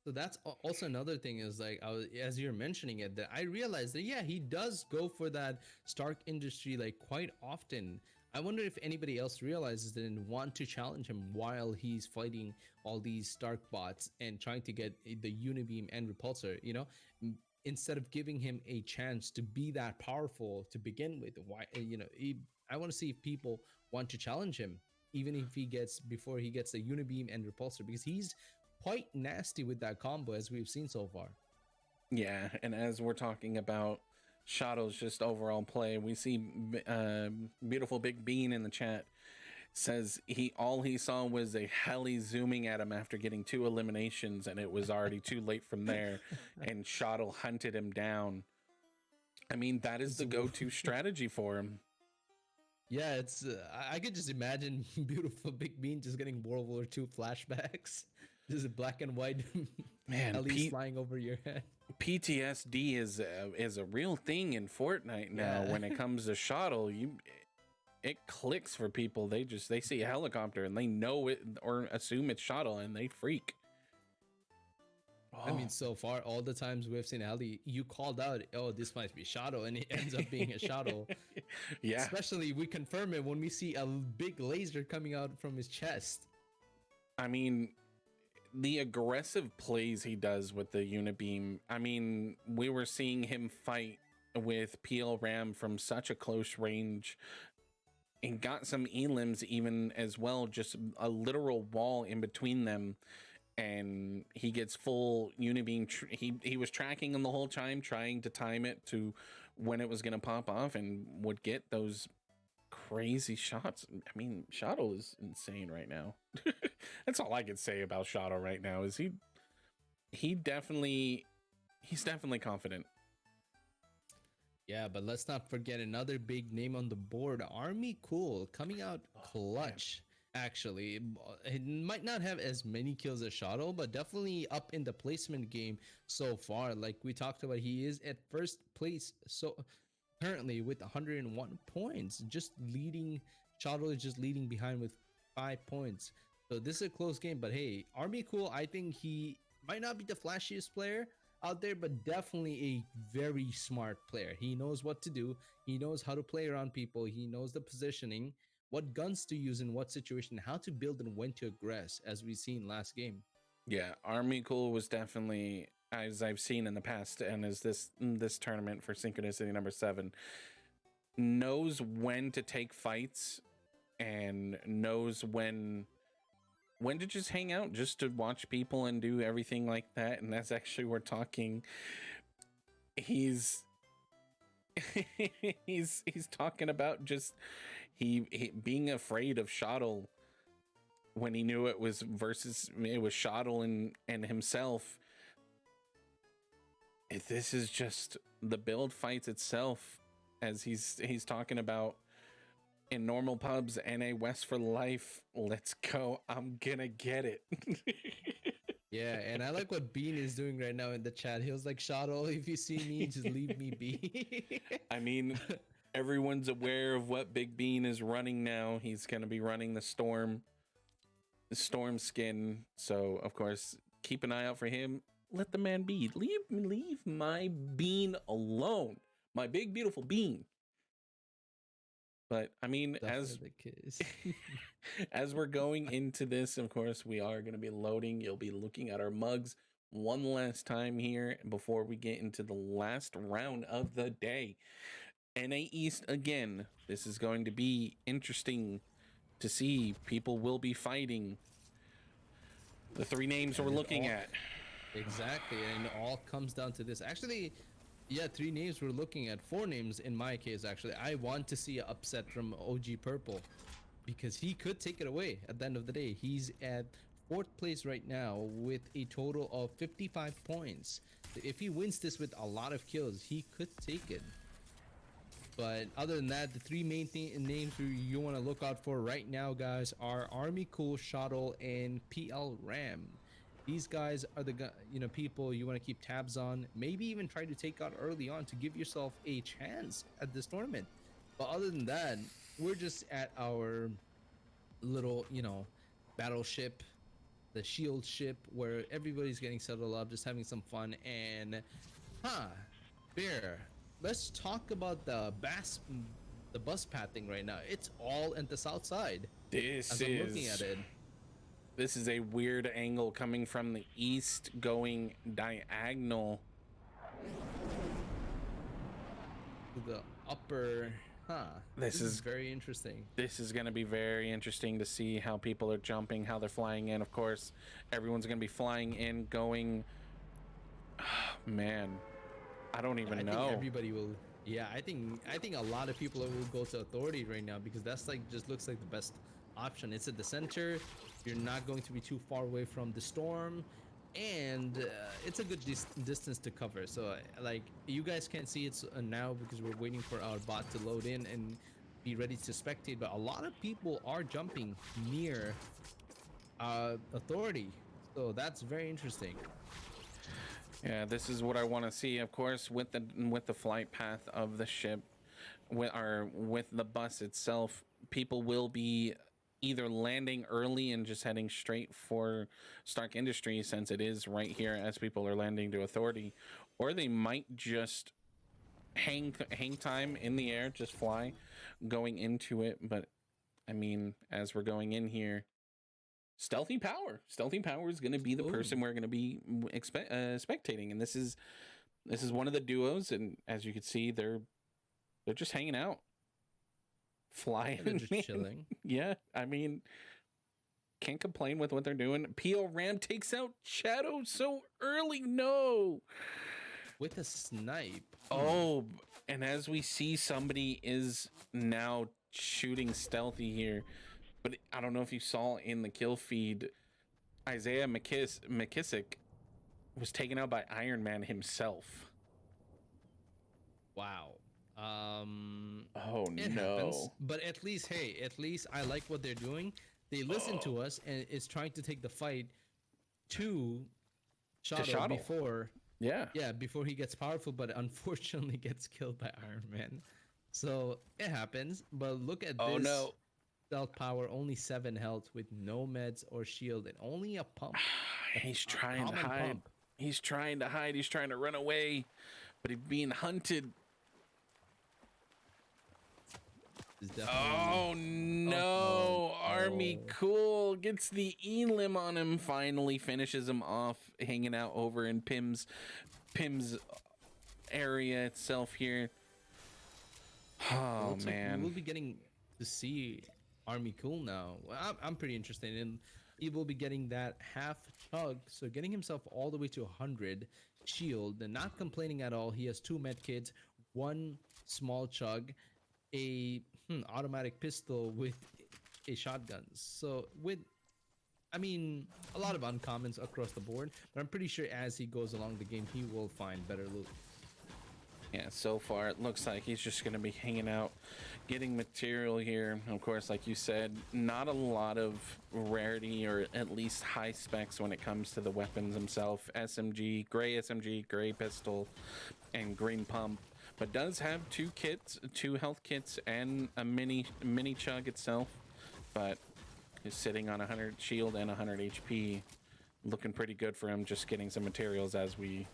So that's also another thing, is like, as you're mentioning it, that I realized that, yeah, he does go for that Stark Industry like quite often. I wonder if anybody else realizes that and want to challenge him while he's fighting all these Stark bots and trying to get the Unibeam and Repulsor. instead of giving him a chance to be that powerful to begin with. Why, I want to see if people want to challenge him, even if he gets before he gets the unibeam and repulsor, because he's quite nasty with that combo as we've seen so far. Yeah, and as we're talking about Shadow's just overall play, we see beautiful Big Bean in the chat says all he saw was a heli zooming at him after getting 2 eliminations, and it was already too late from there, and Shadow hunted him down. I mean, that is the go-to strategy for him. Yeah, it's I could just imagine beautiful Big Bean just getting World War II flashbacks, just a black and white Man, helis flying over your head. PTSD is a real thing in Fortnite now. When it comes to Shadow, it clicks for people. They see a helicopter and they know it or assume it's Shadow and they freak. I mean, so far, all the times we've seen Ali, you called out, oh, this might be Shadow, and it ends up being a Shadow. Yeah. Especially, we confirm it when we see a big laser coming out from his chest. I mean, the aggressive plays he does with the unibeam. I mean, we were seeing him fight with PL Ram from such a close range and got some elims even as well, just a literal wall in between them. And he gets full unibeam. He was tracking him the whole time, trying to time it to when it was going to pop off, and would get those crazy shots. I mean, Shadow is insane right now. That's all I could say about Shadow right now. Is he's definitely confident. Yeah, but let's not forget another big name on the board, Army Cool, coming out clutch. Actually, it might not have as many kills as Shadow, but definitely up in the placement game so far. Like we talked about, he is at first place so currently with 101 points, just leading. Shadow is just leading behind with 5 points. So this is a close game, but hey, Army Cool, I think he might not be the flashiest player out there, but definitely a very smart player. He knows what to do. He knows how to play around people. He knows the positioning, what guns to use in what situation, how to build and when to aggress, as we've seen last game. Yeah, Army Cool was definitely, as I've seen in the past, and as this tournament for Synchronicity number 7, knows when to take fights and knows when to just hang out, just to watch people and do everything like that. And that's actually, we're talking, he's he's talking about just he being afraid of Shadow when he knew it was Shadow and himself. This is just the build fights itself, as he's talking about in normal pubs, NA West for life. Let's go. I'm gonna get it. Yeah, and I like what Bean is doing right now in the chat. He was like, Shadow, if you see me, just leave me be. I mean, everyone's aware of what Big Bean is running now. He's gonna be running the storm skin. So of course, keep an eye out for him. Let the man be. Leave my Bean alone. My big beautiful Bean. But I mean, as we're going into this, of course, we are going to be loading. You'll be looking at our mugs one last time here before we get into the last round of the day. NA East again. This is going to be interesting to see. People will be fighting. The 3 names we're looking at. Exactly, and it all comes down to this. Actually, yeah, 3 names we're looking at. 4 names in my case, actually. I want to see an upset from OG Purple, because he could take it away at the end of the day. He's at 4th place right now with a total of 55 points. If he wins this with a lot of kills, he could take it. But other than that, the 3 main names you want to look out for right now, guys, are Army Cool, Shadow, and PL Ram. These guys are the people you want to keep tabs on. Maybe even try to take out early on to give yourself a chance at this tournament. But other than that, we're just at our little, battleship, the shield ship, where everybody's getting settled up, just having some fun. And, Bear, let's talk about the bus path thing right now. It's all in the south side. Looking at it. This is a weird angle coming from the east, going diagonal. to the upper. Huh. This This is is very interesting. this is going to be very interesting to see how people are jumping, how they're flying in. Of course, everyone's going to be flying in, going. Man, I don't Yeah, even I think know. everybody will. Yeah, I think a lot of people will go to authority right now because that's like just looks like the best option. It's at the center. You're not going to be too far away from the storm, and it's a good distance to cover. So like you guys can't see it now because we're waiting for our bot to load in and be ready to spectate. But a lot of people are jumping near authority, so that's very interesting. Yeah, this is what I want to see. Of course, with the flight path of the ship, with the bus itself, people will be either landing early and just heading straight for Stark Industries since it is right here as people are landing to Authority, or they might just hang time in the air, just fly, going into it. But I mean, as we're going in here, Stealthy Power is going to be the Oh, person we're going to be spectating, and this is one of the duos, and as you can see, they're just hanging out, flying. they're just Man. chilling Yeah, I mean, can't complain with what they're doing. PO Ram takes out Shadow so early. No. with a snipe. Oh, and as we see, somebody is now shooting stealthy here. But I don't know if you saw in the kill feed, Isaiah McKissick was taken out by Iron Man himself. Wow. Oh It happens, no. but at least, hey, at least I like what they're doing. They listen to us and is trying to take the fight to To Shadow Shadow. before, Yeah. yeah, before he gets powerful, but unfortunately gets killed by Iron Man. So it happens. But look at Oh this no. stealth power, only 7 health with no meds or shield and only a pump. He's A trying to common hide. pump. He's trying to hide. He's trying to run away, but he's being hunted. Is definitely. Oh Oh, no. Army no. Cool gets the elim on him, finally finishes him off, hanging out over in Pim's area itself here. It Oh looks like we man. will be getting to see Army Cool now. Well, I'm pretty interested in. He will be getting that half chug, so getting himself all the way to 100 shield and not complaining at all. He has 2 med kits, 1 small chug, a automatic pistol with a shotgun. So with, I mean, a lot of uncommons across the board, but I'm pretty sure as he goes along the game, he will find better loot. Yeah, so far it looks like he's just going to be hanging out, getting material here. Of course, like you said, not a lot of rarity or at least high specs when it comes to the weapons themselves. SMG, gray pistol, and green pump. But does have 2 kits, 2 health kits, and a mini chug itself. But is sitting on 100 shield and 100 HP. Looking pretty good for him, just getting some materials as we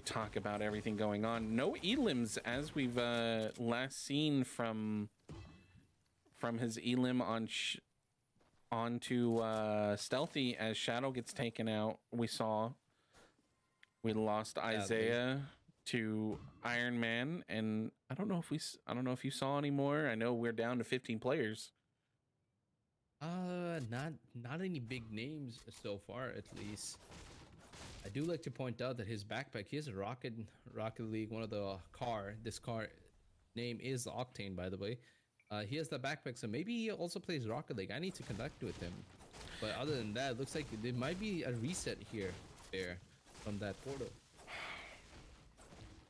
talk about everything going on. No elims as we've last seen from his elim onto stealthy. As Shadow gets taken out, we lost Isaiah to Iron Man, and I don't know if you saw anymore. I know we're down to 15 players. Not any big names so far, at least. I do like to point out that his backpack, he has a Rocket League, one of the car. This car name is Octane, by the way. He has the backpack, so maybe he also plays Rocket League. I need to connect with him. But other than that, it looks like there might be a reset here, there, from that portal.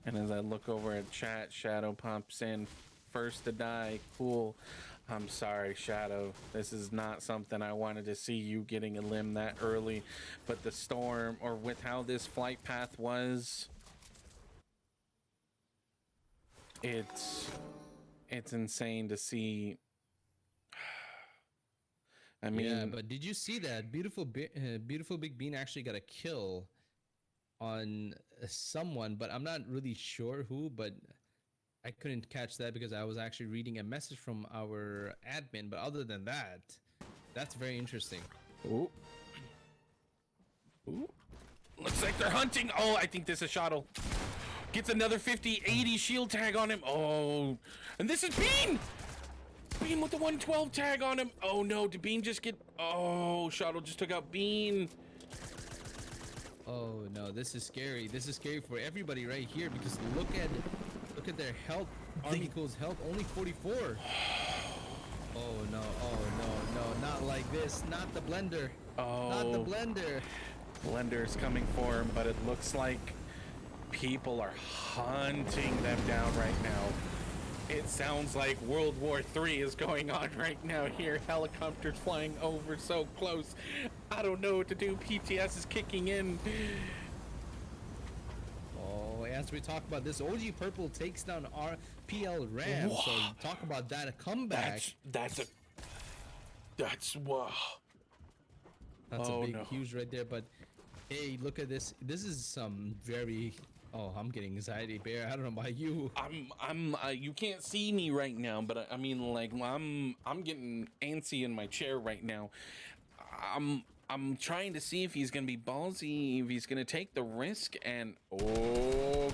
And as I look over at chat, Shadow pops in, first to die. Cool. I'm sorry, Shadow. This is not something I wanted to see, you getting a limb that early. But the storm, or with how this flight path was, it's insane to see. I mean, yeah, but did you see that beautiful Big Bean actually got a kill on someone, but I'm not really sure who, but I couldn't catch that because I was actually reading a message from our admin. But other than that, that's very interesting. ooh. Ooh. Looks like they're hunting. Oh, I think this is Shadow. Gets another 50, 80 shield tag on him. Oh, and this is Bean! Bean with the 112 tag on him. Oh no, did Bean just get... Oh, Shadow just took out Bean. Oh no, this is scary. This is scary for everybody right here because look at their health. Army Cool's health only 44. Oh no, not like this. Not the blender. Oh. Not the blender. Blender's coming for him, but it looks like people are hunting them down right now. It sounds like World War III is going on right now here. Helicopters flying over so close. I don't know what to do. PTS is kicking in. Oh, as we talk about this, OG Purple takes down our PL Ram. So talk about that, a comeback. That's wow. That's a big, huge right there. But hey, look at this. This is some very... Oh, I'm getting anxiety, Bear. I don't know about you. You can't see me right now, but I mean, like, I'm getting antsy in my chair right now. I'm trying to see if he's gonna be ballsy, if he's gonna take the risk, and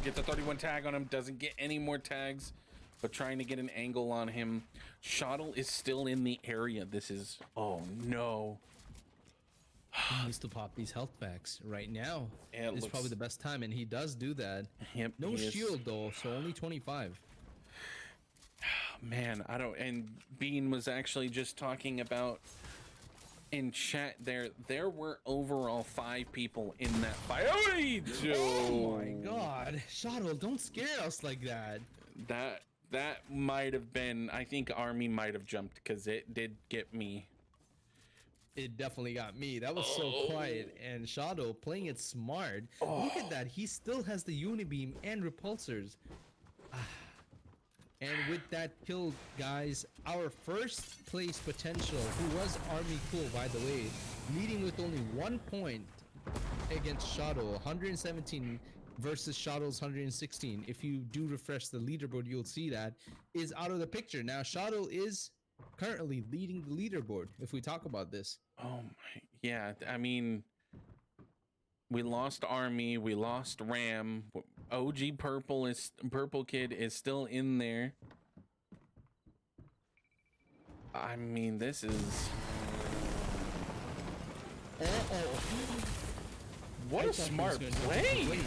gets a 31 tag on him. Doesn't get any more tags, but trying to get an angle on him. Shottle is still in the area. This is... Oh no. He needs to pop these health packs right now. Yeah, it's probably the best time, and he does do that. Yep, no shield though, so only 25. Man, I don't... And Bean was actually just talking about in chat there were overall 5 people in that fight. Oh my god, Shadow, don't scare us like that. That might have been... I think Army might have jumped because it did get me. It definitely got me. That was so quiet. And Shadow playing it smart. Look at that. He still has the Unibeam and repulsors. And with that kill, guys, our first place potential, who was Army Cool, by the way, leading with only 1 point against Shadow, 117 versus Shadow's 116. If you do refresh the leaderboard, you'll see that is out of the picture. Now, Shadow is currently leading the leaderboard if we talk about this. Oh my, yeah, I mean, we lost Army, we lost Ram. OG Purple Kid is still in there. I mean, this is... What a smart play.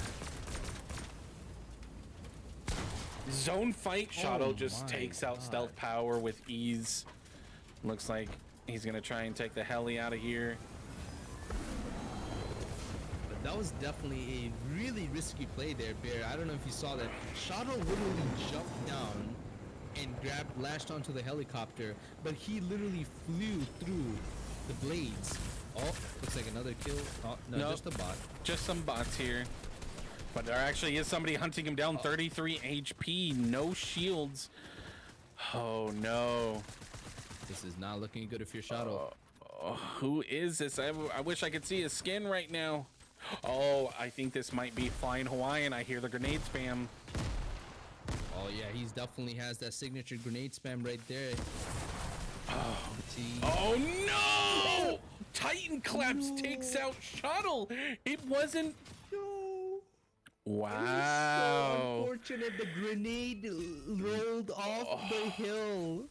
Zone fight. Shadow just takes out Stealth Power with ease. Looks like he's gonna try and take the heli out of here. But that was definitely a really risky play there, Bear. I don't know if you saw that. Shadow literally jumped down and lashed onto the helicopter, but he literally flew through the blades. Oh, looks like another kill. Oh, no, nope, just a bot. Just some bots here. But there actually is somebody hunting him down. 33 HP, no shields. Oh no. This is not looking good if you're Shadow. Who is this? I wish I could see his skin right now. Oh, I think this might be Flying Hawaiian. I hear the grenade spam. Oh yeah, he's definitely has that signature grenade spam right there. Oh no! Titan Claps takes out Shuttle. It wasn't... No. Wow. So unfortunate. The grenade rolled off the hill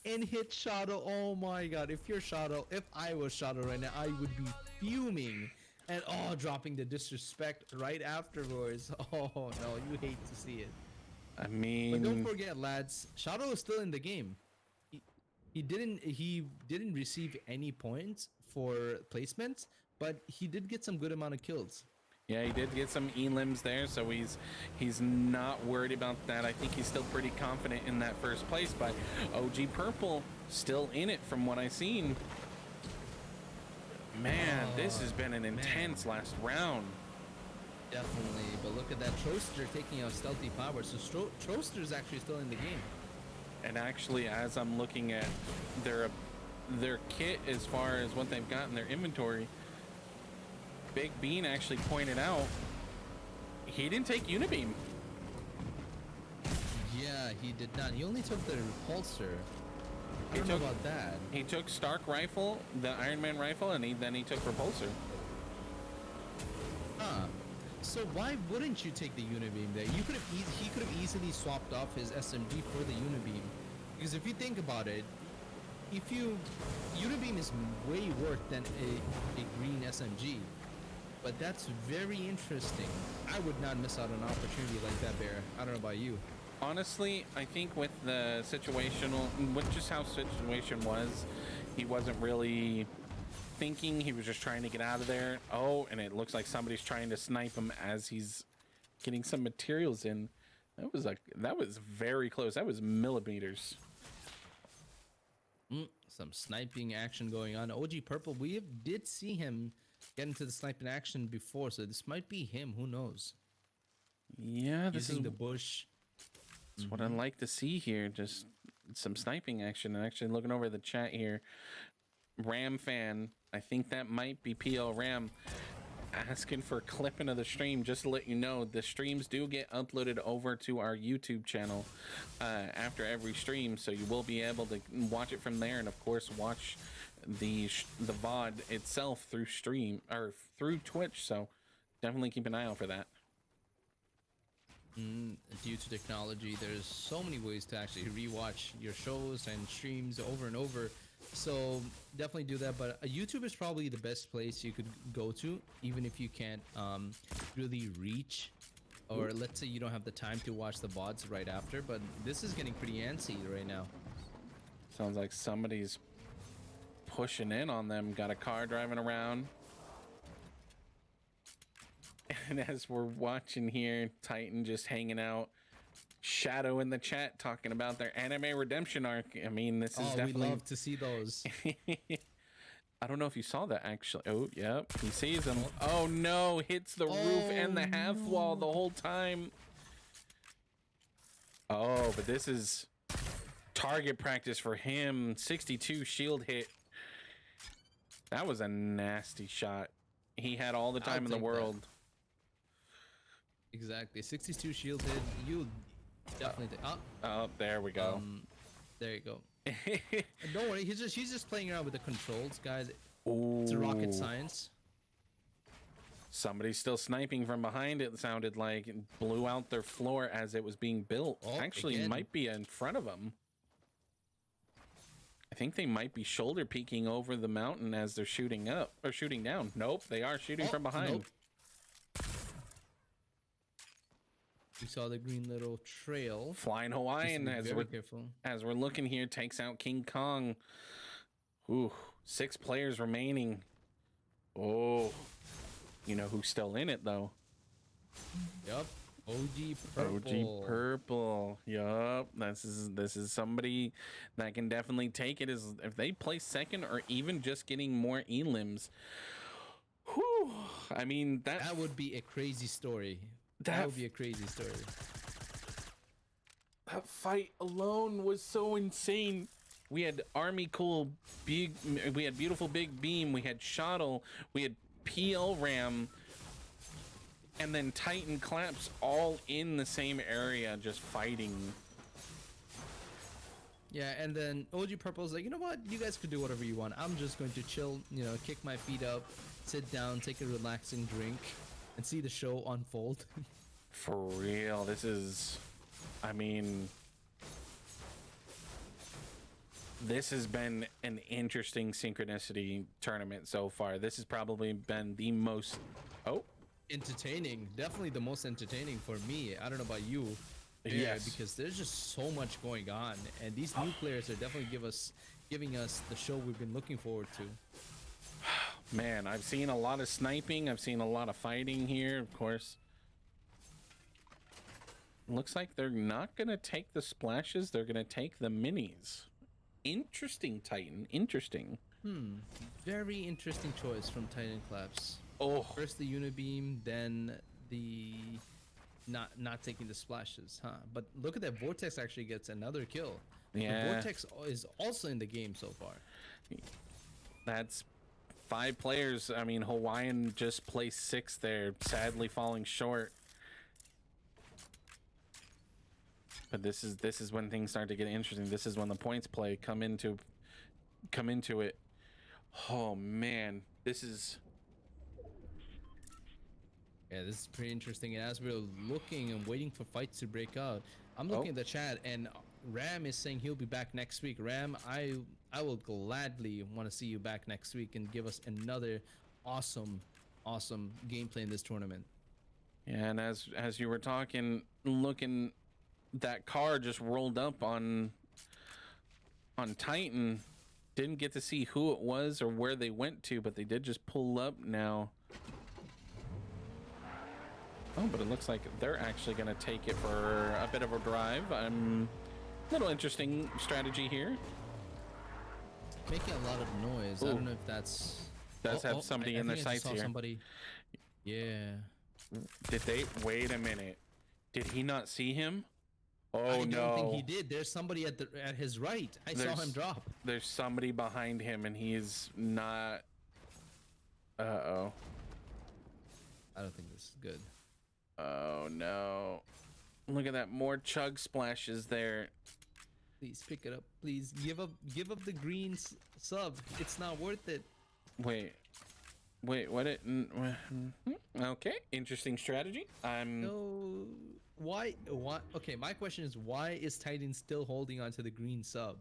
and hit Shadow. Oh my god. If you're Shadow, if I was Shadow right now, I would be fuming. And dropping the disrespect right afterwards. Oh no, you hate to see it. I mean... But don't forget, lads, Shadow is still in the game. He didn't receive any points for placements, but he did get some good amount of kills. Yeah, he did get some elims there, so he's not worried about that. I think he's still pretty confident in that first place, but OG Purple still in it from what I've seen. Man, this has been an intense last round. Definitely, but look at that Troaster taking out Stealthy Power. So Troaster is actually still in the game. And actually, as I'm looking at their kit as far as what they've got in their inventory, Big Bean actually pointed out he didn't take Unibeam. Yeah, he did not. He only took the repulsor. I don't know about that. He took Stark Rifle, the Iron Man rifle, and then he took Repulsor. Huh. So why wouldn't you take the Unibeam there? You could have he could have easily swapped off his SMG for the Unibeam, because if you think about it, if you Unibeam is way worse than a green SMG, but that's very interesting. I would not miss out on an opportunity like that, Bear. I don't know about you. Honestly, I think with the situational, with just how situation was, he wasn't really thinking. He was just trying to get out of there. Oh, and it looks like somebody's trying to snipe him as he's getting some materials in. That was very close. That was millimeters. Some sniping action going on. OG Purple, did see him get into the sniping action before, so this might be him. Who knows? Yeah, this Using is the bush. That's what I like to see here. Just some sniping action. And actually looking over the chat here, Ram fan, I think that might be PL Ram, asking for a clipping of the stream. Just to let you know, the streams do get uploaded over to our YouTube channel after every stream, so you will be able to watch it from there, and of course watch the VOD itself through stream or through Twitch. So definitely keep an eye out for that. Due to technology, there's so many ways to actually rewatch your shows and streams over and over. So definitely do that. But YouTube is probably the best place you could go to, even if you can't really reach, or let's say you don't have the time to watch the VODs right after. But this is getting pretty antsy right now. Sounds like somebody's pushing in on them. Got a car driving around. And as we're watching here, Titan just hanging out. Shadow in the chat talking about their anime redemption arc. I mean, this is definitely... we love to see those. I don't know if you saw that, actually. Oh, yep. He sees him. Oh, no. Hits the roof and the half wall the whole time. Oh, but this is target practice for him. 62 shield hit. That was a nasty shot. He had all the time in the world. That. Exactly. 62 shield hit. You definitely oh, there we go. There you go. Don't worry, he's just playing around with the controls, guys. Ooh. It's a rocket science. Somebody's still sniping from behind, it sounded like. It blew out their floor as it was being built. Actually, again, might be in front of them. I think they might be shoulder peeking over the mountain as they're shooting up or shooting down. Nope, they are shooting from behind. Nope. We saw the green little trail. Flying Hawaiian as we're looking here, takes out King Kong. Ooh, 6 players remaining. Oh, you know who's still in it though? Yup. OG Purple. OG Purple. Yup. This is somebody that can definitely take it. Is if they play second or even just getting more elims. Whew. I mean that would be a crazy story. That would be a crazy story. That fight alone was so insane. We had Army Cool Big, we had Beautiful Big Beam, we had Shuttle, we had PL Ram, and then Titan Claps all in the same area just fighting. Yeah, and then OG Purple's like, you know what? You guys could do whatever you want. I'm just going to chill, you know, kick my feet up, sit down, take a relaxing drink, and see the show unfold. For real, this is, I mean, this has been an interesting Synchronicity tournament so far. This has probably been the most entertaining, definitely the most entertaining for me. I don't know about you. Yes, because there's just so much going on, and these new players are definitely giving us the show we've been looking forward to. Man, I've seen a lot of sniping. I've seen a lot of fighting here, of course. Looks like they're not going to take the splashes. They're going to take the minis. Interesting, Titan. Interesting. Very interesting choice from Titan Claps. Oh. First the Unibeam, then the not taking the splashes, huh? But look at that. Vortex actually gets another kill. Yeah. The Vortex is also in the game so far. That's 5 players. I mean, Hawaiian just placed 6th there, sadly falling short. But this is when things start to get interesting. This is when the points play come into it. Oh man, this is Yeah, this is pretty interesting. And as we're looking and waiting for fights to break out, I'm Oh, looking at the chat, and Ram is saying he'll be back next week. Ram, I will gladly want to see you back next week and give us another awesome, awesome gameplay in this tournament. yeah. And as you were talking, looking, that car just rolled up on Titan. Didn't get to see who it was or where they went to, but they did just pull up now. Oh, but it looks like they're actually going to take it for a bit of a drive. Little interesting strategy here. Making a lot of noise. Ooh. I don't know if that's Does have somebody in their think I just sights saw here. Somebody. Yeah. Did they? Wait a minute. Did he not see him? Oh, I no. don't think he did. There's somebody at his right. I saw him drop. There's somebody behind him, and he's not. Uh-oh. I don't think this is good. Oh, no. Look at that. More chug splashes there. Please pick it up. Please give up the green sub. It's not worth it. Wait, what okay, interesting strategy. No. Why? Okay, my question is, why is Titan still holding on to the green sub?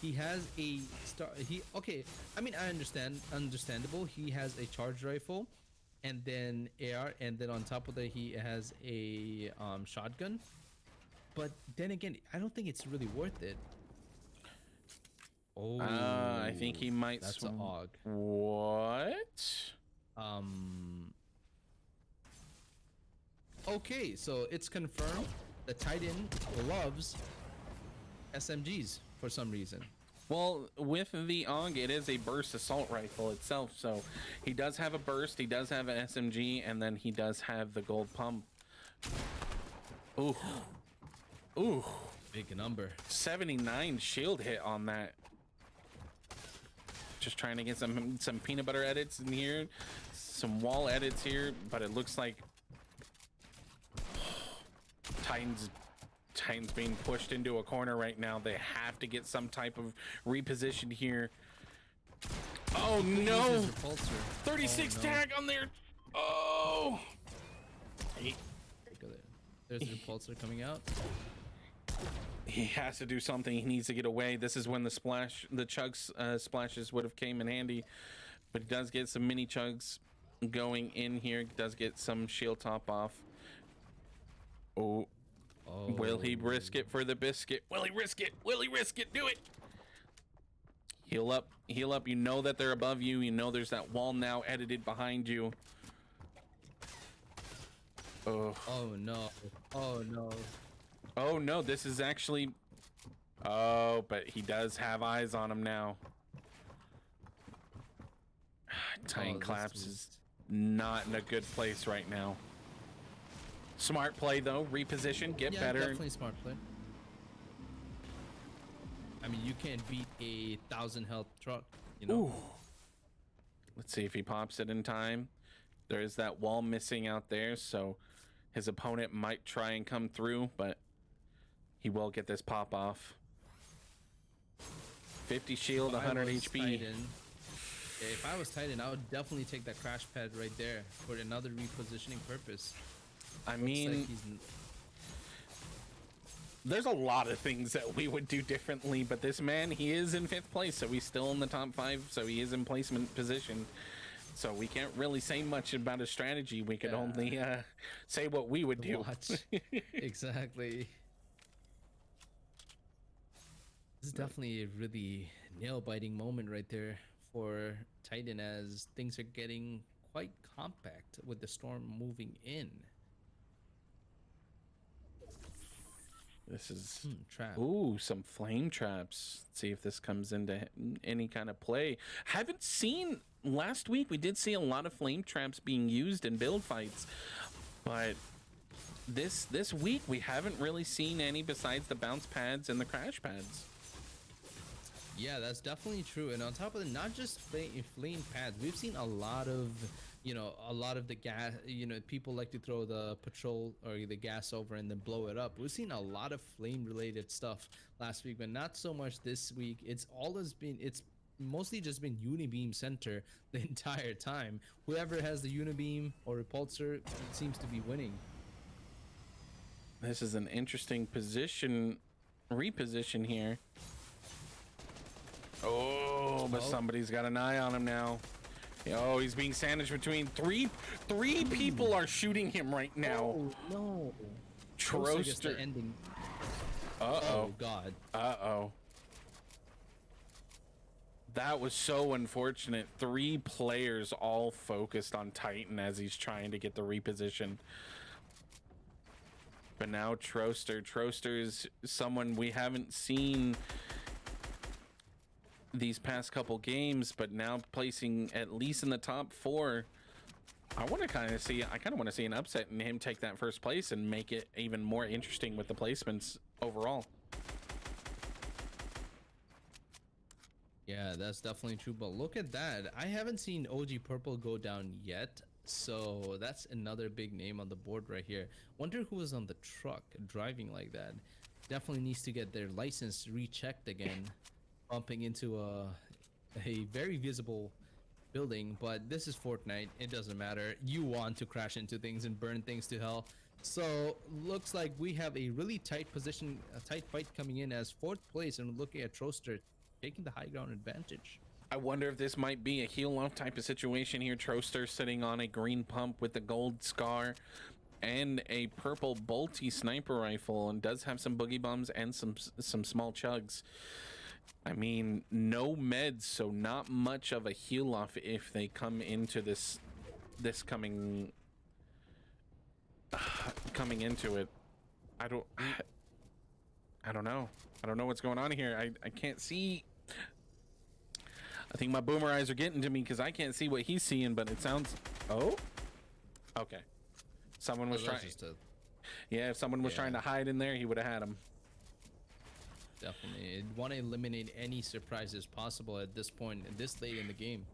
He has a star. Okay. I mean, I understandable. He has a charged rifle, and then AR, and then on top of that, he has a shotgun. But then again, I don't think it's really worth it. Oh, I think he might. That's an AUG. What? Okay, so it's confirmed that Titan loves SMGs for some reason. Well, with the AUG, it is a burst assault rifle itself, so he does have a burst, he does have an SMG, and then he does have the gold pump. Ooh. Ooh. Big number. 79 shield hit on that. Just trying to get some peanut butter edits in here, some wall edits here, but it looks like Titan's being pushed into a corner right now. They have to get some type of reposition here. Oh no! 36 tag on there. Oh! There's the repulsor coming out. He has to do something. He needs to get away. This is when the chugs splashes would have came in handy, but he does get some mini chugs going in here. Does get some shield top off. Oh. Will he risk it for the biscuit? Will he risk it? Will he risk it? Do it. Heal up. Heal up. You know that they're above you. You know there's that wall now edited behind you. Oh. Oh no. Oh no. Oh no, this is actually... Oh, but he does have eyes on him now. Titan Collapse is not in a good place right now. Smart play though, reposition, get better. Definitely smart play. I mean, you can't beat a 1,000 health truck, you know? Ooh. Let's see if he pops it in time. There is that wall missing out there, so his opponent might try and come through, but he will get this pop off. 50 shield, 100 HP. Titan, if I was Titan, I would definitely take that crash pad right there for another repositioning purpose. I mean, there's a lot of things that we would do differently, but this man, he is in 5th place, so he's still in the top 5, so he is in placement position. So we can't really say much about his strategy. We could only say what we would do. Exactly. This is definitely a really nail-biting moment right there for Titan, as things are getting quite compact with the storm moving in. This is trap. Ooh, some flame traps. Let's see if this comes into any kind of play. Haven't seen, last week we did see a lot of flame traps being used in build fights, but this week we haven't really seen any besides the bounce pads and the crash pads. Yeah, that's definitely true. And on top of it, not just flame pads, we've seen a lot of, a lot of the gas, people like to throw the petrol or the gas over and then blow it up. We've seen a lot of flame related stuff last week, but not so much this week. It's mostly just been Unibeam center the entire time. Whoever has the Unibeam or Repulsor seems to be winning. This is an interesting reposition here. Oh, but somebody's got an eye on him now. Oh, he's being sandwiched between three people are shooting him right now. Oh no. Troaster. Ending. Oh God. That was so unfortunate. 3 players all focused on Titan as he's trying to get the reposition. But now Troaster is someone we haven't seen these past couple games, but now placing at least in the top 4. I kind of want to see an upset and him take that first place and make it even more interesting with the placements overall. Yeah, that's definitely true. But look at that. I haven't seen OG Purple go down yet. So that's another big name on the board right here. Wonder who was on the truck driving like that. Definitely needs to get their license rechecked again. Bumping into a very visible building, but this is Fortnite. It doesn't matter. You want to crash into things and burn things to hell. So looks like we have a really tight position, a tight fight coming in as 4th place, and looking at Troaster taking the high ground advantage. I wonder if this might be a heal off type of situation here. Troaster sitting on a green pump with the gold scar and a purple bolty sniper rifle, and does have some boogie bombs and some small chugs. I mean, no meds, so not much of a heal off if they come into this coming into it. I don't know. I don't know what's going on here. I can't see. I think my boomer eyes are getting to me because I can't see what he's seeing, but it sounds. Oh, okay. Someone was trying. Yeah, if someone was trying to hide in there, he would have had him. Definitely. I'd want to eliminate any surprises possible at this point, this late in the game.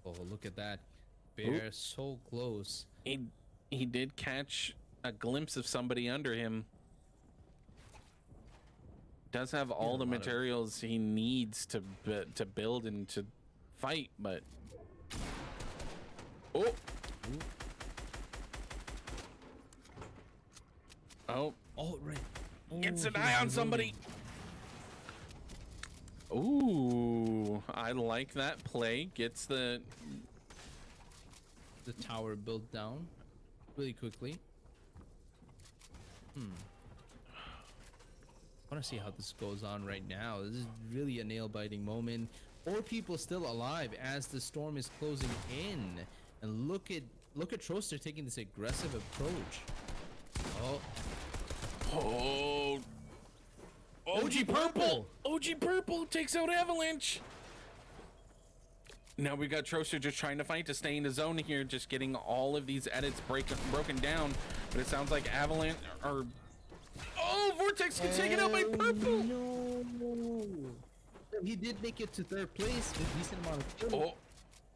Oh, look at that. Bear so close. He did catch a glimpse of somebody under him. Does have all the materials he needs to build and to fight, but oh right. Gets an eye on somebody. Ooh, I like that play. Gets the tower built down really quickly. I want to see how this goes on right now. This is really a nail-biting moment. 4 people still alive as the storm is closing in, and look at Troaster taking this aggressive approach. OG Purple takes out Avalanche. Now we got Troaster just trying to fight to stay in the zone here, just getting all of these edits broken down. But it sounds like Avalanche or Vortex gets taken out by Purple. No. He did make it to 3rd place with a decent amount of kills.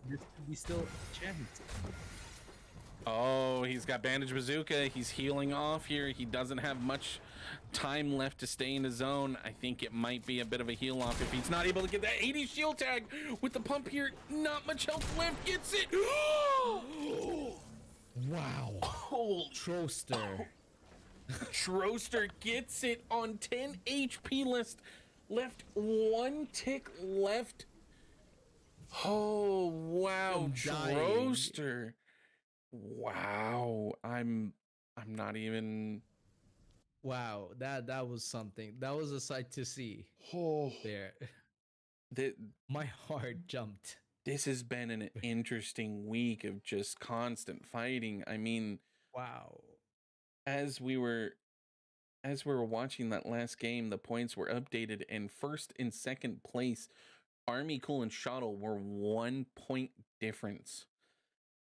This could be still a chance. Oh, he's got Bandage Bazooka. He's healing off here. He doesn't have much time left to stay in the zone. I think it might be a bit of a heal off if he's not able to get that 80 shield tag with the pump here. Not much health left. Gets it. Wow. Troaster. Troaster gets it on 10 HP left 1 tick left. Oh, wow. Troaster. Wow. I'm not even. Wow, that was something. That was a sight to see. There. My heart jumped. This has been an interesting week of just constant fighting. I mean, wow. As we were watching that last game, the points were updated, and 1st and 2nd place, Army Cool and Shottle were 1 point difference.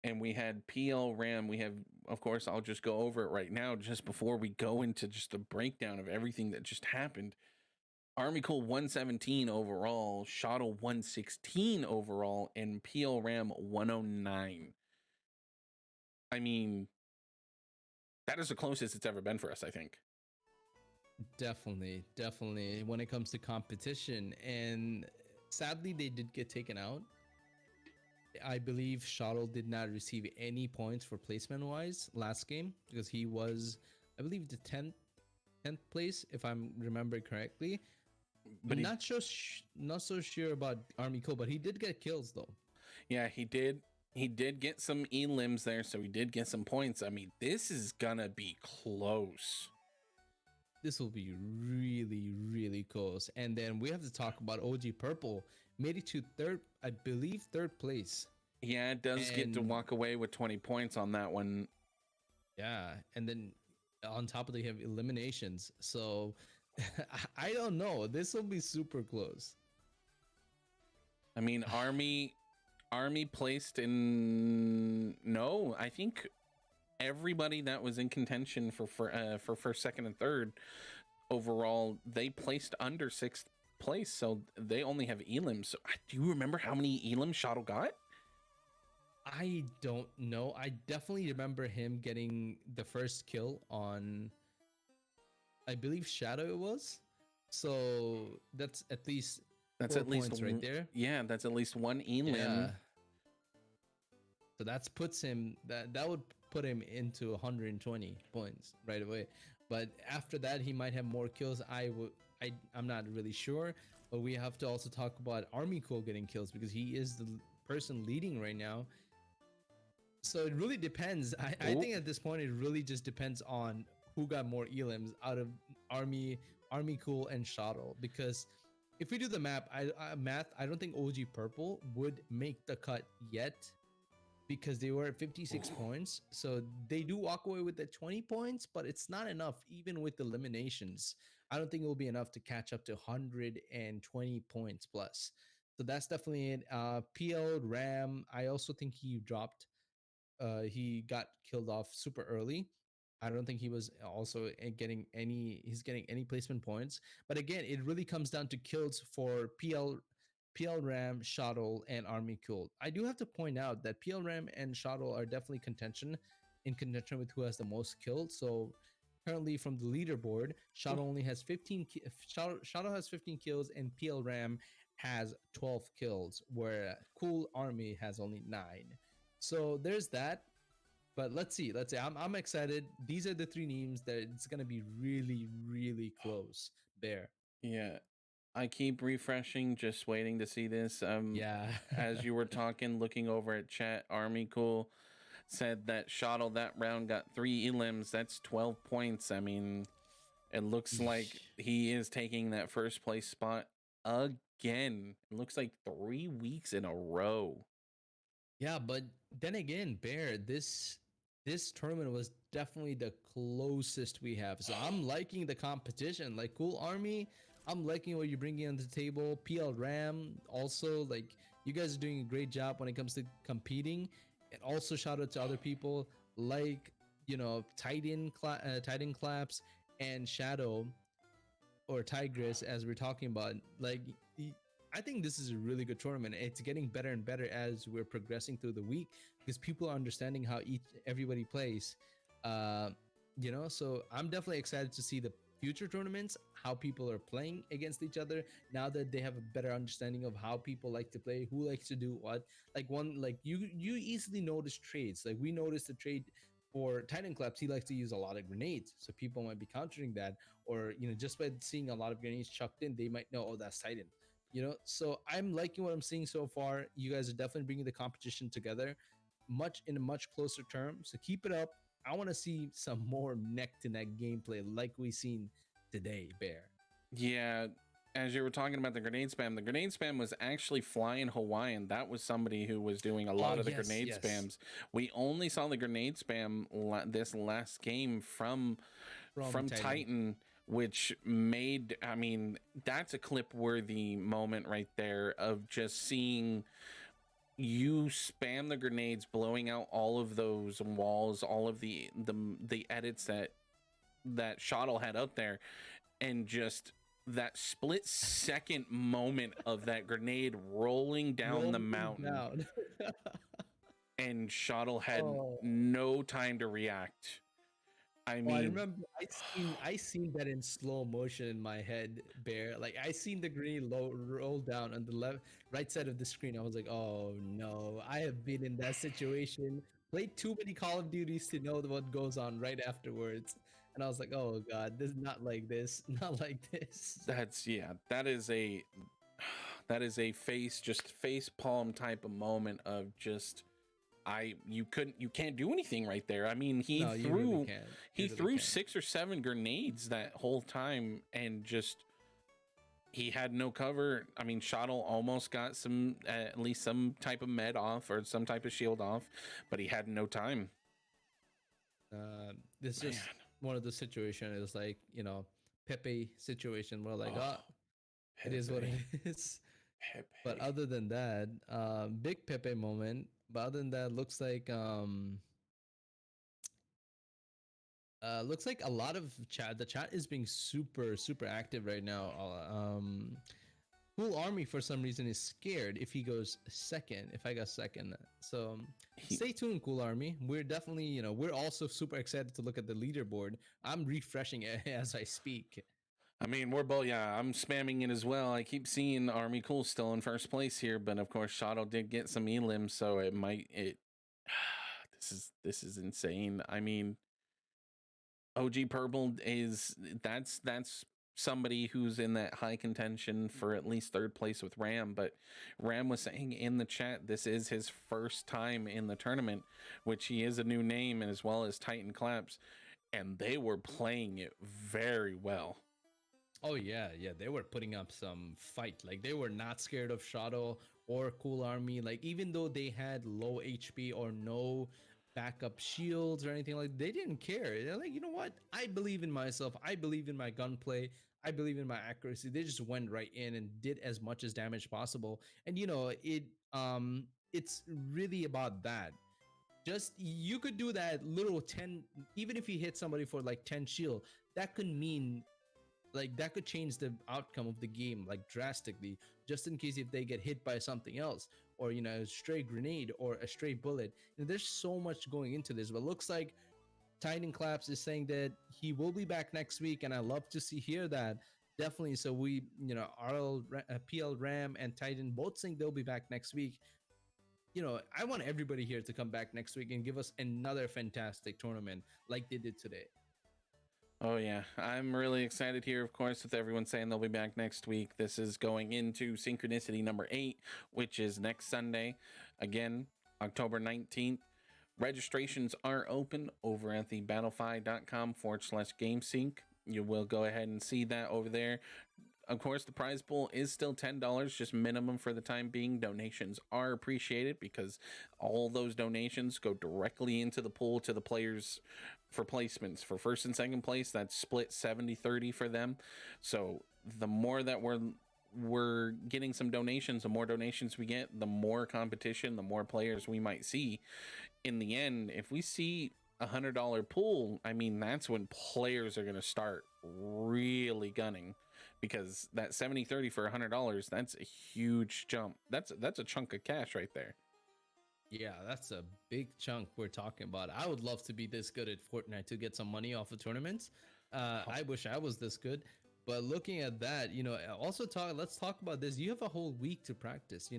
And we had PL Ram. We have, of course, I'll just go over it right now just before we go into just a breakdown of everything that just happened. Army Cool 117 overall, Shottle 116 overall, and PL Ram 109. I mean, that is the closest it's ever been for us, I think. Definitely, definitely. When it comes to competition, and sadly, they did get taken out. I believe Shuttle did not receive any points for placement wise last game because he was, I believe, the 10th place, if I'm remember correctly. But I'm he, not sure, not so sure about Army Cole, but he did get kills though. yeah, he did. He did get some elims there, so he did get some points. I mean, this is gonna be close. This will be really, really close. And then we have to talk about OG Purple. Made it to third, I believe, third place. Yeah, it does get to And walk away with 20 points on that one. yeah, and then on top of that, you have eliminations. So I don't know. This will be super close. I mean, Army placed in no, I think everybody that was in contention for first, second, and third overall, they placed under sixth place, so they only have elims. So, do you remember how many elims Shottle got? I don't know. I definitely remember him getting the first kill on, I believe, Shadow it was. So that's at least That's four at least points right there. yeah, that's at least one Yeah. elim. So that's puts him that would put him into 120 points right away. But after that, he might have more kills. I'm not really sure. But we have to also talk about Army Cool getting kills because he is the person leading right now. So it really depends. I Oh, think at this point it really just depends on who got more elims out of Army, Army Cool, and Shottle. Because if we do the math, I don't think OG Purple would make the cut yet because they were at 56 points. So they do walk away with the 20 points, but it's not enough, even with eliminations. I don't think it will be enough to catch up to 120 points plus. So that's definitely it. PL Ram, I also think he dropped. He got killed off super early. I don't think he was also getting any. He's getting any placement points. But again, it really comes down to kills for PL Ram, Shuttle, and Army Cool. I do have to point out that PL Ram and Shuttle are definitely in contention with who has the most kills. So currently from the leaderboard, Shuttle only has 15. Shuttle has 15 kills, and PL Ram has 12 kills, where Cool Army has only 9. So there's that. But let's see. Let's see. I'm excited. These are the three names that it's gonna be really, really close there. yeah. I keep refreshing, just waiting to see this. Yeah. As you were talking, looking over at chat, Army Cool said that Shottle that round got 3 elims. That's 12 points. I mean, it looks like he is taking that first place spot again. It looks like 3 weeks in a row. Yeah, but then again, Bear, this tournament was definitely the closest we have. So I'm liking the competition. Like Cool Army, I'm liking what you're bringing on the table. PL Ram, also like you guys are doing a great job when it comes to competing. And also shout out to other people like Titan Claps and Shadow or Tigress, as we're talking about. Like I think this is a really good tournament. It's getting better and better as we're progressing through the week because people are understanding how everybody plays. Uh, so I'm definitely excited to see the future tournaments, how people are playing against each other now that they have a better understanding of how people like to play, who likes to do what. Like you easily notice trades. Like we noticed the trade for Titan Claps, he likes to use a lot of grenades, so people might be countering that, or just by seeing a lot of grenades chucked in, they might know, oh, that's Titan. So I'm liking what I'm seeing so far. You guys are definitely bringing the competition together much in a much closer term, so keep it up. I want to see some more neck to neck gameplay like we seen today, Bear. Yeah, as you were talking about the grenade spam was actually flying Hawaiian. That was somebody who was doing a Oh lot of the yes, grenade yes, spams. We only saw the grenade spam this last game from from Titan. Titan, which made, I mean, that's a clip worthy moment right there of just seeing you spam the grenades, blowing out all of those walls, all of the edits that Shottle had up there, and just that split second moment of that grenade rolling down the Rolling mountain, down. and Shottle had Oh, no time to react. I Oh, I mean, remember I seen that in slow motion in my head, Bear. Like I seen the green roll down on the left right side of the screen. I was like, oh no, I have been in that situation. Played too many Call of Duties to know what goes on right afterwards. And I was like, oh god, this is not like this. Not like this. yeah, that is a just face palm type of moment of just you can't do anything right there. I mean, No, you really can't. he You really threw can't. 6 or 7 grenades that whole time, and just he had no cover. I mean, Shottle almost got some, at least some type of med off or some type of shield off, but he had no time. This Man, just one of the situation. It was like, Pepe situation where like, oh, it is what it Pepe, is. But Pepe. other than that, big Pepe moment. But other than that, looks like a lot of chat. The chat is being super super active right now. Cool Army for some reason is scared if he goes second. If I got second, so He, stay tuned, Cool Army. We're definitely, we're also super excited to look at the leaderboard. I'm refreshing it as I speak. I mean, we're both. Yeah, I'm spamming it as well. I keep seeing Army Cool still in first place here, but of course, Shottle did get some elims, so it might it. This is insane. I mean, OG Purple is that's somebody who's in that high contention for at least third place with Ram. But Ram was saying in the chat this is his first time in the tournament, which he is a new name, and as well as Titan Claps, and they were playing it very well. Oh yeah, yeah, they were putting up some fight. Like they were not scared of Shadow or Cool Army. Like even though they had low HP or no backup shields or anything, like they didn't care. They're like, you know what? I believe in myself. I believe in my gunplay. I believe in my accuracy. They just went right in and did as much as damage possible. And it's really about that. Just you could do that little 10, even if you hit somebody for like 10 shield, that could mean like that could change the outcome of the game like drastically, just in case if they get hit by something else, or a stray grenade or a stray bullet. There's so much going into this, but looks like Titan Claps is saying that he will be back next week, and I love to hear that. Definitely. So we, PL Ram and Titan both saying they'll be back next week. I want everybody here to come back next week and give us another fantastic tournament like they did today. Oh yeah, I'm really excited here, of course, with everyone saying they'll be back next week. This is going into Synchronicity number 8, which is next Sunday, again, October 19th. Registrations are open over at the battlefy.com/GameSync. You will go ahead and see that over there. Of course, the prize pool is still $10, just minimum for the time being. Donations are appreciated because all those donations go directly into the pool to the players for placements. For first and second place, that's split 70-30 for them. So the more that we're getting some donations, the more donations we get, the more competition, the more players we might see. In the end, if we see $100 pool, I mean, that's when players are going to start really gunning, because that 70-30 for $100, that's a huge jump. That's a chunk of cash right there. Yeah, that's a big chunk we're talking about. I would love to be this good at Fortnite to get some money off of tournaments. I wish I was this good. But looking at that, let's talk about this. You have a whole week to practice,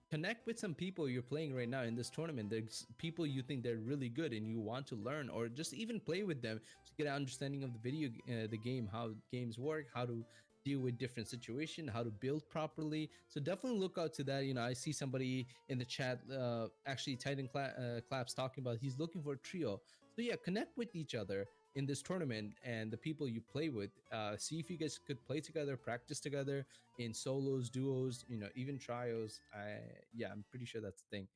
connect with some people you're playing right now in this tournament. There's people you think they're really good and you want to learn, or just even play with them to get an understanding of the game, how games work, how to deal with different situation, how to build properly. So definitely look out to that. I see somebody in the chat, actually Titan Claps talking about he's looking for a trio. So yeah, connect with each other in this tournament and the people you play with. See if you guys could play together, practice together in solos, duos, even trios. I'm pretty sure that's the thing.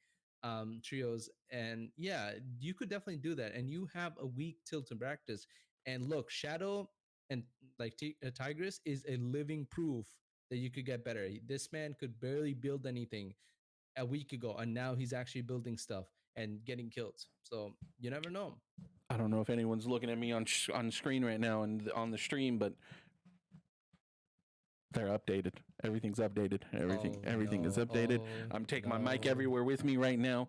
Trios, and yeah, you could definitely do that. And you have a week till to practice. And look, Shadow and like Tigress is a living proof that you could get better. This man could barely build anything a week ago, and now he's actually building stuff and getting killed. So you never know. I don't know if anyone's looking at me on screen right now and on the stream, but they're updated. Everything's updated. Oh Everything is no! updated. Oh I'm taking my mic no! everywhere with me right now.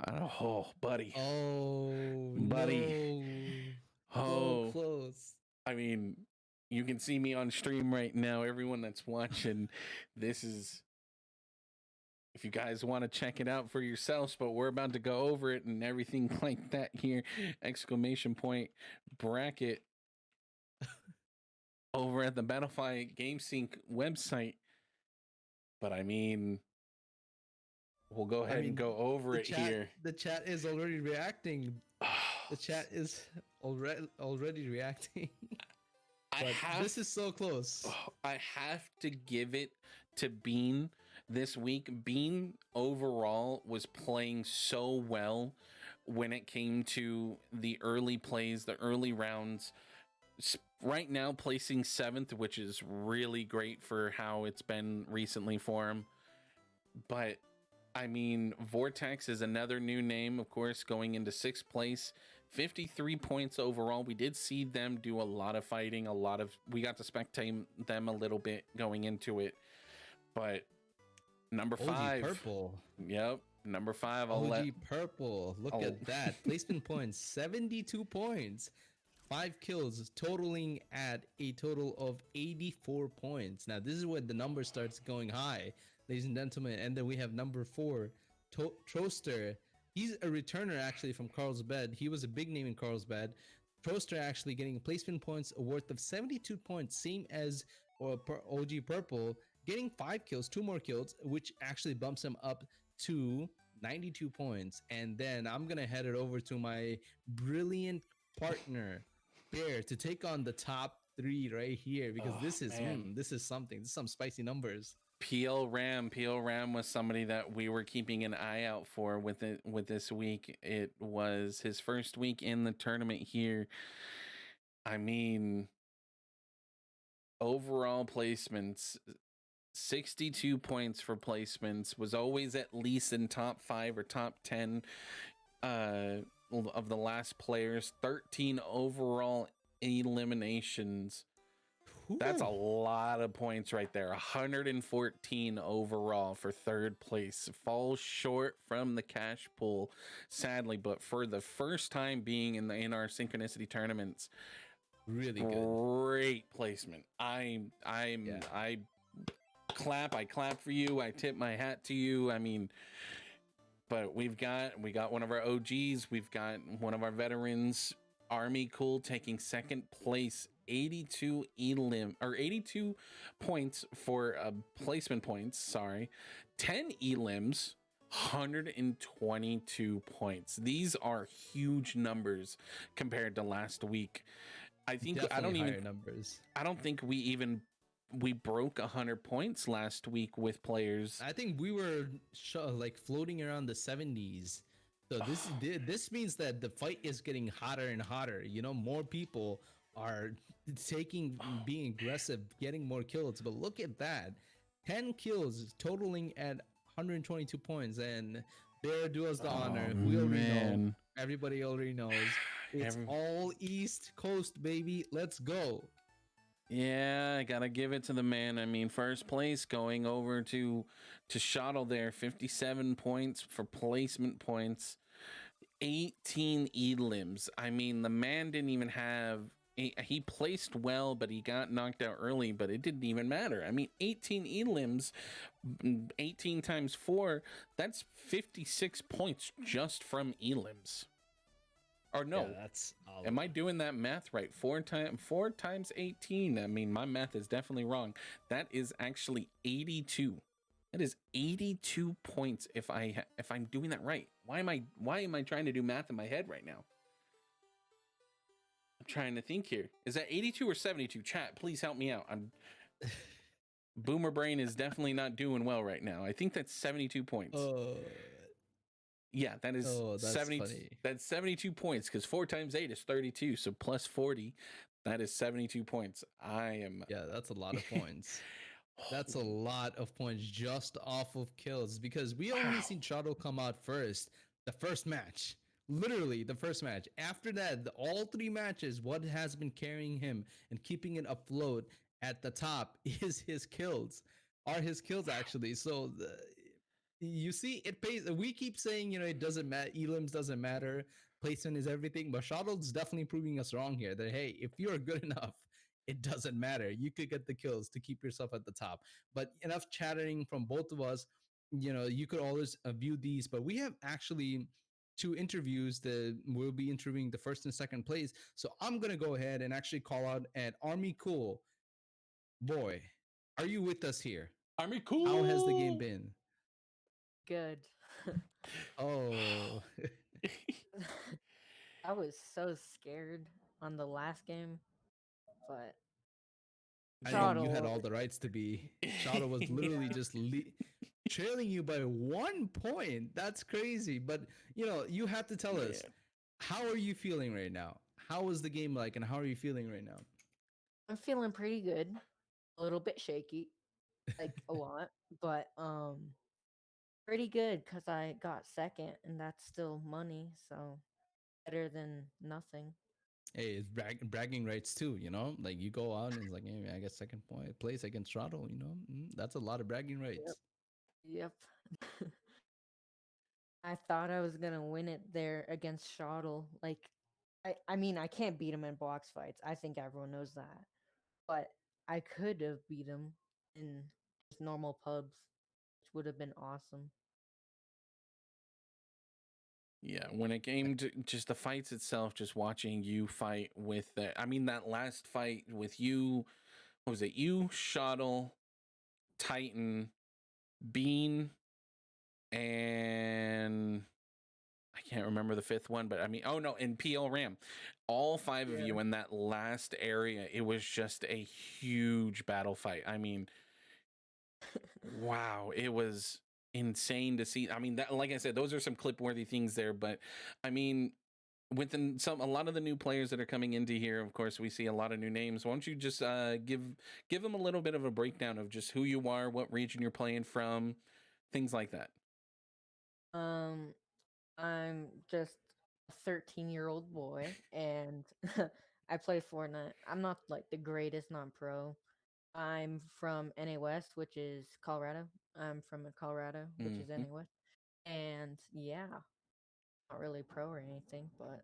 Oh, buddy, Oh buddy. no! So Oh, close. I mean, you can see me on stream right now. Everyone that's watching, this is, if you guys want to check it out for yourselves, but we're about to go over it and everything like that here. Exclamation point bracket over at the Battlefield GameSync website. But I mean, we'll go I ahead and mean, go over it here. the chat is already reacting. Oh, The chat is already reacting. I But have this is so close. I have to give it to Bean this week. Bean overall was playing so well when it came to the early plays, the early rounds. Right now, placing 7th, which is really great for how it's been recently for him. But I mean, Vortex is another new name, of course, going into 6th place. 53 points overall. We did see them do a lot of fighting, we got to spectate them a little bit going into it. But number OG 5. Purple. Yep. Number 5. OG Purple. Look at that. Placement points 72 points. 5 kills, totaling at a total of 84 points. Now, this is where the number starts going high, ladies and gentlemen. And then we have number 4, Troster. He's a returner actually from Carlsbad. He was a big name in Carlsbad. Troster actually getting placement points worth of 72 points, same as OG Purple, getting 5 kills, 2 more kills, which actually bumps him up to 92 points. And then I'm going to head it over to my brilliant partner, Bear, to take on the top 3 right here, because this is something. This is some spicy numbers. PL Ram was somebody that we were keeping an eye out for with this week. It was his first week in the tournament here. I mean, overall placements, 62 points for placements, was always at least in top 5 or top 10 of the last players. 13 overall eliminations. That's a lot of points right there. 114 overall for 3rd place. Falls short from the cash pool, sadly, but for the first time being in our Synchronicity tournaments, really great placement. I clap for you. I tip my hat to you. I mean, but we got one of our OGs. We've got one of our veterans, Army Cool, taking 2nd place. 82 82 points for placement points. Sorry, 10 elims, 122 points. These are huge numbers compared to last week. I think numbers. I don't think we broke 100 points last week with players. I think we were like floating around the 70s. So this means that the fight is getting hotter and hotter. You know, more people are being aggressive, getting more kills. But look at that, 10 kills totaling at 122 points. And Bear, do us the honor. We already know. Everybody already knows. It's all East Coast, baby. Let's go. Yeah, I gotta give it to the man. I mean, first place going over to Shottle there, 57 points for placement points, 18 elims. I mean, the man didn't even have. He placed well, but he got knocked out early, but it didn't even matter. I mean, 18 elims, 18 times 4, that's 56 points just from elims. Or no, that's am I doing that math right? 4 times 18. I mean, my math is definitely wrong. That is actually 82. That is 82 points if I'm doing that right. Why am I trying to do math in my head right now? I'm trying to think here. Is that 82 or 72? Chat, please help me out. Boomer Brain is definitely not doing well right now. I think that's 72 points. Yeah, that is 70. Funny. That's 72 points because 4 times 8 is 32. So plus 40, that is 72 points. Yeah, that's a lot of points. That's a lot of points just off of kills, because we only seen Shadow come out first. The first match. Literally the first match. After that, all 3 matches, what has been carrying him and keeping it afloat at the top is his kills. Are his kills actually. So you see, it pays. We keep saying, it doesn't matter. Elims doesn't matter. placement is everything. But Shottle's definitely proving us wrong here. That hey, if you're good enough, it doesn't matter. You could get the kills to keep yourself at the top. But enough chattering from both of us. You could always view these, but we have actually two interviews that will be interviewing the first and second place. So I'm gonna go ahead and actually call out at Army Cool. Boy, are you with us here? Army How has the game cool. been? Good. Oh, I was so scared on the last game, but I mean, you had Throttle. all the rights to be. Shadow was literally Yeah. just trailing you by 1 point. That's crazy. But you have to tell us, Man. how are you feeling right now? How was the game like, and how are you feeling right now? I'm feeling pretty good. A little bit shaky, like a lot, but pretty good because I got second, and that's still money, so better than nothing. Hey, it's bragging rights too. Like you go out and it's like, hey, I got second place against Shadow. That's a lot of bragging Yep. rights. Yep. I thought I was gonna win it there against Shottle. Like, I mean, I can't beat him in box fights. I think everyone knows that. But I could have beat him in just normal pubs, which would have been awesome. Yeah, when it came to just the fights itself, just watching you fight with I mean, that last fight with you, what was it? You, Shottle, Titan, Bean, and I can't remember the fifth one, but I mean, oh no, and PL Ram. All five of Yeah. you in that last area, it was just a huge battle fight. I mean, wow, it was insane to see. I mean, that, like I said, those are some clip worthy things there, but I mean, within a lot of the new players that are coming into here, of course, we see a lot of new names. Why don't you just give them a little bit of a breakdown of just who you are, what region you're playing from, things like that. Um, I'm just a 13-year-old boy, and I play Fortnite. I'm not like the greatest non-pro. I'm from NA West, which is Colorado. I'm from Colorado, which is Hmm. NA West. And yeah, not really pro or anything, but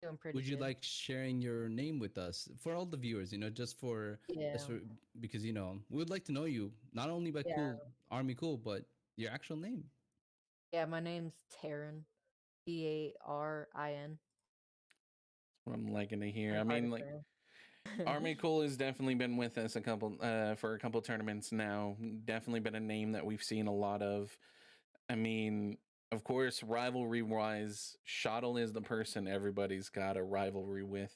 doing pretty Would you good. like sharing your name with us for all the viewers? Just Yeah, for because we would like to know you not only by yeah, cool Army Cool, but your actual name. yeah. My name's Taryn, Tarin. What I'm liking to hear. Kind I of hard mean, to like say. Army Cool has definitely been with us for a couple tournaments now. Definitely been a name that we've seen a lot of. I mean, of course, rivalry wise, Shottle is the person everybody's got a rivalry with.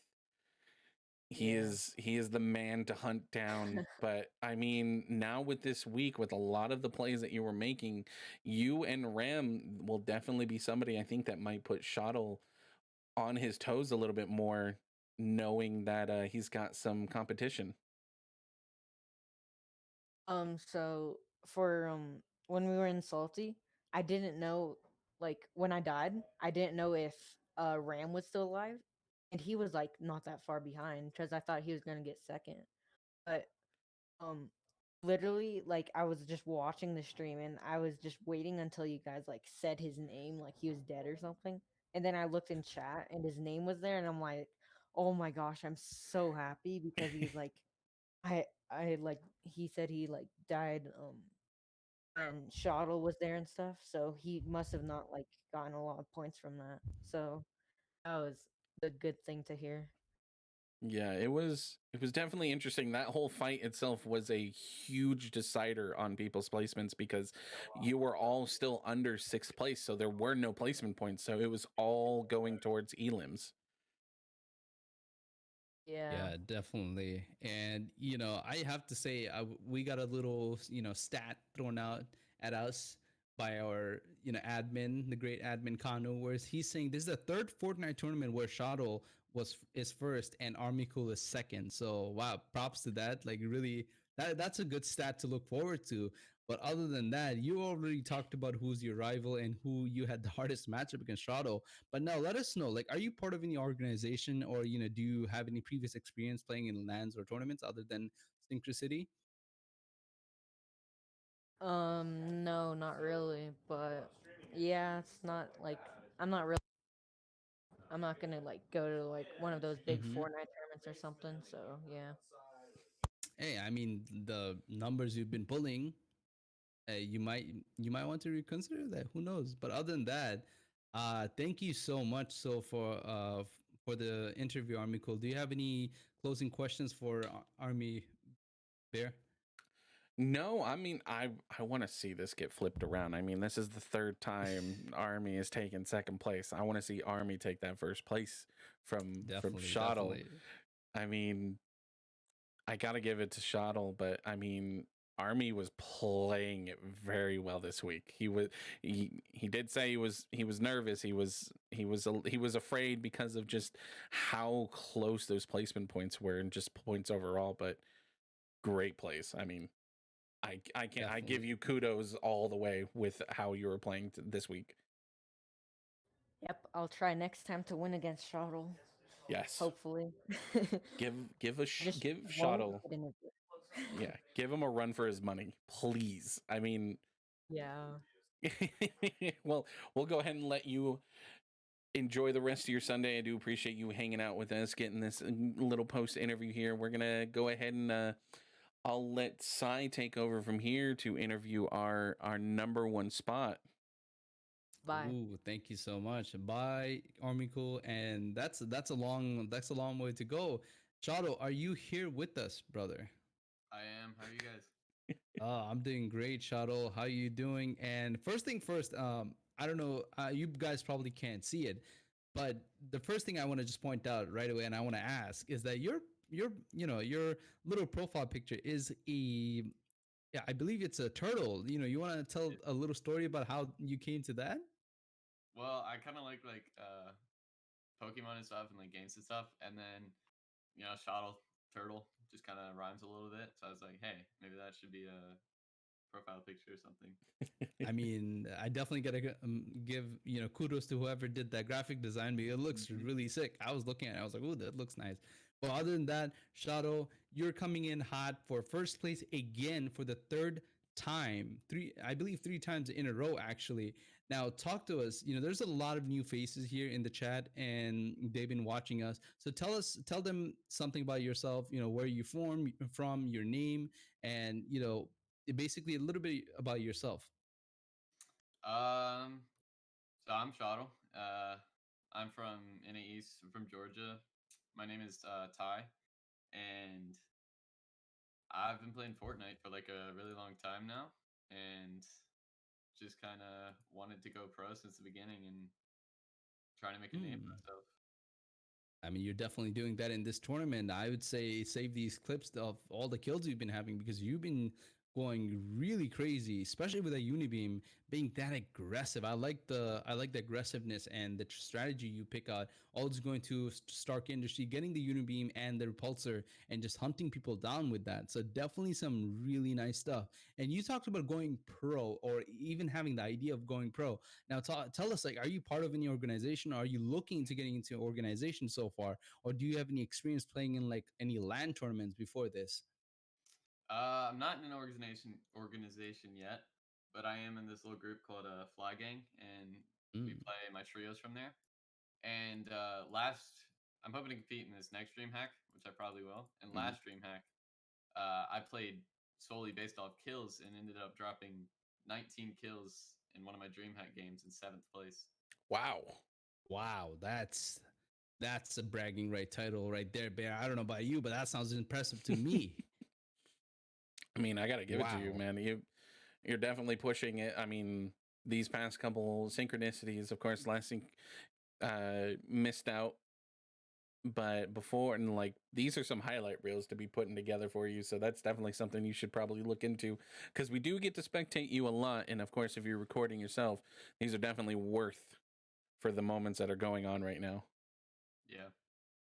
Yeah. He is the man to hunt down. But I mean, now with this week, with a lot of the plays that you were making, you and Ram will definitely be somebody I think that might put Shottle on his toes a little bit more, knowing that he's got some competition. So for when we were in Salty, I didn't know, like when I died, I didn't know if Ram was still alive, and he was like not that far behind because I thought he was gonna get second. But um literally, like I was just watching the stream and I was just waiting until you guys like said his name, like he was dead or something. And then I looked in chat and his name was there, and I'm like, oh my gosh, I'm so happy because he's like, I like he said he like died when Shottle was there and stuff, so he must have not like gotten a lot of points from that. So that was a good thing to hear. Yeah, it was definitely interesting. That whole fight itself was a huge decider on people's placements because you were all still under sixth place, so there were no placement points. So it was all going towards elims. Yeah. Yeah, definitely. And I have to say, we got a little stat thrown out at us by our admin, the great admin Kano, where he's saying this is the third Fortnite tournament where Shadow is first and Army Cool is second. So wow, props to that. Like really, that's a good stat to look forward to. But other than that, you already talked about who's your rival and who you had the hardest matchup against Shadow. But now let us know, like, are you part of any organization or, do you have any previous experience playing in LANs or tournaments other than Synchronicity? No, not really, but yeah, it's not like I'm not really. I'm not gonna like go to like one of those big Hmm. Fortnite tournaments or something. So yeah. Hey, I mean, the numbers you've been pulling, you might want to reconsider that. Who knows? But other than that, thank you so much. So for the interview, Army Cool. Do you have any closing questions for Army Bear? No, I mean I want to see this get flipped around. I mean, this is the third time Army has taken second place. I want to see Army take that first place from Definitely, Shottle. definitely. I mean, I got to give it to Shottle, but I mean, Army was playing it very well this week. He did say he was nervous. He was afraid because of just how close those placement points were and just points overall, but great plays. I mean, I give Definitely. you kudos all the way with how you were playing this week. Yep. I'll try next time to win against Shuttle. Yes, Hopefully. Just give won't Shottle, get in it. yeah, give him a run for his money, please. I mean, Yeah. well, we'll go ahead and let you enjoy the rest of your Sunday. I do appreciate you hanging out with us, getting this little post interview here. We're gonna go ahead and I'll let Sai take over from here to interview our number one spot. Bye. Ooh, thank you so much. Bye, Army Cool. And that's a long way to go. Chado, are you here with us, brother? I am. How are you guys? I'm doing great, Shadow. How you doing? And first thing first, I don't know, you guys probably can't see it, but the first thing I want to just point out right away, and I want to ask, is that your little profile picture is a, yeah, I believe it's a turtle. You want to tell It, a little story about how you came to that? well, I kind of like Pokemon and stuff and like games and stuff, and then Shottle Turtle just kind of rhymes a little bit. So I was like, hey, maybe that should be a profile picture or something. I mean, I definitely gotta give kudos to whoever did that graphic design because it looks Hmm. really sick. I was looking at it, I was like, "Oh, that looks nice." But other than that, Shadow, you're coming in hot for first place again for the third time. I believe, three times in a row actually. Now, talk to us. There's a lot of new faces here in the chat, and they've been watching us. So tell them something about yourself. Where you from, your name, and basically a little bit about yourself. Um, so I'm Shottle. I'm from NA East. I'm from Georgia. My name is Ty, and I've been playing Fortnite for like a really long time now, and just kind of wanted to go pro since the beginning and trying to make a name for Hmm. myself. I mean, you're definitely doing that in this tournament. I would say save these clips of all the kills you've been having because you've been going really crazy, especially with a unibeam being that aggressive. I like the aggressiveness and the strategy you pick out. Always going to Stark Industry, getting the unibeam and the repulsor, and just hunting people down with that. So definitely some really nice stuff. And you talked about going pro, or even having the idea of going pro. Now, tell us, like, are you part of any organization? Or are you looking into getting into an organization so far, or do you have any experience playing in like any LAN tournaments before this? I'm not in an organization yet, but I am in this little group called Fly Gang, and we Mm, play my trios from there. And I'm hoping to compete in this next DreamHack, which I probably will. And mm. last DreamHack, I played solely based off kills and ended up dropping 19 kills in one of my DreamHack games in seventh place. Wow. Wow, that's a bragging right title right there, Bear. I don't know about you, but that sounds impressive to me. I mean, I got to give it to you, Wow. man. You're definitely pushing it. I mean, these past couple synchronicities, of course, last sync missed out, but before and like these are some highlight reels to be putting together for you. So that's definitely something you should probably look into because we do get to spectate you a lot, and of course, if you're recording yourself, these are definitely worth for the moments that are going on right now. Yeah.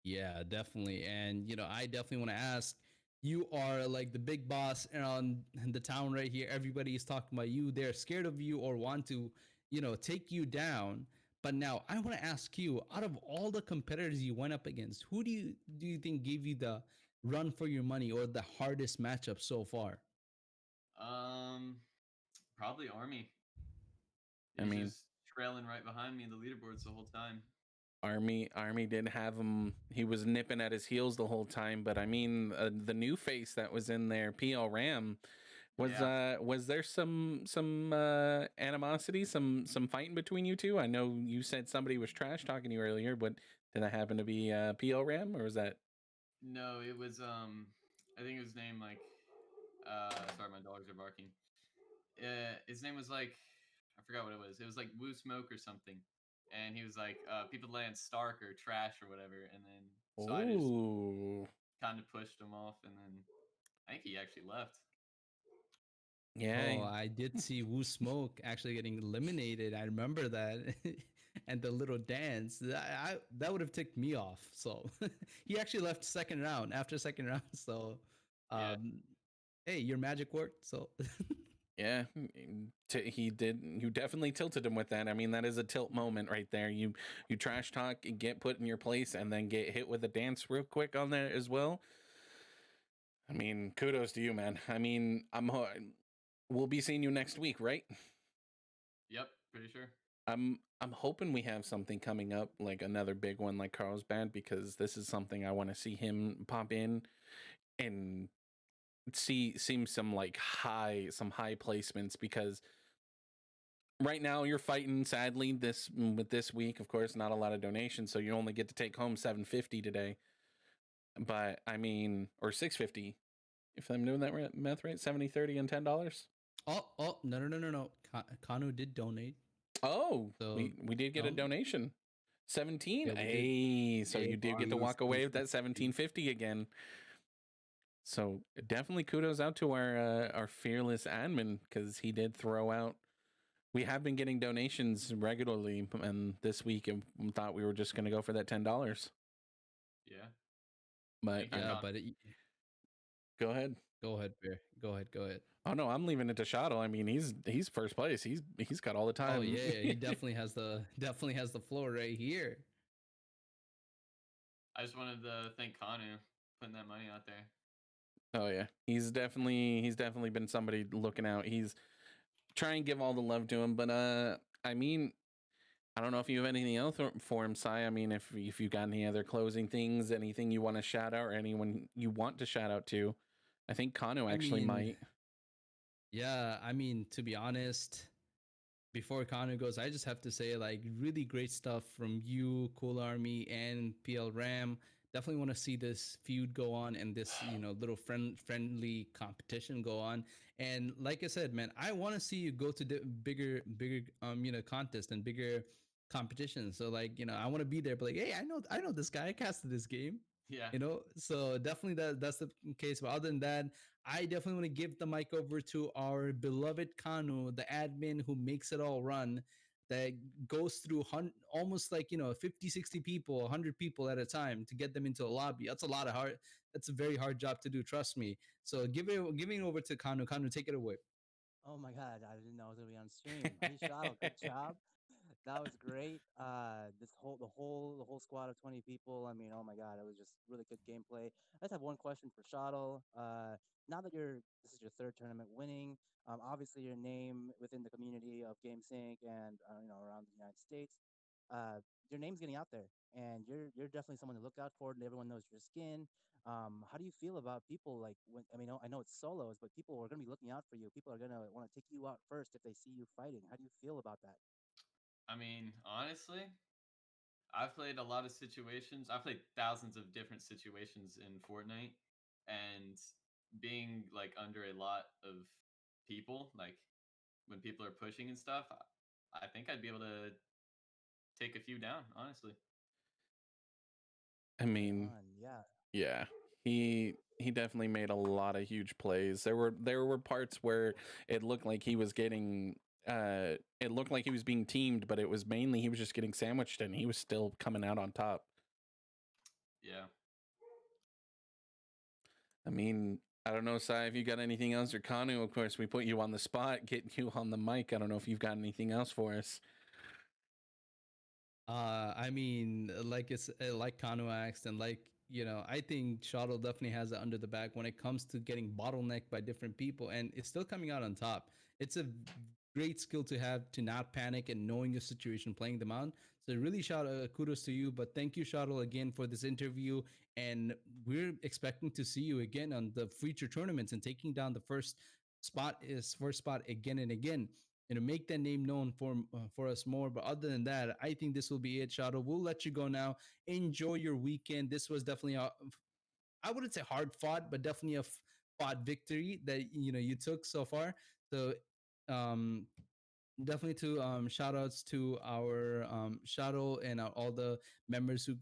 Yeah, definitely. And I definitely want to ask. You are like the big boss around the town right here. Everybody is talking about you. They're scared of you or want to, take you down. But now I want to ask you, out of all the competitors you went up against, who do you think gave you the run for your money or the hardest matchup so far? Um, Probably Army. I He's mean, just trailing right behind me in the leaderboards the whole time. Army did have him. He was nipping at his heels the whole time. But I mean, the new face that was in there, PL Ram, was there some animosity, some fighting between you two? I know you said somebody was trash talking to you earlier, but did that happen to be PL Ram, or was that? No, it was I think it was named like sorry, my dogs are barking. His name was like I forgot what it was. It was like Woo Smoke or something. And he was like, people land Stark or trash or whatever, and then so I just Oh, kind of pushed him off, and then I think he actually left. yeah. Oh, I did see Woo Smoke actually getting eliminated. I remember that. And the little dance. That would have ticked me off. So he actually left second round after second round. So Yeah, um hey, your magic worked. So Yeah, he did. You definitely tilted him with that. I mean, that is a tilt moment right there. You trash talk, and get put in your place, and then get hit with a dance real quick on there as well. I mean, kudos to you, man. I mean, we'll be seeing you next week, right? yep, pretty sure. I'm hoping we have something coming up, like another big one, like Carlsbad, because this is something I want to see him pop in and see some high placements, because right now you're fighting sadly this week, of course, not a lot of donations, so you only get to take home 750 today. But I mean, or 650, if I'm doing that math right. 70, 30, and $10. oh no. Kanu did donate. Oh, So we did get a no. donation. 17. Yeah, we did. Hey, so you did get to walk away with that 1750. 1750 again. So definitely kudos out to our fearless admin, because he did throw out. We have been getting donations regularly, and this week I thought we were just going to go for that $10. Yeah. But Thank you, Yeah, Con. but go ahead. go ahead, Bear. Go ahead. Oh no, I'm leaving it to Shottle. I mean, he's first place. He's got all the time. Oh yeah, he definitely has the floor right here. I just wanted to thank Kanu putting that money out there. Oh yeah, he's definitely been somebody looking out. He's trying to give all the love to him, but I mean, I don't know if you have anything else for him, Sai. I mean, if you got any other closing things, anything you want to shout out, or anyone you want to shout out to, I think Kanu I actually mean, might. yeah, I mean, to be honest, before Kanu goes, I just have to say, like, really great stuff from you, Cool Army, and PL Ram. Definitely want to see this feud go on and this, little friendly competition go on. And like I said, man, I want to see you go to the bigger, contest and bigger competitions. So like, I want to be there, but like, hey, I know this guy. I casted this game. Yeah. So definitely that's the case. But other than that, I definitely want to give the mic over to our beloved Kanu, the admin who makes it all run, that goes through almost like 50, 60 people, 100 people at a time to get them into a lobby. That's a very hard job to do, trust me. So giving over to Kanu, take it away. Oh my god, I didn't know I was gonna be on stream. Hey Shadow, good job. That was great. The whole squad of 20 people. I mean, oh my god, it was just really good gameplay. I just have one question for Shadow. Now that this is your third tournament winning, obviously your name within the community of GameSync and around the United States, your name's getting out there, and you're definitely someone to look out for. And everyone knows your skin. How do you feel about people like when I know it's solos, but people are going to be looking out for you. People are going to want to take you out first if they see you fighting. How do you feel about that? I mean, honestly, I've played a lot of situations. I've played thousands of different situations in Fortnite, and being like under a lot of people, like when people are pushing and stuff, I think I'd be able to take a few down, honestly. I Right mean, on. Yeah. yeah, he definitely made a lot of huge plays. There were parts where it looked like he was getting it looked like he was being teamed, but it was mainly he was just getting sandwiched, and he was still coming out on top. Yeah. I mean, I don't know, Sai, if you got anything else, or Kanu, of course, we put you on the spot, getting you on the mic. I don't know if you've got anything else for us. I mean, like Kanu asked, and like I think Shadow definitely has it under the bag when it comes to getting bottlenecked by different people, and it's still coming out on top. It's a great skill to have to not panic and knowing your situation, playing them out So really kudos to you. But thank you, Shadul, again for this interview. And we're expecting to see you again on the future tournaments and taking down the first spot again and again. And to make that name known for us more. But other than that, I think this will be it, Shadul. We'll let you go now. Enjoy your weekend. This was definitely I wouldn't say hard fought, but definitely a fought victory that you took so far. So um definitely to shout outs to our Shadow and all the members who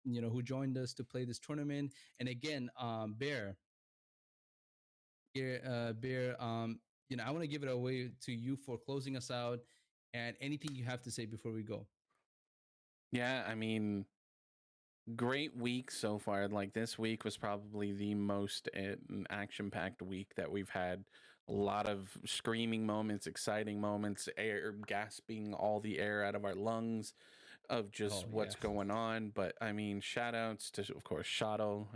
who joined us to play this tournament. And again, Bear, I want to give it away to you for closing us out and anything you have to say before we go. Yeah, I mean, great week so far. Like this week was probably the most action-packed week that we've had. A lot of screaming moments, exciting moments, air gasping all the air out of our lungs of just Oh, what's yeah. going on. But I mean, shout outs to, of course, Shadow,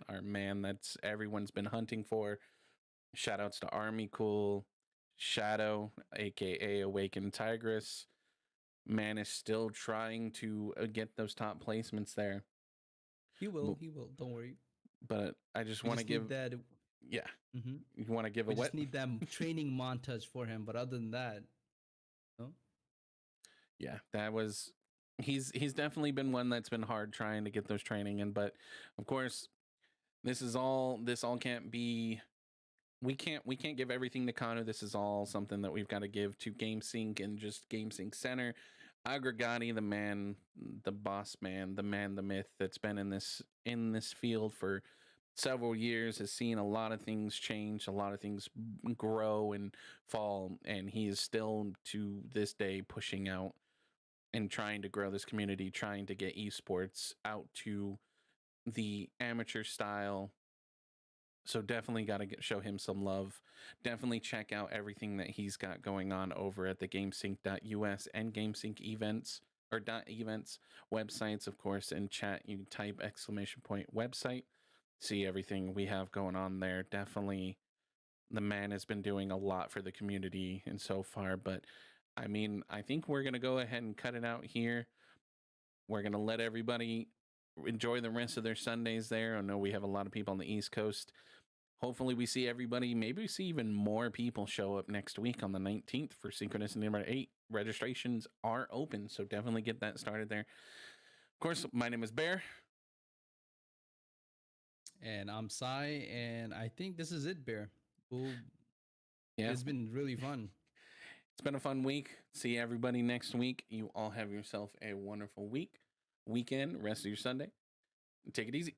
our man that's everyone's been hunting for. Shout outs to Army Cool, Shadow, aka Awakened Tigress. Man is still trying to get those top placements there. He will. But, He will. Don't worry. but I just We want to just need give, that. yeah, Mhm. you want to give a We what? just need that training montage for him. But other than that, no. Yeah, that was he's definitely been one that's been hard trying to get those training in, but of course this all can't be we can't give everything to Kano. This is all something that we've got to give to GameSync and just GameSync Center. Aggregati, the man, the boss man, the man, the myth that's been in this field for several years, has seen a lot of things change, a lot of things grow and fall, and he is still to this day pushing out and trying to grow this community, trying to get esports out to the amateur style. So definitely got to show him some love. Definitely check out everything that he's got going on over at the GameSync.us and GameSync events or .events websites, of course. In chat, you type !website, see everything we have going on there. Definitely, the man has been doing a lot for the community and so far. But I mean, I think we're gonna go ahead and cut it out here. We're gonna let everybody enjoy the rest of their Sundays there. I know we have a lot of people on the East Coast. Hopefully, we see everybody. Maybe we see even more people show up next week on the 19th for Synchronicity number 8. Registrations are open, so definitely get that started there. Of course, my name is Bear. And I'm Sai, and I think this is it, Bear. We'll, Yeah, It's been really fun. it's been a fun week. See everybody next week. You all have yourself a wonderful weekend, rest of your Sunday. Take it easy.